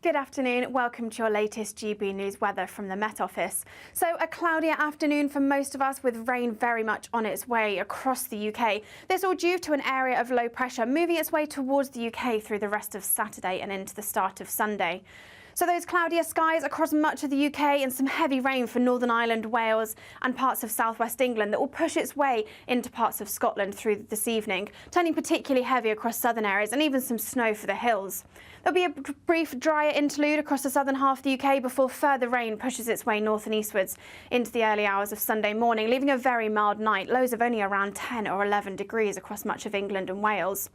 Good afternoon, welcome to your latest GB News weather from the Met Office. So a cloudier afternoon for most of us, with rain very much on its way across the UK. This all due to an area of low pressure moving its way towards the UK through the rest of Saturday and into the start of Sunday. So those cloudier skies across much of the UK and some heavy rain for Northern Ireland, Wales and parts of southwest England that will push its way into parts of Scotland through this evening, turning particularly heavy across southern areas and even some snow for the hills. There'll be a brief drier interlude across the southern half of the UK before further rain pushes its way north and eastwards into the early hours of Sunday morning, leaving a very mild night, lows of only around 10 or 11 degrees across much of England and Wales.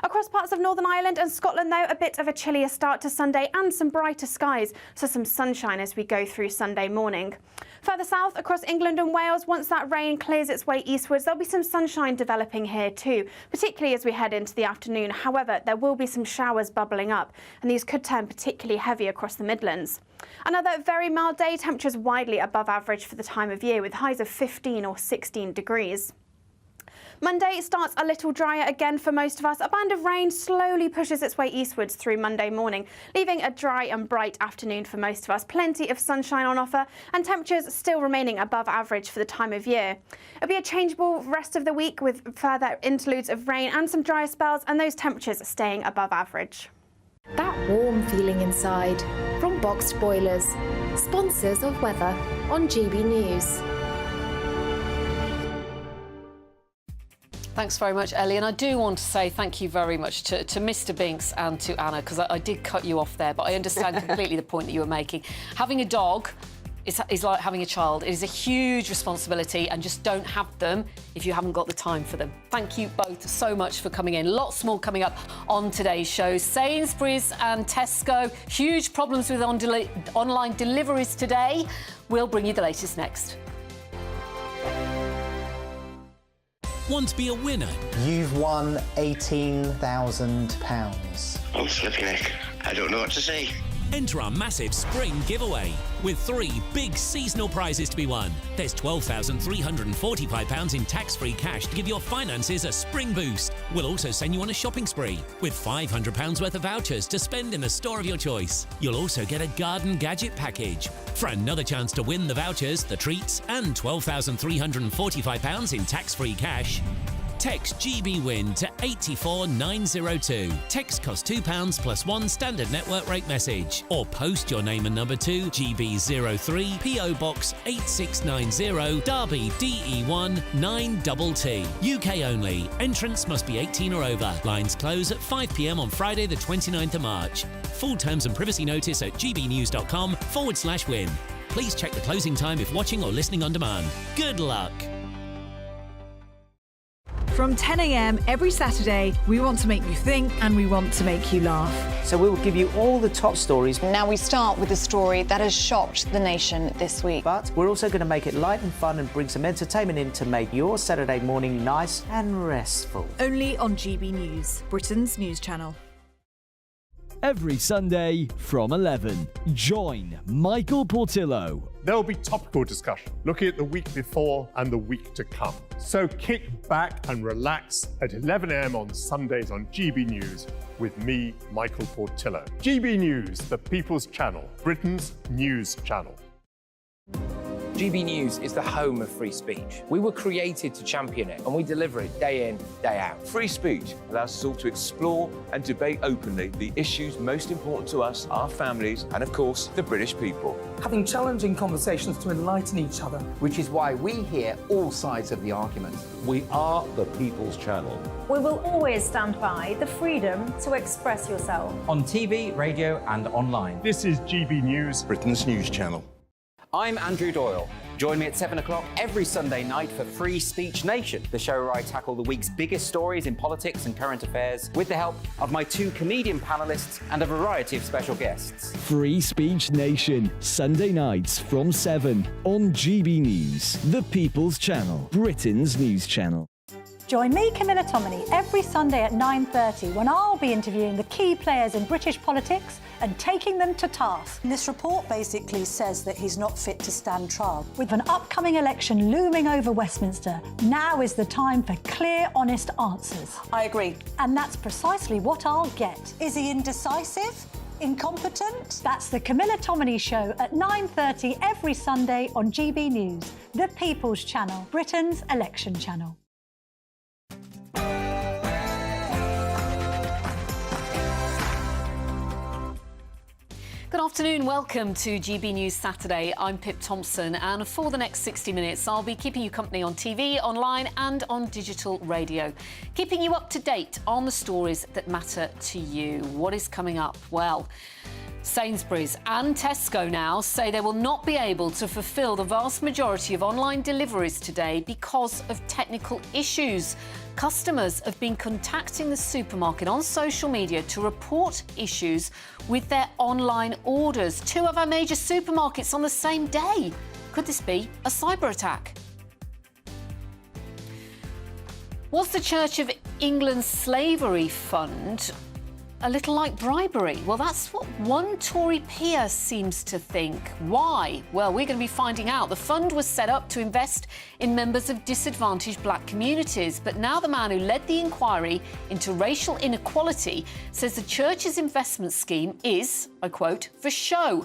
Across parts of Northern Ireland and Scotland, though, a bit of a chillier start to Sunday and some brighter skies, so some sunshine as we go through Sunday morning. Further south across England and Wales, once that rain clears its way eastwards, there'll be some sunshine developing here too, particularly as we head into the afternoon. However, there will be some showers bubbling up, and these could turn particularly heavy across the Midlands. Another very mild day, temperatures widely above average for the time of year, with highs of 15 or 16 degrees. Monday starts a little drier again for most of us. A band of rain slowly pushes its way eastwards through Monday morning, leaving a dry and bright afternoon for most of us. Plenty of sunshine on offer and temperatures still remaining above average for the time of year. It'll be a changeable rest of the week with further interludes of rain and some drier spells, and those temperatures staying above average. That warm feeling inside from Boxed Boilers, sponsors of weather on GB News. Thanks very much, Ellie. And I do want to say thank you very much to Mr Binks and to Anna, because I did cut you off there, but I understand completely the point that you were making. Having a dog is like having a child. It is a huge responsibility, and just don't have them if you haven't got the time for them. Thank you both so much for coming in. Lots more coming up on today's show. Sainsbury's and Tesco, huge problems with online deliveries today. We'll bring you the latest next. Want to be a winner? You've won £18,000. Oh, flipping heck. I don't know what to say. Enter our massive spring giveaway with 3 big seasonal prizes to be won. There's £12,345 in tax-free cash to give your finances a spring boost. We'll also send you on a shopping spree with £500 worth of vouchers to spend in the store of your choice. You'll also get a garden gadget package. For another chance to win the vouchers, the treats and £12,345 in tax-free cash, text GBWIN to 84902. Text costs £2 plus 1 standard network rate message. Or post your name and number to GB03 PO Box 8690 Derby DE1 9TT. UK only. Entrance must be 18 or over. Lines close at 5 p.m. on Friday the 29th of March. Full terms and privacy notice at gbnews.com/win. Please check the closing time if watching or listening on demand. Good luck. From 10 a.m. every Saturday, we want to make you think and we want to make you laugh. So we will give you all the top stories. Now we start with a story that has shocked the nation this week. But we're also going to make it light and fun and bring some entertainment in to make your Saturday morning nice and restful. Only on GB News, Britain's news channel. every Sunday from 11. Join Michael Portillo. There'll be topical discussion, looking at the week before and the week to come. So kick back and relax at 11 a.m. on Sundays on GB News with me, Michael Portillo. GB News, the People's Channel, Britain's news channel. GB News is the home of free speech. We were created to champion it, and we deliver it day in, day out. Free speech allows us all to explore and debate openly the issues most important to us, our families, and of course, the British people. Having challenging conversations to enlighten each other. Which is why we hear all sides of the argument. We are the People's Channel. We will always stand by the freedom to express yourself. On TV, radio and online. This is GB News, Britain's news channel. I'm Andrew Doyle. Join me at 7 o'clock every Sunday night for Free Speech Nation, the show where I tackle the week's biggest stories in politics and current affairs with the help of my 2 comedian panellists and a variety of special guests. Free Speech Nation, Sunday nights from 7 on GB News, the People's Channel, Britain's news channel. Join me, Camilla Tominey, every Sunday at 9:30 when I'll be interviewing the key players in British politics and taking them to task. This report basically says that he's not fit to stand trial. With an upcoming election looming over Westminster, now is the time for clear, honest answers. I agree. And that's precisely what I'll get. Is he indecisive? Incompetent? That's the Camilla Tominey Show at 9:30 every Sunday on GB News, the People's Channel, Britain's election channel. Good afternoon, welcome to GB News Saturday. I'm Pip Thompson, and for the next 60 minutes I'll be keeping you company on TV, online and on digital radio, keeping you up to date on the stories that matter to you. What is coming up? Well, Sainsbury's and Tesco now say they will not be able to fulfil the vast majority of online deliveries today because of technical issues. Customers have been contacting the supermarket on social media to report issues with their online orders. 2 of our major supermarkets on the same day. Could this be a cyber attack? Was the Church of England's slavery fund a little like bribery? Well, that's what one Tory peer seems to think. Why? Well, we're going to be finding out. The fund was set up to invest in members of disadvantaged black communities, but now the man who led the inquiry into racial inequality says the church's investment scheme is, I quote, for show.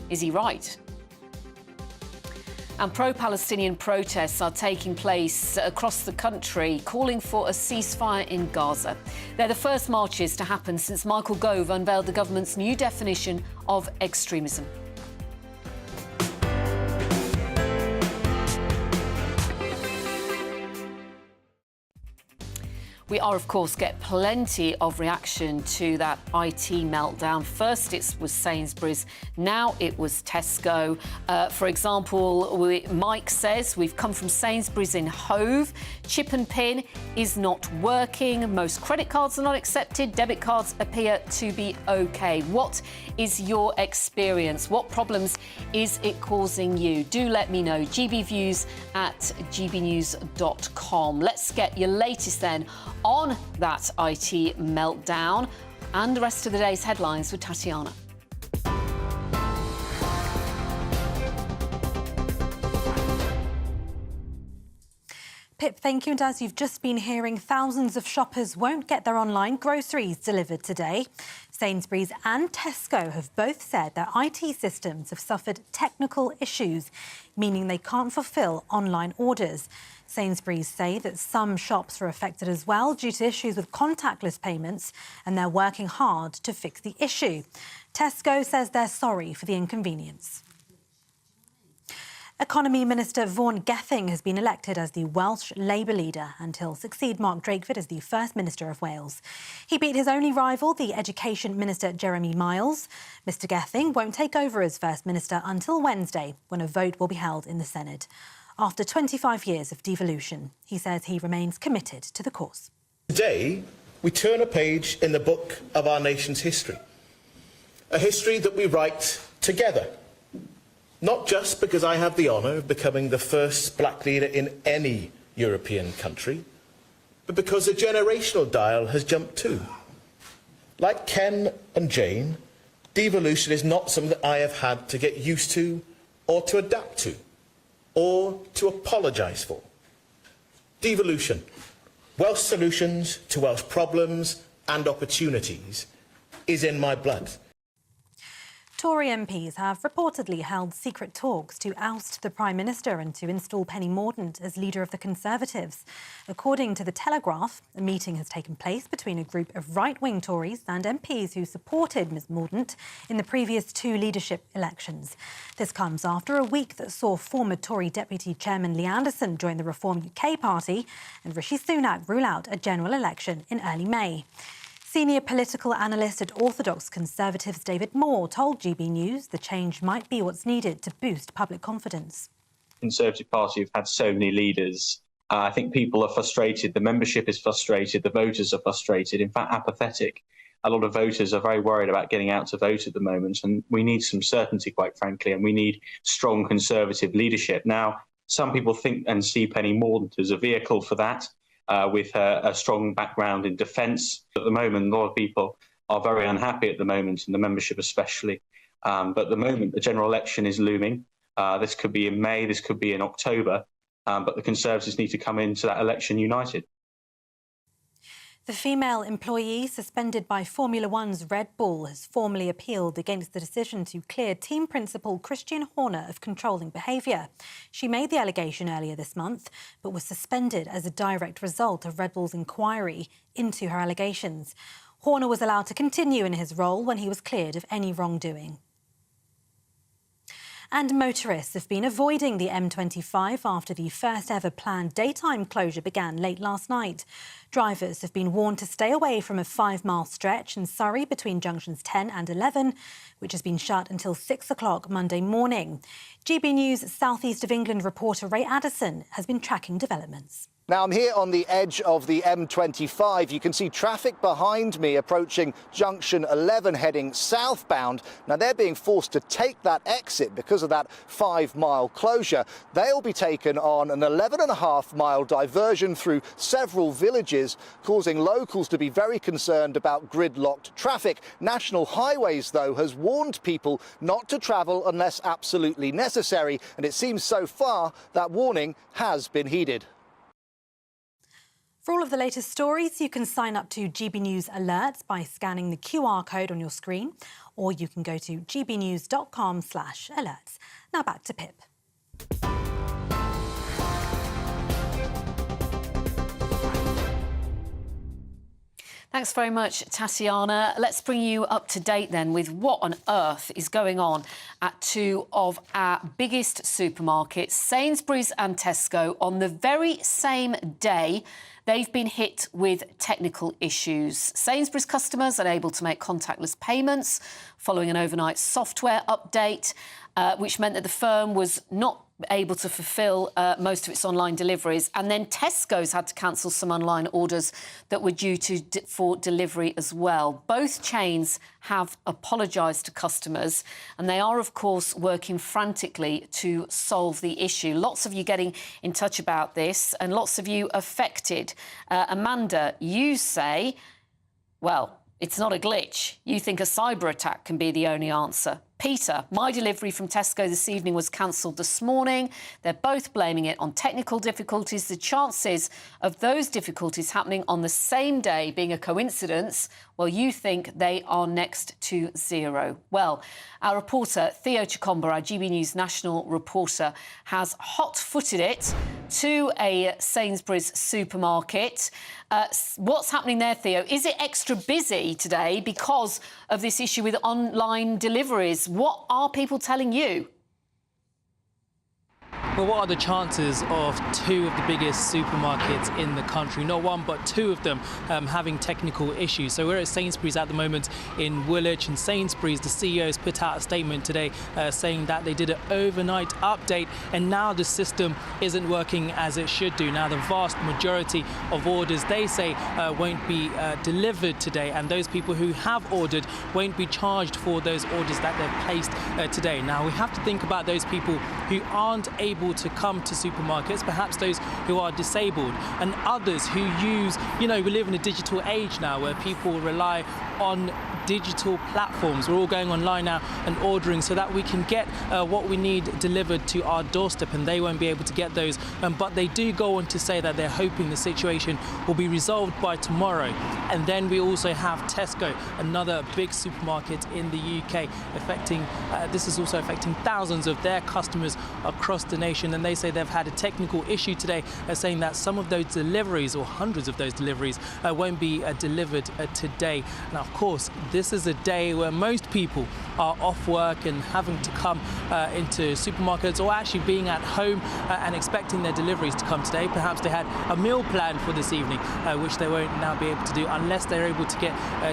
Is he right? And pro-Palestinian protests are taking place across the country, calling for a ceasefire in Gaza. They're the first marches to happen since Michael Gove unveiled the government's new definition of extremism. We are, of course, get plenty of reaction to that IT meltdown. First, it was Sainsbury's. Now it was Tesco. For example, Mike says, we've come from Sainsbury's in Hove. Chip and PIN is not working. Most credit cards are not accepted. Debit cards appear to be OK. What is your experience? What problems is it causing you? Do let me know. gbviews@gbnews.com. Let's get your latest then on that IT meltdown and the rest of the day's headlines with Tatiana. Pip, thank you. And as you've just been hearing, thousands of shoppers won't get their online groceries delivered today. Sainsbury's and Tesco have both said their IT systems have suffered technical issues, meaning they can't fulfil online orders. Sainsbury's say that some shops are affected as well due to issues with contactless payments, and they're working hard to fix the issue. Tesco says they're sorry for the inconvenience. Economy Minister Vaughan Gething has been elected as the Welsh Labour leader and he'll succeed Mark Drakeford as the First Minister of Wales. He beat his only rival, the Education Minister Jeremy Miles. Mr Gething won't take over as First Minister until Wednesday, when a vote will be held in the Senate. After 25 years of devolution, he says he remains committed to the cause. Today, we turn a page in the book of our nation's history. A history that we write together. Not just because I have the honour of becoming the first black leader in any European country, but because the generational dial has jumped too. Like Ken and Jane, devolution is not something that I have had to get used to or to adapt to or to apologise for. Devolution, Welsh solutions to Welsh problems and opportunities, is in my blood. Tory MPs have reportedly held secret talks to oust the Prime Minister and to install Penny Mordaunt as leader of the Conservatives. According to The Telegraph, a meeting has taken place between a group of right-wing Tories and MPs who supported Ms Mordaunt in the previous 2 leadership elections. This comes after a week that saw former Tory Deputy Chairman Lee Anderson join the Reform UK party and Rishi Sunak rule out a general election in early May. Senior political analyst at Orthodox Conservatives David Moore told GB News the change might be what's needed to boost public confidence. The Conservative Party have had so many leaders. I think people are frustrated, the membership is frustrated, the voters are frustrated, in fact apathetic. A lot of voters are very worried about getting out to vote at the moment, and we need some certainty, quite frankly, and we need strong Conservative leadership. Now, some people think and see Penny Mordaunt as a vehicle for that. With a strong background in defence. At the moment, a lot of people are very unhappy at the moment, and the membership especially. But at the moment, the general election is looming. This could be in May, this could be in October, but the Conservatives need to come into that election united. The female employee suspended by Formula One's Red Bull has formally appealed against the decision to clear team principal Christian Horner of controlling behaviour. She made the allegation earlier this month, but was suspended as a direct result of Red Bull's inquiry into her allegations. Horner was allowed to continue in his role when he was cleared of any wrongdoing. And motorists have been avoiding the M25 after the first ever planned daytime closure began late last night. Drivers have been warned to stay away from a 5-mile stretch in Surrey between junctions 10 and 11, which has been shut until 6 o'clock Monday morning. GB News South East of England reporter Ray Addison has been tracking developments. Now, I'm here on the edge of the M25. You can see traffic behind me approaching junction 11 heading southbound. Now, they're being forced to take that exit because of that 5-mile closure. They'll be taken on an 11.5-mile diversion through several villages, causing locals to be very concerned about gridlocked traffic. National Highways, though, has warned people not to travel unless absolutely necessary, and it seems so far that warning has been heeded. For all of the latest stories, you can sign up to GB News Alerts by scanning the QR code on your screen, or you can go to gbnews.com/alerts. Now back to Pip. Thanks very much, Tatiana. Let's bring you up to date then with what on earth is going on at 2 of our biggest supermarkets, Sainsbury's and Tesco, on the very same day. They've been hit with technical issues. Sainsbury's customers are able to make contactless payments following an overnight software update, which meant that the firm was not able to fulfil most of its online deliveries. And then Tesco's had to cancel some online orders that were due for delivery as well. Both chains have apologised to customers, and they are, of course, working frantically to solve the issue. Lots of you getting in touch about this, and lots of you affected. Amanda, you say, well, it's not a glitch. You think a cyber attack can be the only answer. Peter, my delivery from Tesco this evening was cancelled this morning. They're both blaming it on technical difficulties. The chances of those difficulties happening on the same day being a coincidence, well, you think they are next to zero. Well, our reporter, Theo Chikomba, our GB News national reporter, has hot-footed it to a Sainsbury's supermarket. What's happening there, Theo? Is it extra busy today because of this issue with online deliveries? What are people telling you? Well, what are the chances of 2 of the biggest supermarkets in the country, not 1 but 2 of them, having technical issues? So we're at Sainsbury's at the moment in Woolwich, and Sainsbury's, the CEOs put out a statement today saying that they did an overnight update and now the system isn't working as it should do. Now, the vast majority of orders, they say, won't be delivered today, and those people who have ordered won't be charged for those orders that they've placed today. Now, we have to think about those people who aren't able able to come to supermarkets, perhaps those who are disabled, and others who use, we live in a digital age now where people rely on digital platforms. We're all going online now and ordering so that we can get what we need delivered to our doorstep, and they won't be able to get those. But they do go on to say that they're hoping the situation will be resolved by tomorrow. And then we also have Tesco, another big supermarket in the UK, this is also affecting thousands of their customers across the nation. And they say they've had a technical issue today, saying that some of those deliveries, or hundreds of those deliveries, won't be delivered today. Now, of course, this is a day where most people are off work and having to come into supermarkets, or actually being at home and expecting their deliveries to come today. Perhaps they had a meal planned for this evening, which they won't now be able to do unless they're able to get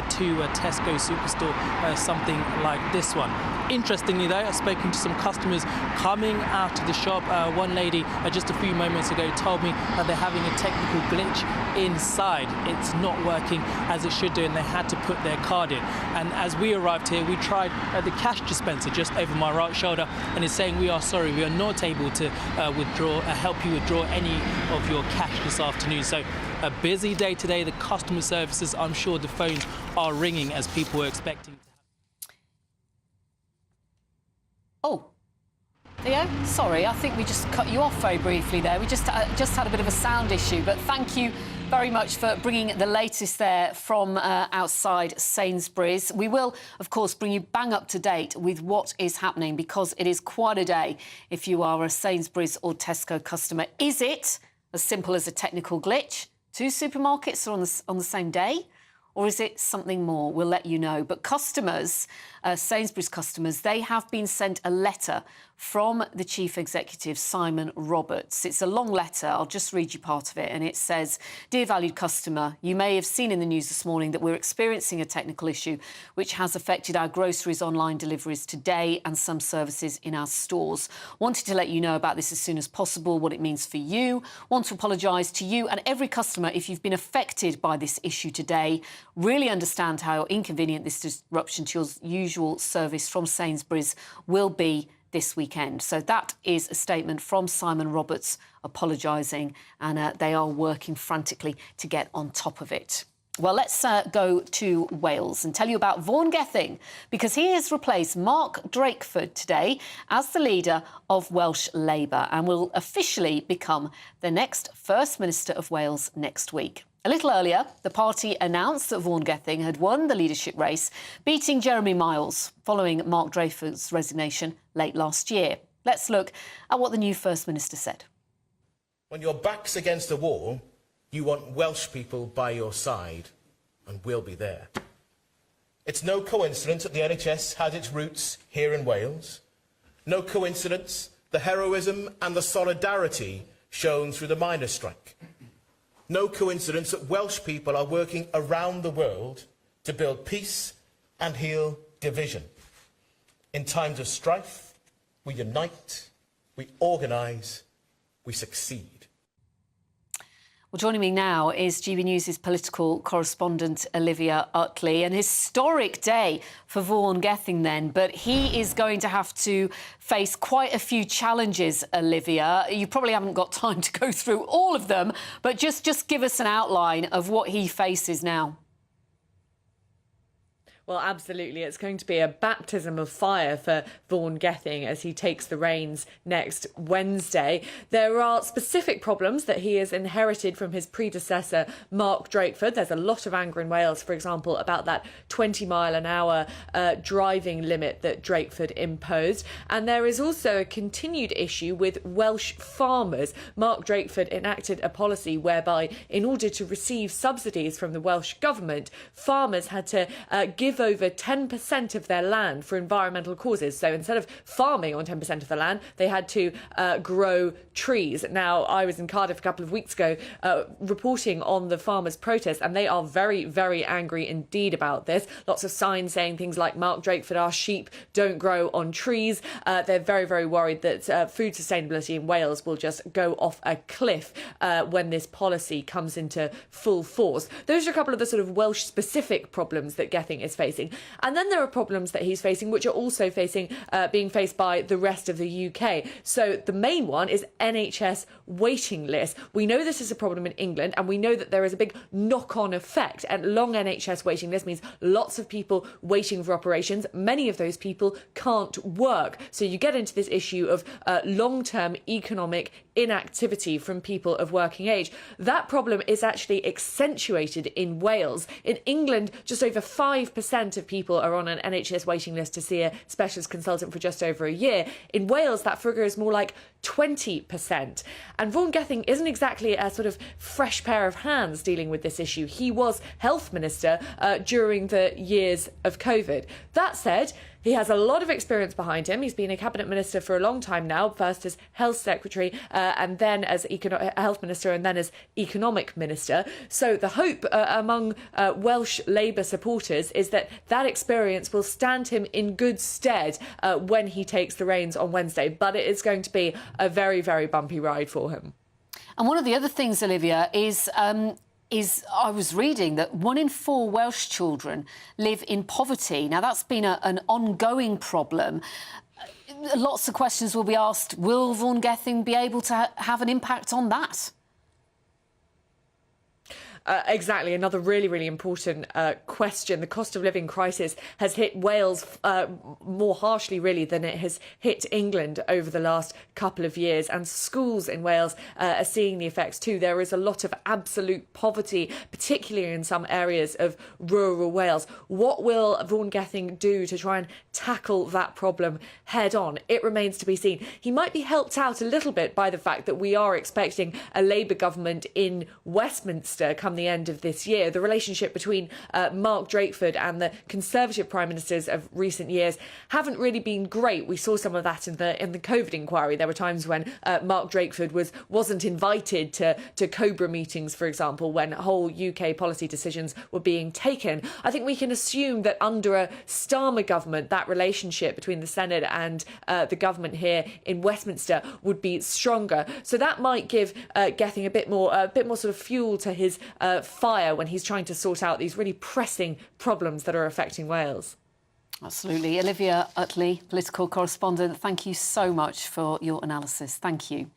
to a Tesco superstore, something like this one. Interestingly though, I've spoken to some customers coming out of the shop. One lady just a few moments ago told me that they're having a technical glitch inside. It's not working as it should do, and they had to put their card in. And as we arrived here, we tried the cash dispenser just over my right shoulder, and it's saying we are sorry, we are not able to help you withdraw any of your cash this afternoon. So a busy day today. The customer services, I'm sure the phones are ringing as people were expecting. Oh, Theo, sorry, I think we just cut you off very briefly there. We just had a bit of a sound issue, but thank you very much for bringing the latest there from outside Sainsbury's. We will, of course, bring you bang up to date with what is happening, because it is quite a day if you are a Sainsbury's or Tesco customer. Is it as simple as a technical glitch? Two supermarkets are on the same day? Or is it something more? We'll let you know. But customers, Sainsbury's customers, they have been sent a letter from the Chief Executive, Simon Roberts. It's a long letter. I'll just read you part of it. And it says, "Dear valued customer, you may have seen in the news this morning that we're experiencing a technical issue which has affected our groceries online deliveries today and some services in our stores. Wanted to let you know about this as soon as possible, what it means for you. Want to apologise to you and every customer if you've been affected by this issue today. Really understand how inconvenient this disruption to your usual service from Sainsbury's will be this weekend." So that is a statement from Simon Roberts apologising, and they are working frantically to get on top of it. Well, let's go to Wales and tell you about Vaughan Gething, because he has replaced Mark Drakeford today as the leader of Welsh Labour and will officially become the next First Minister of Wales next week. A little earlier, the party announced that Vaughan Gething had won the leadership race, beating Jeremy Miles following Mark Drakeford's resignation late last year. Let's look at what the new First Minister said. When your back's against a wall, you want Welsh people by your side, and we'll be there. It's no coincidence that the NHS has its roots here in Wales. No coincidence the heroism and the solidarity shown through the miners' strike. No coincidence that Welsh people are working around the world to build peace and heal division. In times of strife, we unite, we organise, we succeed. Well, joining me now is GB News' political correspondent Olivia Utley. An historic day for Vaughan Gething then, but he is going to have to face quite a few challenges, Olivia. You probably haven't got time to go through all of them, but just give us an outline of what he faces now. Well, absolutely. It's going to be a baptism of fire for Vaughan Gething as he takes the reins next Wednesday. There are specific problems that he has inherited from his predecessor, Mark Drakeford. There's a lot of anger in Wales, for example, about that 20-mile-an-hour driving limit that Drakeford imposed. And there is also a continued issue with Welsh farmers. Mark Drakeford enacted a policy whereby, in order to receive subsidies from the Welsh government, farmers had to give over 10% of their land for environmental causes. So instead of farming on 10% of the land, they had to grow trees. Now, I was in Cardiff a couple of weeks ago reporting on the farmers' protest, and they are very, very angry indeed about this. Lots of signs saying things like, "Mark Drakeford, our sheep don't grow on trees." They're very, very worried that food sustainability in Wales will just go off a cliff when this policy comes into full force. Those are a couple of the sort of Welsh-specific problems that Gething is facing. And then there are problems that he's facing which are also being faced by the rest of the UK. So the main one is NHS waiting lists. We know this is a problem in England, and we know that there is a big knock-on effect. And long NHS waiting list means lots of people waiting for operations. Many of those people can't work. So you get into this issue of long-term economic inactivity from people of working age. That problem is actually accentuated in Wales. In England, just over 5% of people are on an NHS waiting list to see a specialist consultant for just over a year. In Wales, that figure is more like 20%. And Vaughan Gething isn't exactly a sort of fresh pair of hands dealing with this issue. He was health minister during the years of COVID. That said, he has a lot of experience behind him. He's been a cabinet minister for a long time now, first as health secretary and then as health minister and then as economic minister. So the hope among Welsh Labour supporters is that that experience will stand him in good stead when he takes the reins on Wednesday. But it is going to be a very, very bumpy ride for him. And one of the other things, Olivia, is I was reading that 1 in 4 Welsh children live in poverty. Now, that's been an ongoing problem. Lots of questions will be asked. Will Vaughan Gething be able to have an impact on that? Exactly. Another really, really important question. The cost of living crisis has hit Wales more harshly, really, than it has hit England over the last couple of years. And schools in Wales are seeing the effects too. There is a lot of absolute poverty, particularly in some areas of rural Wales. What will Vaughan Gething do to try and tackle that problem head on? It remains to be seen. He might be helped out a little bit by the fact that we are expecting a Labour government in Westminster come the end of this year. The relationship between Mark Drakeford and the Conservative Prime Ministers of recent years haven't really been great. We saw some of that in the COVID inquiry. There were times when Mark Drakeford wasn't invited to Cobra meetings, for example, when whole UK policy decisions were being taken. I think we can assume that under a Starmer government, that relationship between the Senate and the government here in Westminster would be stronger. So that might give Gething a bit more sort of fuel to his fire when he's trying to sort out these really pressing problems that are affecting Wales. Absolutely. Olivia Utley, political correspondent, thank you so much for your analysis. Thank you.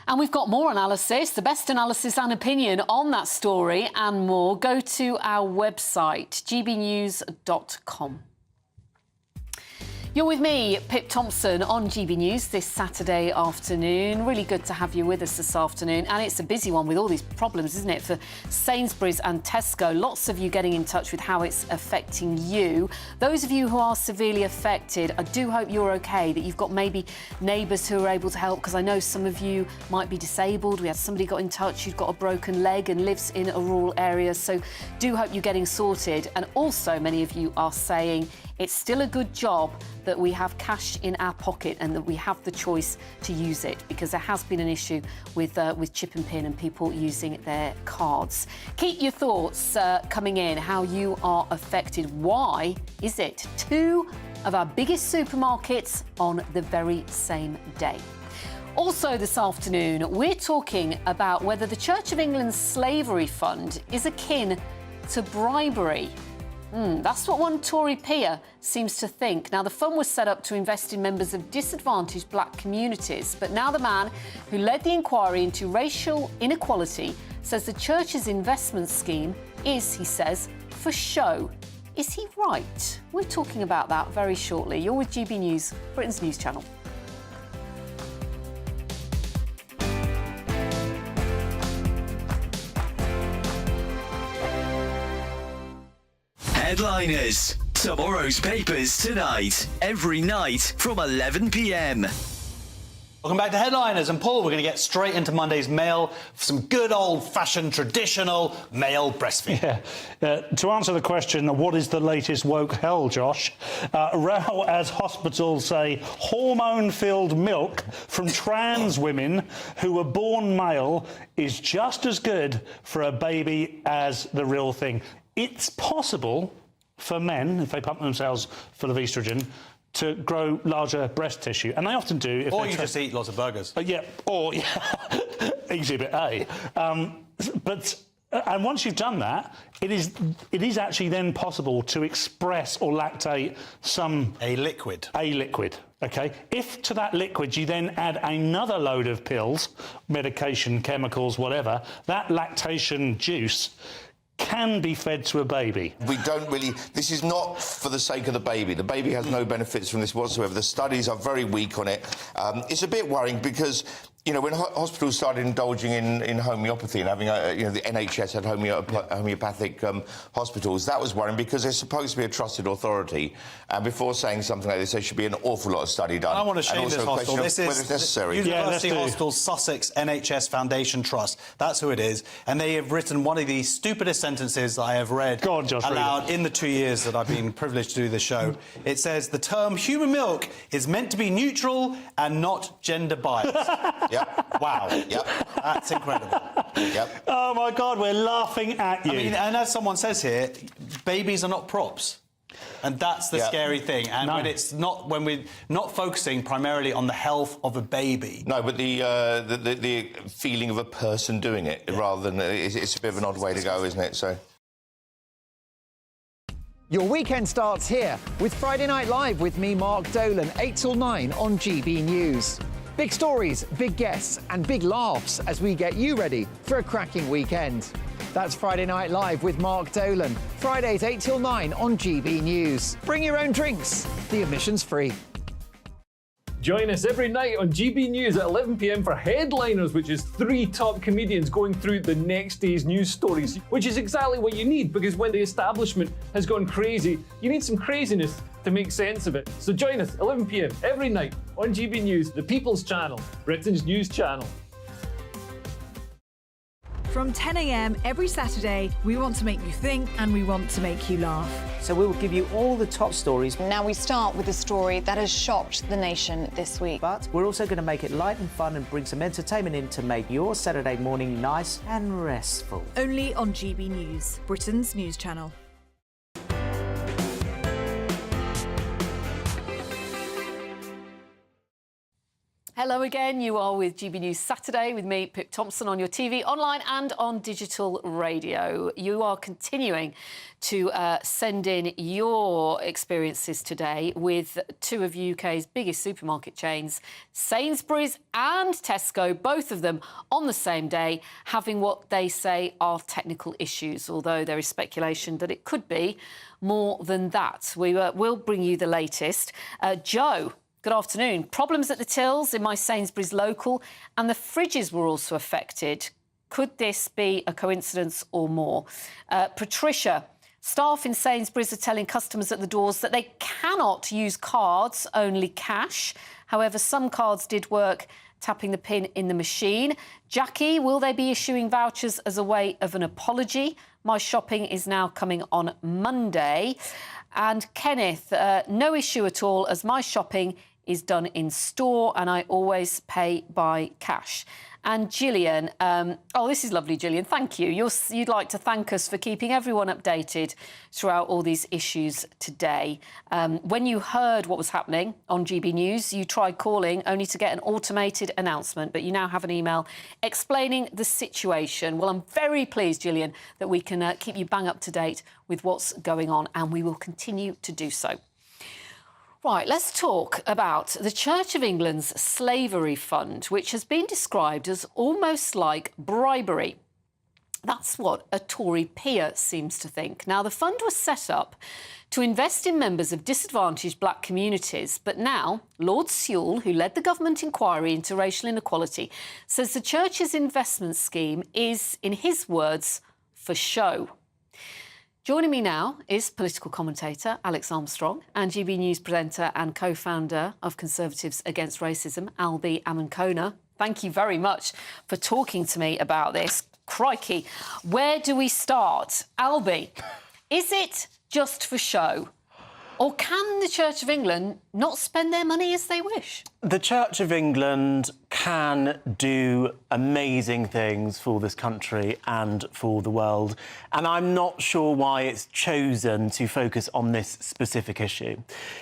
And we've got more analysis, the best analysis and opinion on that story and more. Go to our website, gbnews.com. You're with me, Pip Thompson, on GB News this Saturday afternoon. Really good to have you with us this afternoon. And it's a busy one with all these problems, isn't it, for Sainsbury's and Tesco. Lots of you getting in touch with how it's affecting you. Those of you who are severely affected, I do hope you're OK, that you've got maybe neighbours who are able to help, because I know some of you might be disabled. We had somebody got in touch who's got a broken leg and lives in a rural area. So do hope you're getting sorted. And also, many of you are saying it's still a good job that we have cash in our pocket and that we have the choice to use it, because there has been an issue with chip and pin and people using their cards. Keep your thoughts coming in, how you are affected. Why is it 2 of our biggest supermarkets on the very same day? Also this afternoon, we're talking about whether the Church of England's slavery fund is akin to bribery. That's what one Tory peer seems to think. Now, the fund was set up to invest in members of disadvantaged black communities, but now the man who led the inquiry into racial inequality says the church's investment scheme is, he says, for show. Is he right? We're talking about that very shortly. You're with GB News, Britain's news channel. Headliners. Tomorrow's papers tonight. Every night from 11 p.m. Welcome back to Headliners. And Paul, we're going to get straight into Monday's mail for some good old-fashioned, traditional male breastfeeding. Yeah. To answer the question, what is the latest woke hell, Josh? Row as hospitals say hormone-filled milk from trans women who were born male is just as good for a baby as the real thing. It's possible for men, if they pump themselves full of estrogen, to grow larger breast tissue, and they often do. Or you just eat lots of burgers. Exhibit A. But And once you've done that, it is actually then possible to express or lactate a liquid. Okay. If to that liquid you then add another load of pills, medication, chemicals, whatever, that lactation juice can be fed to a baby. We don't really... This is not for the sake of the baby. The baby has no benefits from this whatsoever. The studies are very weak on it. It's a bit worrying because... You know, when hospitals started indulging in homeopathy and having, the NHS had homeopathic hospitals, that was worrying because they're supposed to be a trusted authority. And before saying something like this, there should be an awful lot of study done. I want to shame this hospital. This is whether it's necessary. University Hospital Sussex NHS Foundation Trust. That's who it is. And they have written one of the stupidest sentences I have read aloud in the 2 years that I've been privileged to do this show. It says, the term human milk is meant to be neutral and not gender biased. Yep. Wow. Yep. That's incredible. Yep. Oh, my God, we're laughing at you. I mean, and as someone says here, babies are not props. And that's the scary thing. And when we're not focusing primarily on the health of a baby. No, but the feeling of a person doing it rather than... It's a bit of an odd way to go, isn't it? So... Your weekend starts here with Friday Night Live with me, Mark Dolan, 8 till 9 on GB News. Big stories, big guests and big laughs as we get you ready for a cracking weekend. That's Friday Night Live with Mark Dolan. Fridays 8 till 9 on GB News. Bring your own drinks. The admission's free. Join us every night on GB News at 11 p.m. for Headliners, which is 3 top comedians going through the next day's news stories, which is exactly what you need, because when the establishment has gone crazy, you need some craziness to make sense of it. So join us 11 p.m. every night on GB News, the People's Channel, Britain's news channel. From 10 a.m. every Saturday, we want to make you think and we want to make you laugh. So we will give you all the top stories. Now we start with a story that has shocked the nation this week. But we're also going to make it light and fun and bring some entertainment in to make your Saturday morning nice and restful. Only on GB News, Britain's news channel. Hello again, you are with GB News Saturday with me, Pip Thompson, on your TV, online and on digital radio. You are continuing to send in your experiences today with 2 of UK's biggest supermarket chains, Sainsbury's and Tesco, both of them on the same day, having what they say are technical issues, although there is speculation that it could be more than that. We will bring you the latest. Joe, good afternoon. Problems at the tills in my Sainsbury's local, and the fridges were also affected. Could this be a coincidence or more? Patricia, staff in Sainsbury's are telling customers at the doors that they cannot use cards, only cash. However, some cards did work, tapping the pin in the machine. Jackie, will they be issuing vouchers as a way of an apology? My shopping is now coming on Monday. And Kenneth, no issue at all, as my shopping is done in store and I always pay by cash. And Gillian, oh, this is lovely, Gillian, thank you. You'd like to thank us for keeping everyone updated throughout all these issues today. When you heard what was happening on GB News, you tried calling only to get an automated announcement, but you now have an email explaining the situation. Well, I'm very pleased, Gillian, that we can keep you bang up to date with what's going on, and we will continue to do so. Right, let's talk about the Church of England's slavery fund, which has been described as almost like bribery. That's what a Tory peer seems to think. Now, the fund was set up to invest in members of disadvantaged black communities, but now Lord Sewell, who led the government inquiry into racial inequality, says the Church's investment scheme is, in his words, for show. Joining me now is political commentator Alex Armstrong and GB News presenter and co-founder of Conservatives Against Racism, Albie Amankona. Thank you very much for talking to me about this. Crikey, where do we start? Albie, is it just for show? Or can the Church of England not spend their money as they wish? The Church of England can do amazing things for this country and for the world, and I'm not sure why it's chosen to focus on this specific issue.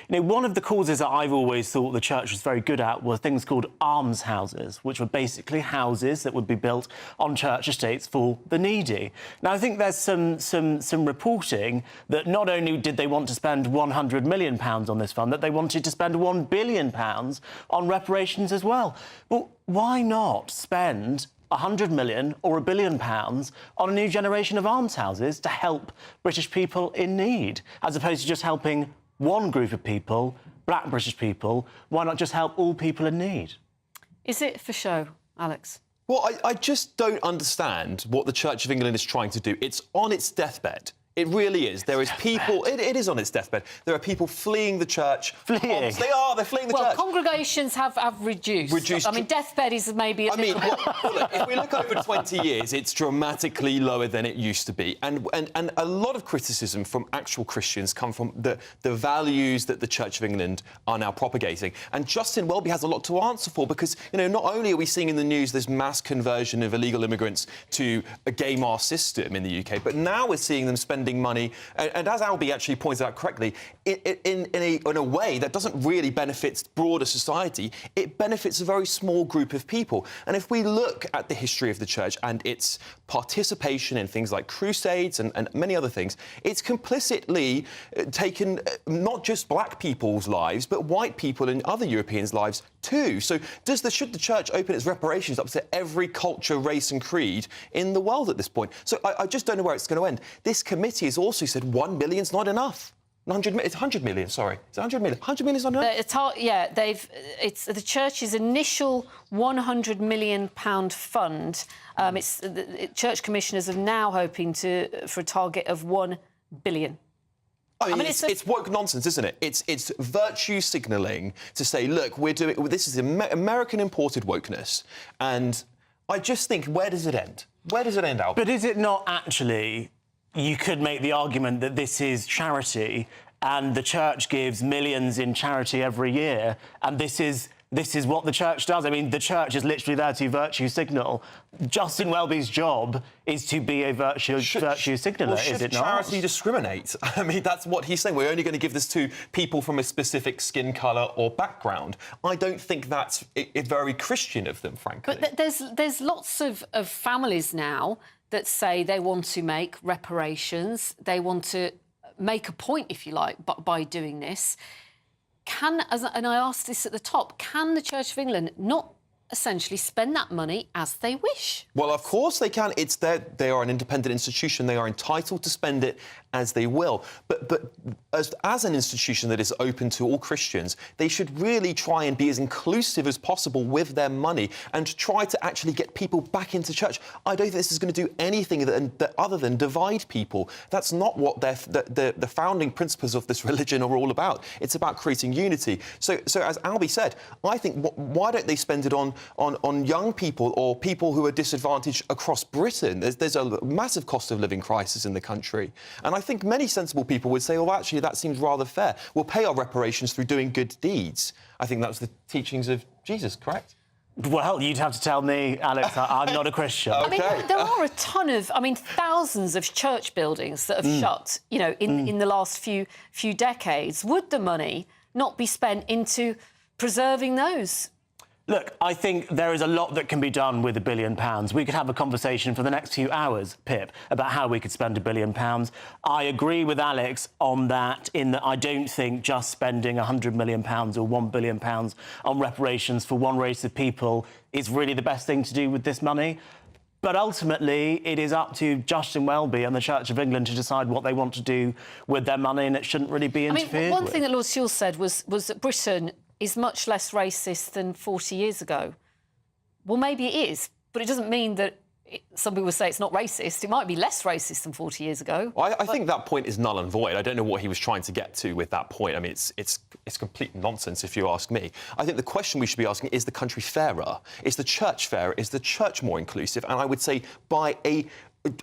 You know, one of the causes that I've always thought the Church was very good at were things called almshouses, which were basically houses that would be built on church estates for the needy. Now, I think there's some reporting that not only did they want to spend £100 million on this fund, that they wanted to spend £1 billion on reparations as well. Well, why not spend 100 million or £1 billion on a new generation of almshouses to help British people in need, as opposed to just helping one group of people, black British people? Why not just help all people in need? Is it for show, Alex? Well, I just don't understand what the Church of England is trying to do. It's on its deathbed. It really is. There is people... It is on its deathbed. There are people fleeing the church. Fleeing? They're fleeing the church. Well, congregations have reduced. I mean, deathbed is maybe a little bit... Well, look, if we look over 20 years, it's dramatically lower than it used to be. And a lot of criticism from actual Christians come from the values that the Church of England are now propagating. And Justin Welby has a lot to answer for because, you know, not only are we seeing in the news this mass conversion of illegal immigrants to a gay mass system in the UK, but now we're seeing them spending money, and as Albie actually pointed out correctly, in a way that doesn't really benefit broader society. It benefits a very small group of people. And if we look at the history of the church and its participation in things like crusades and many other things, it's complicitly taken not just black people's lives, but white people and other Europeans' lives too. So should the church open its reparations up to every culture, race and creed in the world at this point? So I just don't know where it's going to end. This committee has also said 1 million's not enough. It's 100 million, sorry. It's 100 million. 100 million is not enough? It's the church's initial £100 million fund. Church commissioners are now hoping for a target of £1 billion. I mean, it's woke nonsense, isn't it? It's virtue signalling to say, look, this is American imported wokeness, and I just think, where does it end? Where does it end, Albert? But is it not actually? You could make the argument that this is charity, and the church gives millions in charity every year, and this is what the church does. I mean, the church is literally there to virtue signal. Justin Welby's job is to be a virtue signaller, is it not? Should charity discriminate? I mean, that's what he's saying. We're only going to give this to people from a specific skin colour or background. I don't think that's very Christian of them, frankly. But there's lots of families now that say they want to make reparations, they want to make a point, if you like, by doing this. And I asked this at the top, can the Church of England not essentially spend that money as they wish? Well, of course they can. They are an independent institution. They are entitled to spend it as they will. But as an institution that is open to all Christians, they should really try and be as inclusive as possible with their money and try to actually get people back into church. I don't think this is going to do anything other than divide people. That's not what the founding principles of this religion are all about. It's about creating unity. So as Albie said, I think why don't they spend it on young people or people who are disadvantaged across Britain? There's a massive cost of living crisis in the country. And I think many sensible people would say, well, actually, that seems rather fair. We'll pay our reparations through doing good deeds. I think that was the teachings of Jesus, correct? Well, you'd have to tell me, Alex, I'm not a Christian. I mean, there are a ton of, thousands of church buildings that have shut, in the last few decades. Would the money not be spent into preserving those? Look, I think there is a lot that can be done with £1 billion. We could have a conversation for the next few hours, Pip, about how we could spend £1 billion. I agree with Alex on that, in that I don't think just spending £100 million or £1 billion on reparations for one race of people is really the best thing to do with this money. But ultimately, it is up to Justin Welby and the Church of England to decide what they want to do with their money, and it shouldn't really be interfered with. One thing that Lord Sewell said was that Britain is much less racist than 40 years ago. Well, maybe it is, but it doesn't mean that some people say it's not racist. It might be less racist than 40 years ago. I think that point is null and void. I don't know what he was trying to get to with that point. I mean, it's complete nonsense, if you ask me. I think the question we should be asking, is the country fairer? Is the church fairer? Is the church more inclusive? And I would say by a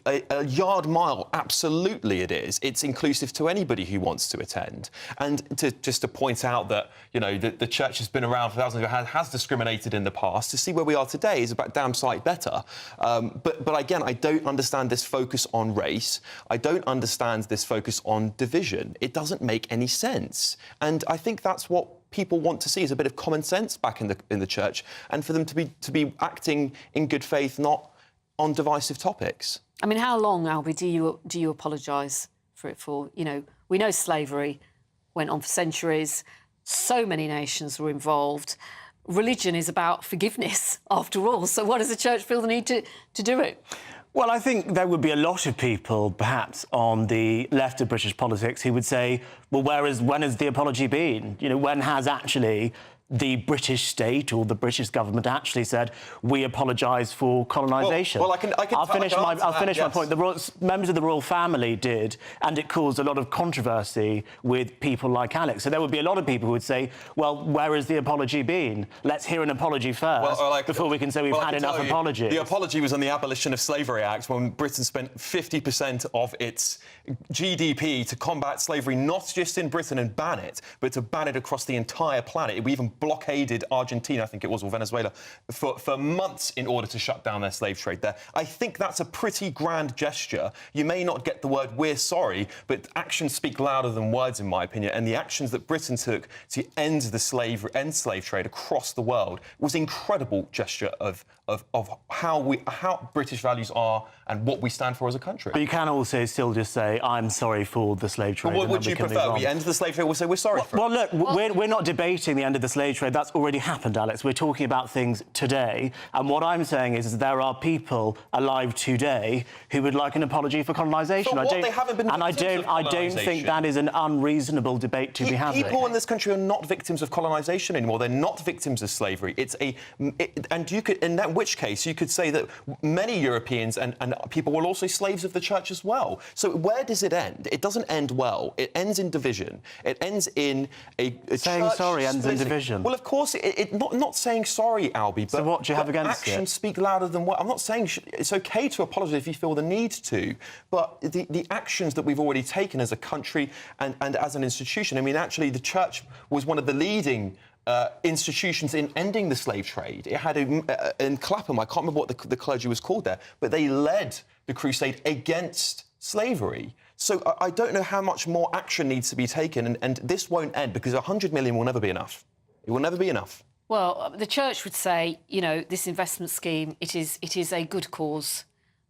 a yard mile, absolutely it is. It's inclusive to anybody who wants to attend. And just to point out that, you know, the church has been around for thousands of years, has discriminated in the past, to see where we are today is about damn sight better. But again, I don't understand this focus on race. I don't understand this focus on division. It doesn't make any sense. And I think that's what people want to see, is a bit of common sense back in the church, and for them to be acting in good faith, not on divisive topics. I mean, how long, Albie, do you apologise for it for? You know, we know slavery went on for centuries. So many nations were involved. Religion is about forgiveness, after all. So why does the church feel the need to do it? Well, I think there would be a lot of people, perhaps, on the left of British politics who would say, well, when has the apology been? You know, when has actually the British state or the British government actually said, we apologise for colonisation? Well, I'll finish my point. The members of the royal family did, and it caused a lot of controversy with people like Alex. So there would be a lot of people who would say, well, where has the apology been? Let's hear an apology first before we can say we've had enough apologies. The apology was on the Abolition of Slavery Act, when Britain spent 50% of its GDP to combat slavery, not just in Britain and ban it, but to ban it across the entire planet. We even blockaded Argentina, I think it was, or Venezuela, for months in order to shut down their slave trade there. I think that's a pretty grand gesture. You may not get the word "we're sorry," but actions speak louder than words, in my opinion, and the actions that Britain took to end slave trade across the world was an incredible gesture of how British values are and what we stand for as a country. But you can also still just say, I'm sorry for the slave trade. But what would you prefer? We end the slave trade, we'll say we're sorry for it? Well, look, we're not debating the end of the slave trade. That's already happened, Alex. We're talking about things today. And what I'm saying is there are people alive today who would like an apology for colonisation. I don't think that is an unreasonable debate to be having. People in this country are not victims of colonisation anymore. They're not victims of slavery. And you could, in that which case, you could say that many Europeans and people were also slaves of the church as well. So where does it end? It doesn't end well. It ends in division. It ends in a saying sorry ends in division. Well, of course, not saying sorry, Albie. But so what do you have against it? Actions speak louder than words. I'm not saying it's OK to apologise if you feel the need to, but the actions that we've already taken as a country and as an institution. I mean, actually, the church was one of the leading institutions in ending the slave trade. It had in Clapham, I can't remember what the clergy was called there, but they led the crusade against slavery. So I don't know how much more action needs to be taken, and this won't end, because 100 million will never be enough. It will never be enough. Well, the church would say, you know, this investment scheme, it is a good cause.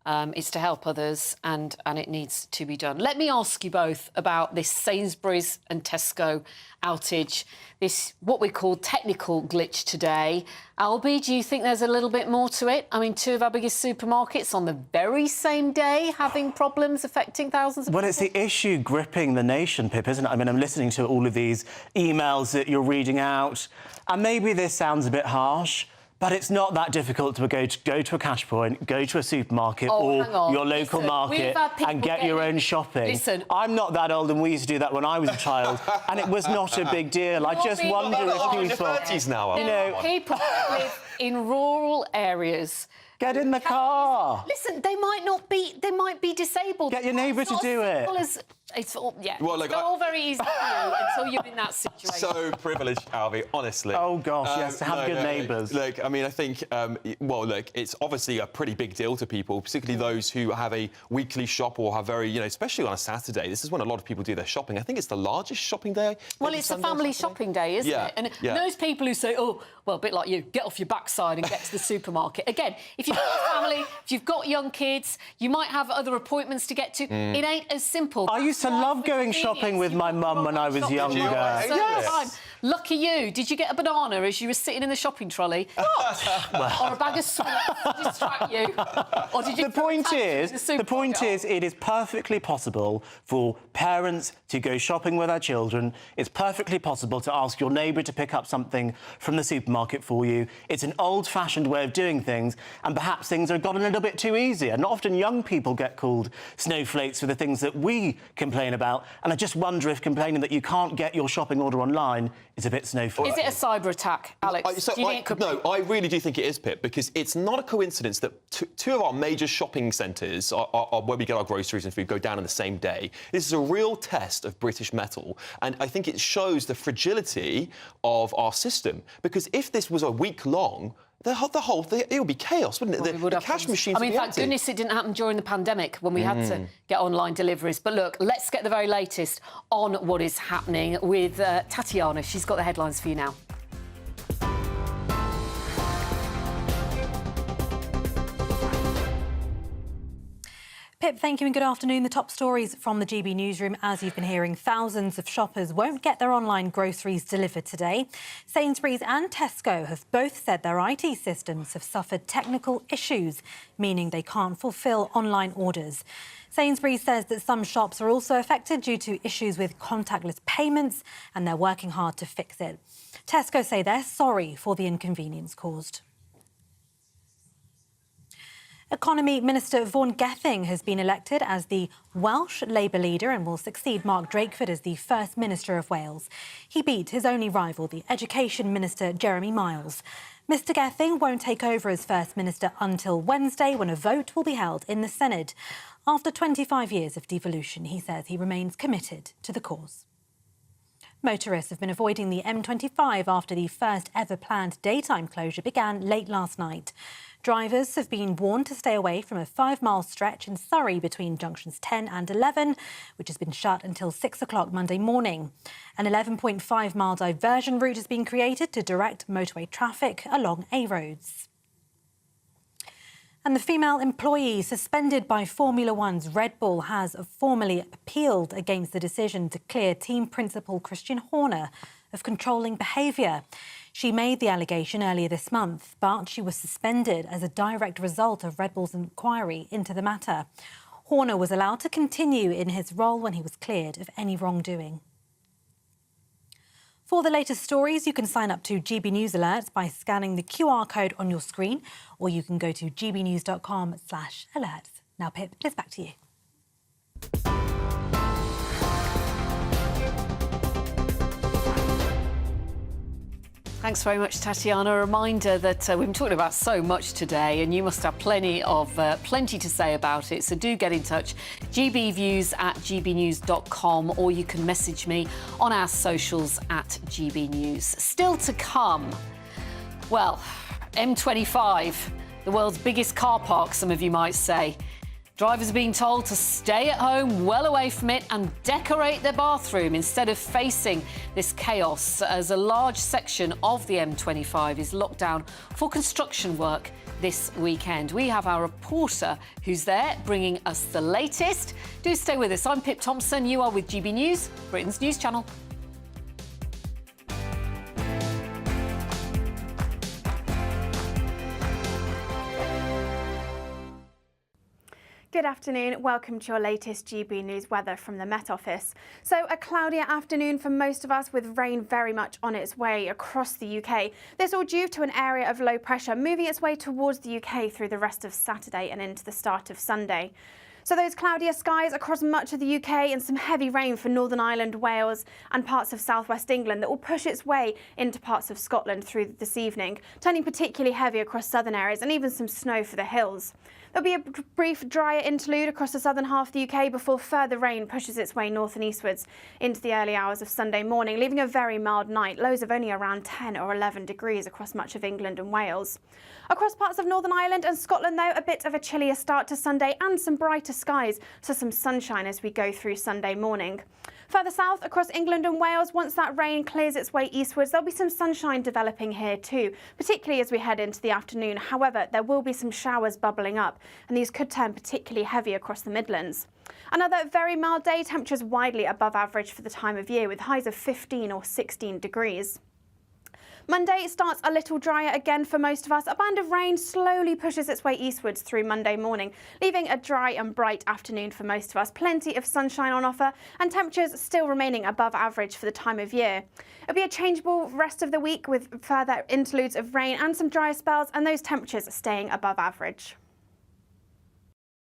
It's to help others, and it needs to be done. Let me ask you both about this Sainsbury's and Tesco outage, this what we call technical glitch today. Albie, do you think there's a little bit more to it? I mean, two of our biggest supermarkets on the very same day having problems affecting thousands of people? Well, it's the issue gripping the nation, Pip, isn't it? I mean, I'm listening to all of these emails that you're reading out, and maybe this sounds a bit harsh, but it's not that difficult to go to a cash point, go to a supermarket or your local market and get your own shopping. Listen, I'm not that old, and we used to do that when I was a child, and it was not a big deal. I just wonder if people... now, you know, people live in rural areas. Get in the car. Listen, they might be disabled. Get your neighbour to do it. It's all, yeah. Well, look, it's all very easy for you until you're in that situation. So privileged, Albie, honestly. Oh, gosh, yes, have good neighbours. Look, I mean, I think, well, look, it's obviously a pretty big deal to people, particularly those who have a weekly shop or have very, you know, especially on a Saturday. This is when a lot of people do their shopping. I think it's the largest shopping day. Well, it's a family shopping day, isn't it? And those people who say, oh, well, a bit like you, get off your backside and get to the supermarket. Again, if you've got a family, if you've got young kids, you might have other appointments to get to. It ain't as simple. I used to love going shopping with my mum when I was younger. Yes. Lucky you. Did you get a banana as you were sitting in the shopping trolley? Or a bag of sweets to distract you? Or did you... The point is, it is perfectly possible for parents to go shopping with their children. It's perfectly possible to ask your neighbour to pick up something from the supermarket for you. It's an old-fashioned way of doing things, and perhaps things have gotten a little bit too easy. And often young people get called snowflakes for the things that we complain about. And I just wonder if complaining that you can't get your shopping order online is a bit snowflake. Is it a cyber attack, Alex? Do you think it could be? No, I really do think it is, Pip, because it's not a coincidence that two of our major shopping centres are where we get our groceries and food go down on the same day. This is a real test of British metal, and I think it shows the fragility of our system, because if this was a week long, the whole thing, it would be chaos, wouldn't it? The cash machines I mean, would be thank empty. goodness it didn't happen during the pandemic when we had to get online deliveries. But look, let's get the very latest on what is happening with Tatiana. She's got the headlines for you now. Pip, thank you and good afternoon. The top stories from the GB newsroom. As you've been hearing, thousands of shoppers won't get their online groceries delivered today. Sainsbury's and Tesco have both said their IT systems have suffered technical issues, meaning they can't fulfil online orders. Sainsbury's says that some shops are also affected due to issues with contactless payments, and they're working hard to fix it. Tesco say they're sorry for the inconvenience caused. Economy Minister Vaughan Gething has been elected as the Welsh Labour leader and will succeed Mark Drakeford as the First Minister of Wales. He beat his only rival, the Education Minister Jeremy Miles. Mr Gething won't take over as First Minister until Wednesday, when a vote will be held in the Senedd. After 25 years of devolution, he says he remains committed to the cause. Motorists have been avoiding the M25 after the first ever planned daytime closure began late last night. Drivers have been warned to stay away from a 5-mile stretch in Surrey between junctions 10 and 11, which has been shut until 6 o'clock Monday morning. An 11.5-mile diversion route has been created to direct motorway traffic along A roads. And the female employee suspended by Formula One's Red Bull has formally appealed against the decision to clear team principal Christian Horner of controlling behaviour. She made the allegation earlier this month, but she was suspended as a direct result of Red Bull's inquiry into the matter. Horner was allowed to continue in his role when he was cleared of any wrongdoing. For the latest stories, you can sign up to GB News Alerts by scanning the QR code on your screen, or you can go to gbnews.com/alerts. Now, Pip, it's back to you. Thanks very much, Tatiana. A reminder that we've been talking about so much today, and you must have plenty to say about it. So do get in touch, gbviews@gbnews.com, or you can message me on our socials @GBNews. Still to come, well, M25, the world's biggest car park, some of you might say. Drivers are being told to stay at home, well away from it, and decorate their bathroom instead of facing this chaos, as a large section of the M25 is locked down for construction work this weekend. We have our reporter who's there bringing us the latest. Do stay with us. I'm Pip Thompson. You are with GB News, Britain's news channel. Good afternoon. Welcome to your latest GB News weather from the Met Office. So a cloudier afternoon for most of us, with rain very much on its way across the UK. This all due to an area of low pressure moving its way towards the UK through the rest of Saturday and into the start of Sunday. So those cloudier skies across much of the UK, and some heavy rain for Northern Ireland, Wales and parts of southwest England that will push its way into parts of Scotland through this evening, turning particularly heavy across southern areas, and even some snow for the hills. There'll be a brief drier interlude across the southern half of the UK before further rain pushes its way north and eastwards into the early hours of Sunday morning, leaving a very mild night, lows of only around 10 or 11 degrees across much of England and Wales. Across parts of Northern Ireland and Scotland, though, a bit of a chillier start to Sunday and some brighter skies, so some sunshine as we go through Sunday morning. Further south across England and Wales, once that rain clears its way eastwards, there'll be some sunshine developing here too, particularly as we head into the afternoon. However, there will be some showers bubbling up, and these could turn particularly heavy across the Midlands. Another very mild day, temperatures widely above average for the time of year, with highs of 15 or 16 degrees. Monday starts a little drier again for most of us. A band of rain slowly pushes its way eastwards through Monday morning, leaving a dry and bright afternoon for most of us. Plenty of sunshine on offer, and temperatures still remaining above average for the time of year. It'll be a changeable rest of the week, with further interludes of rain and some drier spells, and those temperatures staying above average.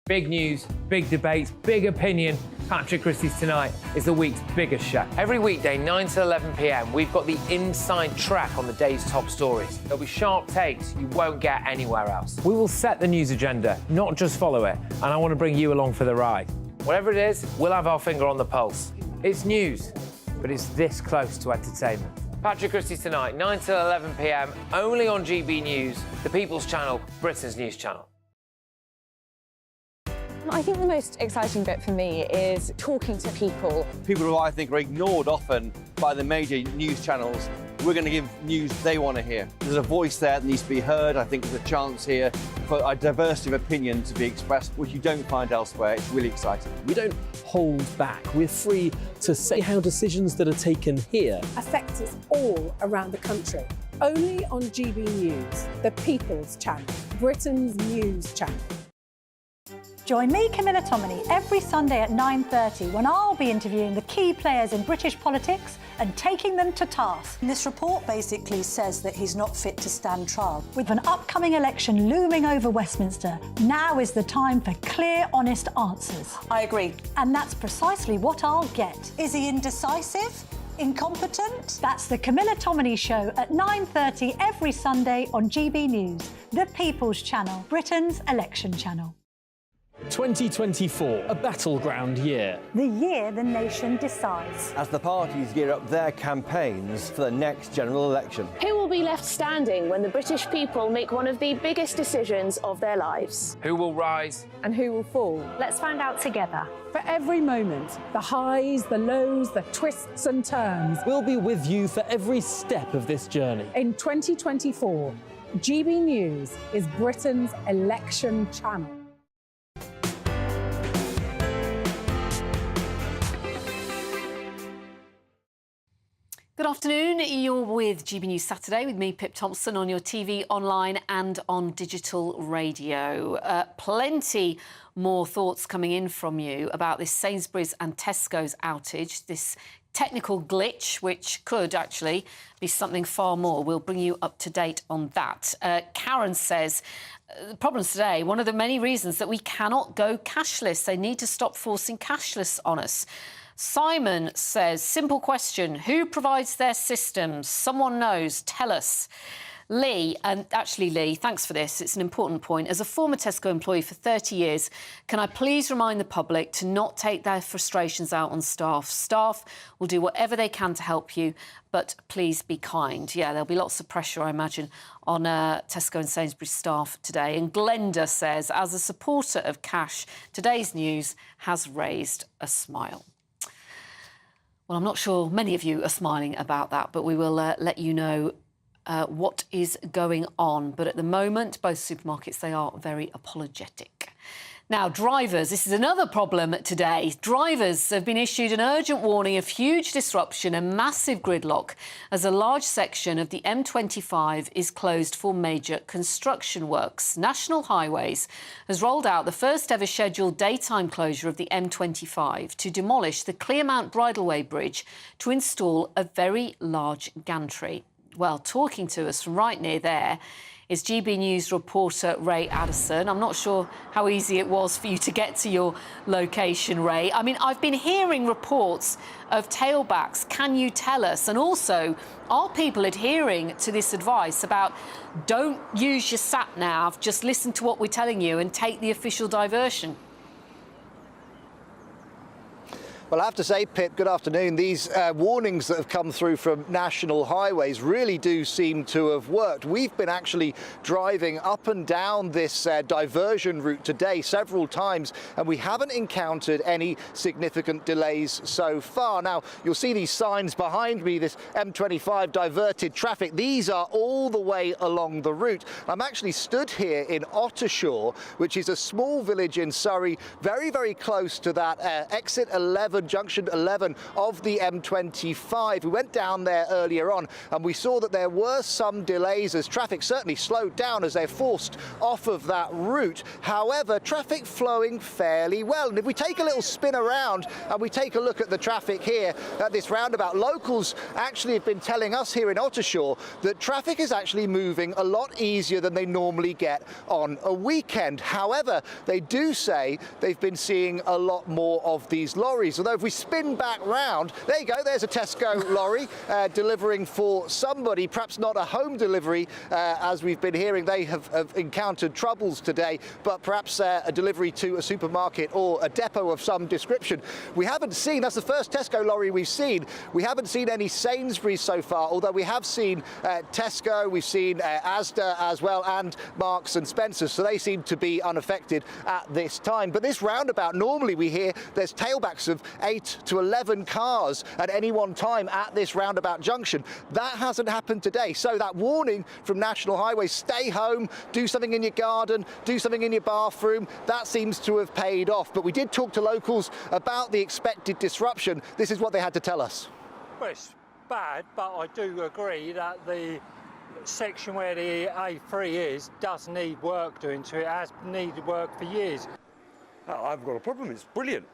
Big news, big debates, big opinion. Patrick Christie's Tonight is the week's biggest show. Every weekday, 9 to 11 p.m, we've got the inside track on the day's top stories. There'll be sharp takes you won't get anywhere else. We will set the news agenda, not just follow it, and I want to bring you along for the ride. Whatever it is, we'll have our finger on the pulse. It's news, but it's this close to entertainment. Patrick Christie's Tonight, 9 to 11 p.m, only on GB News, the People's Channel, Britain's news channel. I think the most exciting bit for me is talking to people. People who I think are ignored often by the major news channels. We're going to give news they want to hear. There's a voice there that needs to be heard. I think there's a chance here for a diversity of opinion to be expressed, which you don't find elsewhere. It's really exciting. We don't hold back. We're free to say how decisions that are taken here affect us all around the country. Only on GB News, the People's Channel, Britain's news channel. Join me, Camilla Tominey, every Sunday at 9:30 when I'll be interviewing the key players in British politics and taking them to task. This report basically says that he's not fit to stand trial. With an upcoming election looming over Westminster, now is the time for clear, honest answers. I agree. And that's precisely what I'll get. Is he indecisive? Incompetent? That's the Camilla Tominey Show at 9:30 every Sunday on GB News, the People's Channel, Britain's election channel. 2024, a battleground year. The year the nation decides. As the parties gear up their campaigns for the next general election. Who will be left standing when the British people make one of the biggest decisions of their lives? Who will rise? And who will fall? Let's find out together. For every moment, the highs, the lows, the twists and turns. We'll be with you for every step of this journey. In 2024, GB News is Britain's election channel. Good afternoon. You're with GB News Saturday with me, Pip Thompson, on your TV, online and on digital radio. Plenty more thoughts coming in from you about this Sainsbury's and Tesco's outage, this technical glitch, which could actually be something far more. We'll bring you up to date on that. Karen says, the problems today, one of the many reasons that we cannot go cashless. They need to stop forcing cashless on us. Simon says, simple question, who provides their systems? Someone knows, tell us. Lee, and actually Lee, thanks for this, it's an important point. As a former Tesco employee for 30 years, can I please remind the public to not take their frustrations out on staff? Staff will do whatever they can to help you, but please be kind. Yeah, there'll be lots of pressure, I imagine, on Tesco and Sainsbury's staff today. And Glenda says, as a supporter of cash, today's news has raised a smile. Well, I'm not sure many of you are smiling about that, but we will let you know what is going on. But at the moment, both supermarkets, they are very apologetic. Now, drivers, this is another problem today. Drivers have been issued an urgent warning of huge disruption and massive gridlock as a large section of the M25 is closed for major construction works. National Highways has rolled out the first ever scheduled daytime closure of the M25 to demolish the Clearmount Bridleway Bridge to install a very large gantry. Well, talking to us from right near there is GB News reporter Ray Addison. I'm not sure how easy it was for you to get to your location, Ray. I mean, I've been hearing reports of tailbacks. Can you tell us? And also, are people adhering to this advice about don't use your sat-nav, just listen to what we're telling you and take the official diversion? Well, I have to say, Pip, good afternoon. These warnings that have come through from National Highways really do seem to have worked. We've been actually driving up and down this diversion route today several times, and we haven't encountered any significant delays so far. Now, you'll see these signs behind me, this M25 diverted traffic. These are all the way along the route. I'm actually stood here in Ottershaw, which is a small village in Surrey, very, very close to that exit 11 11, junction 11 of the M25. We went down there earlier on and we saw that there were some delays as traffic certainly slowed down as they're forced off of that route. However, traffic flowing fairly well. And if we take a little spin around and we take a look at the traffic here at this roundabout, locals actually have been telling us here in Ottershaw that traffic is actually moving a lot easier than they normally get on a weekend. However, they do say they've been seeing a lot more of these lorries. Although if we spin back round, there you go, there's a Tesco lorry delivering for somebody, perhaps not a home delivery, as we've been hearing. They have encountered troubles today, but perhaps a delivery to a supermarket or a depot of some description. We haven't seen, that's the first Tesco lorry we've seen. We haven't seen any Sainsbury's so far, although we have seen Tesco, we've seen Asda as well, and Marks and Spencer's, so they seem to be unaffected at this time. But this roundabout, normally we hear there's tailbacks of 8 to 11 cars at any one time at this roundabout junction. That hasn't happened today. So that warning from National Highways, stay home, do something in your garden, do something in your bathroom, that seems to have paid off. But we did talk to locals about the expected disruption. This is what they had to tell us. Well, it's bad, but I do agree that the section where the A3 is does need work doing to it. It has needed work for years. I haven't got a problem. It's brilliant.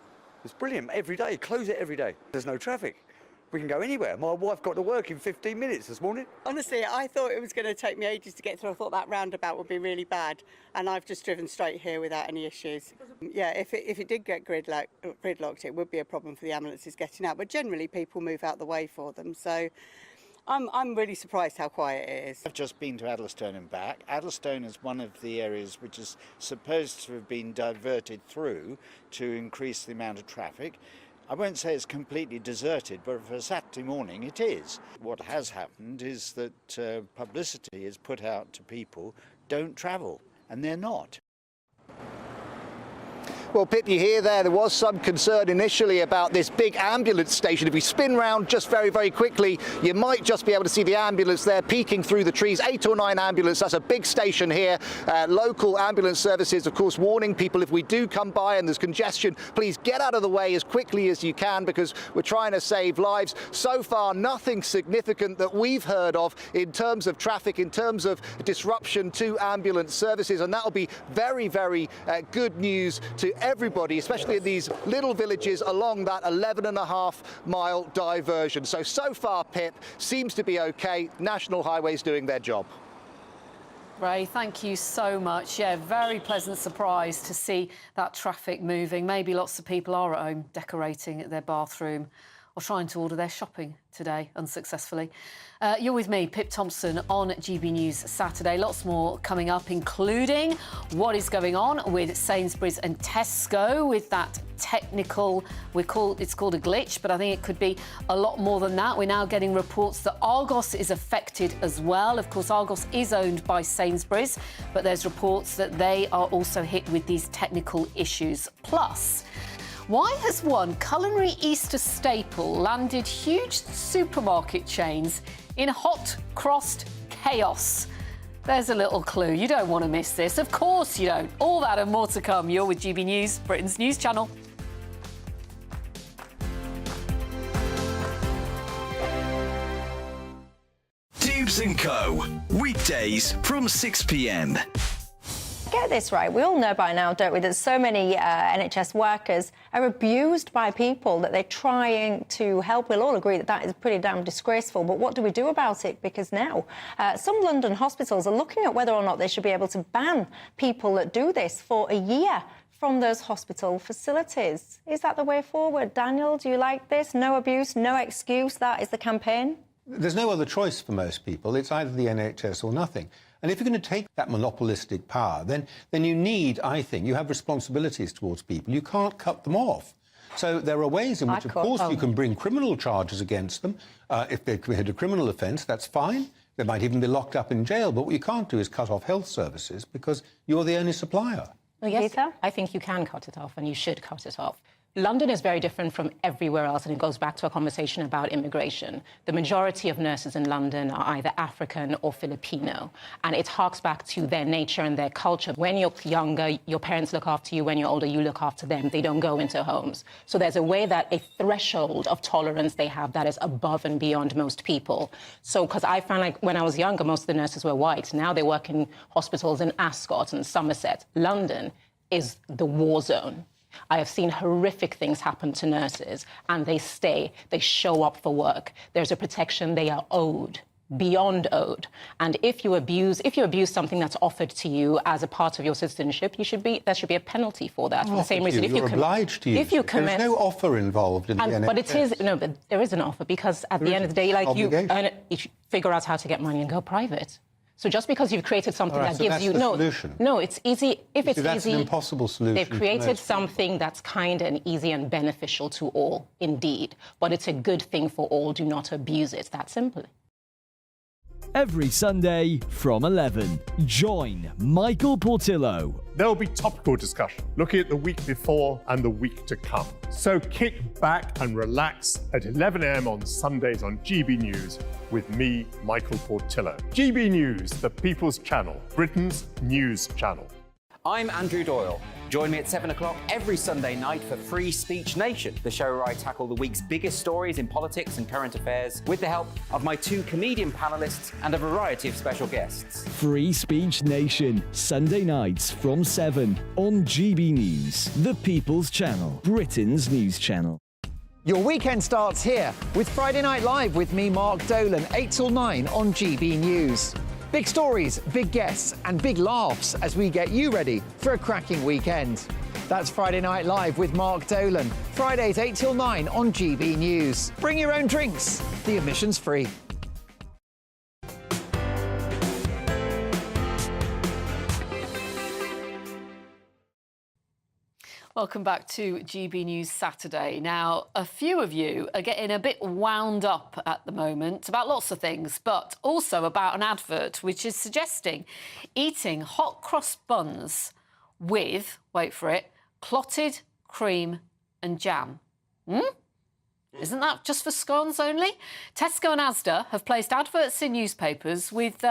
It's brilliant. Every day, close it every day. There's no traffic. We can go anywhere. My wife got to work in 15 minutes this morning. Honestly, I thought it was going to take me ages to get through. I thought that roundabout would be really bad, and I've just driven straight here without any issues. Yeah, if it did get gridlocked, it would be a problem for the ambulances getting out, but generally people move out the way for them, so I'm really surprised how quiet it is. I've just been to Addlestone and back. Addlestone is one of the areas which is supposed to have been diverted through to increase the amount of traffic. I won't say it's completely deserted, but for a Saturday morning it is. What has happened is that publicity is put out to people, don't travel, and they're not. Well, Pip, you hear there was some concern initially about this big ambulance station. If we spin round just very, very quickly, you might just be able to see the ambulance there peeking through the trees. 8 or 9 ambulances, that's a big station here. Local ambulance services, of course, warning people if we do come by and there's congestion, please get out of the way as quickly as you can because we're trying to save lives. So far, nothing significant that we've heard of in terms of traffic, in terms of disruption to ambulance services, and that'll be very, very good news to everybody, especially in these little villages along that 11.5-mile diversion. So far, Pip, seems to be okay. National Highways doing their job. Ray, thank you so much. Yeah, very pleasant surprise to see that traffic moving. Maybe lots of people are at home decorating their bathroom or trying to order their shopping today unsuccessfully. You're with me, Pip Thompson, on GB News Saturday. Lots more coming up, including what is going on with Sainsbury's and Tesco with that technical, it's called a glitch, but I think it could be a lot more than that. We're now getting reports that Argos is affected as well. Of course, Argos is owned by Sainsbury's, but there's reports that they are also hit with these technical issues. Plus, why has one culinary Easter staple landed huge supermarket chains in hot-crossed chaos? There's a little clue. You don't want to miss this. Of course you don't. All that and more to come. You're with GB News, Britain's news channel. Dubes & Co. Weekdays from 6 p.m. Get this right, we all know by now, don't we, that so many NHS workers are abused by people that they're trying to help. We'll all agree that that is pretty damn disgraceful, but what do we do about it? Because now some London hospitals are looking at whether or not they should be able to ban people that do this for a year from those hospital facilities. Is that the way forward? Daniel, do you like this? No abuse, no excuse, that is the campaign? There's no other choice for most people. It's either the NHS or nothing. And if you're going to take that monopolistic power, then you need, I think, you have responsibilities towards people. You can't cut them off. So there are ways in which, of course, you can bring criminal charges against them. If they commit a criminal offence, that's fine. They might even be locked up in jail. But what you can't do is cut off health services because you're the only supplier. Well, yes, I think you can cut it off and you should cut it off. London is very different from everywhere else, and it goes back to a conversation about immigration. The majority of nurses in London are either African or Filipino, and it harks back to their nature and their culture. When you're younger, your parents look after you. When you're older, you look after them. They don't go into homes. So there's a way that a threshold of tolerance they have that is above and beyond most people. So, because I found like when I was younger, most of the nurses were white. Now they work in hospitals in Ascot and Somerset. London is the war zone. I have seen horrific things happen to nurses, and they stay, they show up for work. There's a protection they are owed, beyond owed. And if you abuse something that's offered to you as a part of your citizenship, there should be a penalty for that. For the same reason, you're obliged to use it. There's no offer involved in the NHS. But there is an offer, because at the end of the day, like you earn it, you figure out how to get money and go private. So just because you've created something that gives you no, it's easy. If it's that's easy, an impossible solution. They've created something that's kind and easy and beneficial to all, indeed. But it's a good thing for all. Do not abuse it. That simply. Every Sunday from 11, join Michael Portillo. There will be topical discussion, looking at the week before and the week to come. So kick back and relax at 11 a.m. on Sundays on GB News with me, Michael Portillo. GB News, the People's Channel, Britain's news channel. I'm Andrew Doyle. Join me at 7 o'clock every Sunday night for Free Speech Nation, the show where I tackle the week's biggest stories in politics and current affairs with the help of my 2 comedian panellists and a variety of special guests. Free Speech Nation, Sunday nights from 7 on GB News, the People's Channel, Britain's news channel. Your weekend starts here with Friday Night Live with me, Mark Dolan, 8 till 9 on GB News. Big stories, big guests and big laughs as we get you ready for a cracking weekend. That's Friday Night Live with Mark Dolan. Fridays 8 till 9 on GB News. Bring your own drinks. The admission's free. Welcome back to GB News Saturday. Now, a few of you are getting a bit wound up at the moment about lots of things, but also about an advert which is suggesting eating hot cross buns with, wait for it, clotted cream and jam. Isn't that just for scones only? Tesco and Asda have placed adverts in newspapers with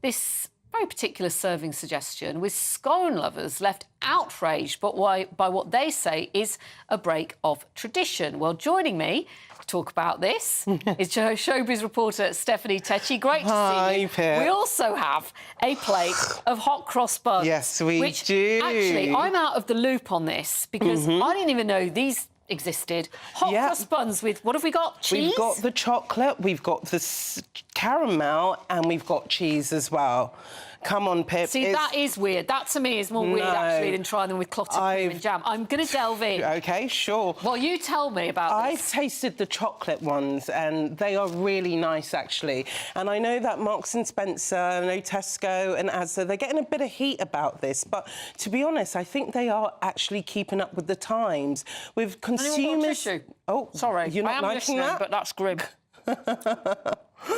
this very particular serving suggestion, with scone lovers left outraged by what they say is a break of tradition. Well, joining me to talk about this is showbiz reporter Stephanie Tecci. Great to see you. Pip. We also have a plate of hot cross buns. Yes, we do. Actually, I'm out of the loop on this because I didn't even know these existed. Hot cross buns with, what have we got? Cheese? We've got the chocolate, we've got the caramel, and we've got cheese as well. Come on, Pip. See, that is weird. That, to me, is more weird, actually, than trying them with clotted cream and jam. I'm going to delve in. OK, sure. Well, you tell me about this. I've tasted the chocolate ones, and they are really nice, actually. And I know that Marks and Spencer, I know Tesco and Asda, they're getting a bit of heat about this. But to be honest, I think they are actually keeping up with the times. With consumers... Oh, sorry. You're not liking that? But that's grim.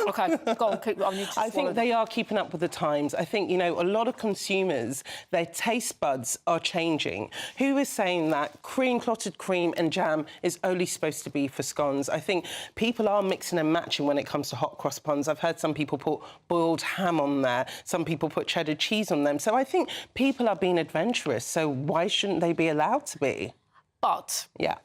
OK, go on, keep on. I think they are keeping up with the times. I think, you know, a lot of consumers, their taste buds are changing. Who is saying that clotted cream and jam is only supposed to be for scones? I think people are mixing and matching when it comes to hot cross buns. I've heard some people put boiled ham on there. Some people put cheddar cheese on them. So I think people are being adventurous. So why shouldn't they be allowed to be? But... yeah.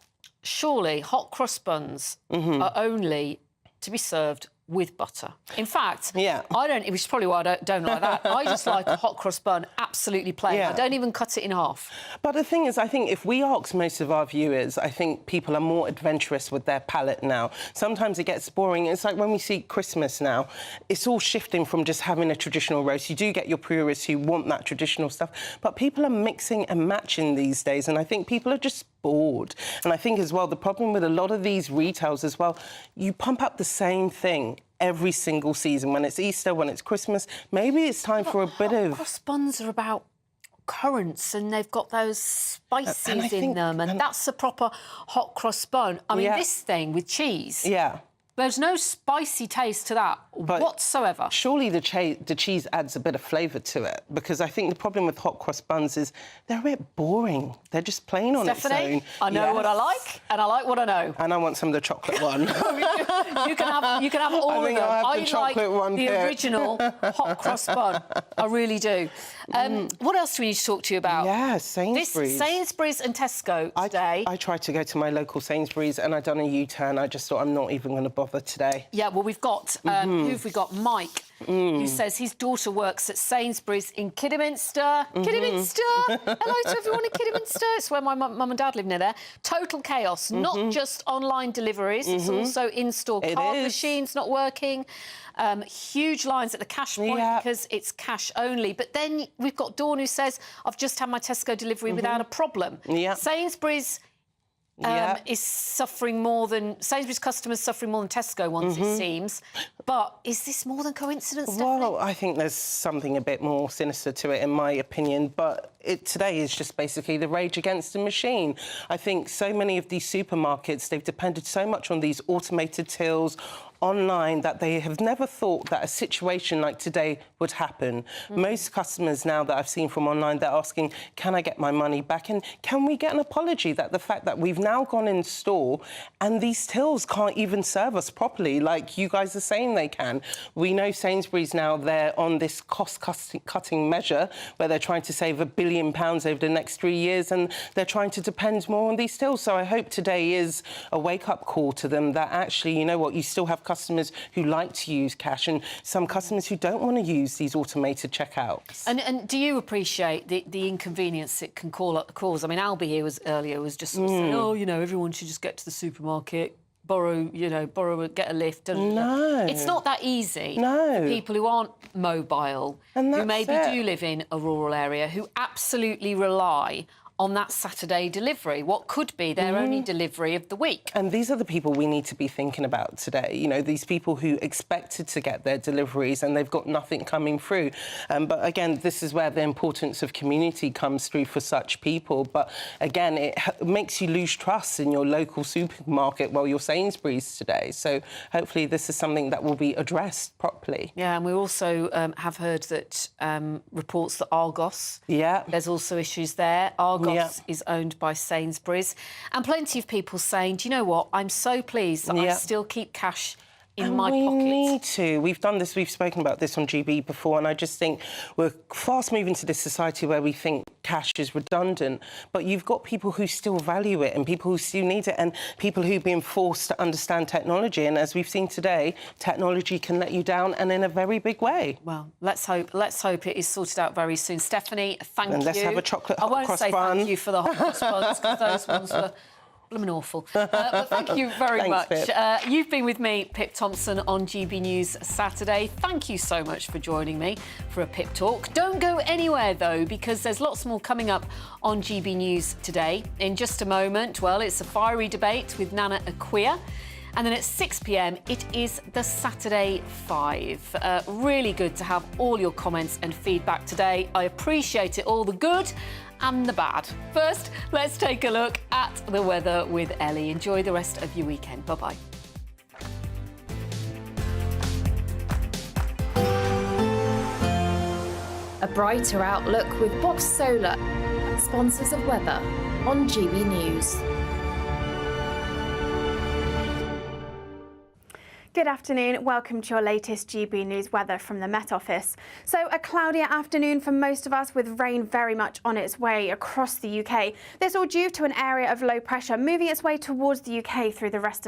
Surely hot cross buns are only to be served with butter. In fact, I don't, which is probably why I don't like that. I just like a hot cross bun absolutely plain. I don't even cut it in half. But the thing is, I think if we ask most of our viewers, I think people are more adventurous with their palate now. Sometimes it gets boring. It's like when we see Christmas now, it's all shifting from just having a traditional roast. You do get your purists who want that traditional stuff, but people are mixing and matching these days, and I think people are just bored. And I think as well, the problem with a lot of these retails as well, you pump up the same thing every single season. When it's Easter, when it's Christmas, maybe it's time for a bit of... Cross buns are about currants and they've got those spices in them, and that's a proper hot cross bun. I mean, this thing with cheese... Yeah. There's no spicy taste to that whatsoever. Surely the cheese adds a bit of flavour to it, because I think the problem with hot cross buns is they're a bit boring. They're just plain on its own. I know what I like, and I like what I know. And I want some of the chocolate one. you can have all of them. I like the original hot cross bun. I really do. What else do we need to talk to you about? Yeah, Sainsbury's. Sainsbury's and Tesco today. I tried to go to my local Sainsbury's and I'd done a U-turn. I just thought I'm not even going to bother today. Yeah, well, we've got, who've we got? Mike, who says his daughter works at Sainsbury's in Kidderminster. Kidderminster! Hello to everyone in Kidderminster. It's where my mum and dad live near there. Total chaos, not just online deliveries, it's also in-store card machines not working. Huge lines at the cash point because it's cash only. But then we've got Dawn who says, I've just had my Tesco delivery without a problem. Sainsbury's is suffering more than... Sainsbury's customers suffering more than Tesco ones, it seems. But is this more than coincidence, Stephanie? Well, I think there's something a bit more sinister to it, in my opinion. But today is just basically the rage against the machine. I think so many of these supermarkets, they've depended so much on these automated tills, online, that they have never thought that a situation like today would happen. Most customers now that I've seen from online, they're asking, can I get my money back? And can we get an apology that the fact that we've now gone in store and these tills can't even serve us properly like you guys are saying they can. We know Sainsbury's now, they're on this cost-cutting measure where they're trying to save £1 billion over the next 3 years, and they're trying to depend more on these tills. So I hope today is a wake-up call to them that actually, you know what, you still have customers who like to use cash and some customers who don't want to use these automated checkouts. And do you appreciate the inconvenience it can cause? I mean, Albie here earlier was just sort of saying, oh, you know, everyone should just get to the supermarket, borrow, get a lift. No. It's not that easy. No. For people who aren't mobile, who maybe do live in a rural area, who absolutely rely on that Saturday delivery, what could be their only delivery of the week. And these are the people we need to be thinking about today. You know, these people who expected to get their deliveries and they've got nothing coming through. But again, this is where the importance of community comes through for such people. But again, it makes you lose trust in your local supermarket, well, your Sainsbury's today. So hopefully this is something that will be addressed properly. Yeah, and we also have heard that reports that Argos, there's also issues there. Argos is owned by Sainsbury's. And plenty of people saying, do you know what, I'm so pleased that I still keep cash in my pocket. We need to. We've done this, we've spoken about this on GB before, and I just think we're fast moving to this society where we think cash is redundant, but you've got people who still value it and people who still need it and people who've been forced to understand technology. And as we've seen today, technology can let you down and in a very big way. Well, let's hope it is sorted out very soon. Stephanie, thank you. And let's have a chocolate hot cross bun. I won't say thank you for the hot cross buns because those ones were blooming awful. But thank you very much. You've been with me, Pip Thompson, on GB News Saturday. Thank you so much for joining me for a Pip Talk. Don't go anywhere, though, because there's lots more coming up on GB News today. In just a moment, well, it's a fiery debate with Nana Akua. And then at 6 p.m, it is the Saturday 5. Really good to have all your comments and feedback today. I appreciate it all, the good and the bad. First, let's take a look at the weather with Ellie. Enjoy the rest of your weekend. Bye-bye. A brighter outlook with Box Solar, sponsors of weather on GB News. Good afternoon, welcome to your latest GB News weather from the Met Office. So a cloudier afternoon for most of us with rain very much on its way across the UK. This all due to an area of low pressure moving its way towards the UK through the rest of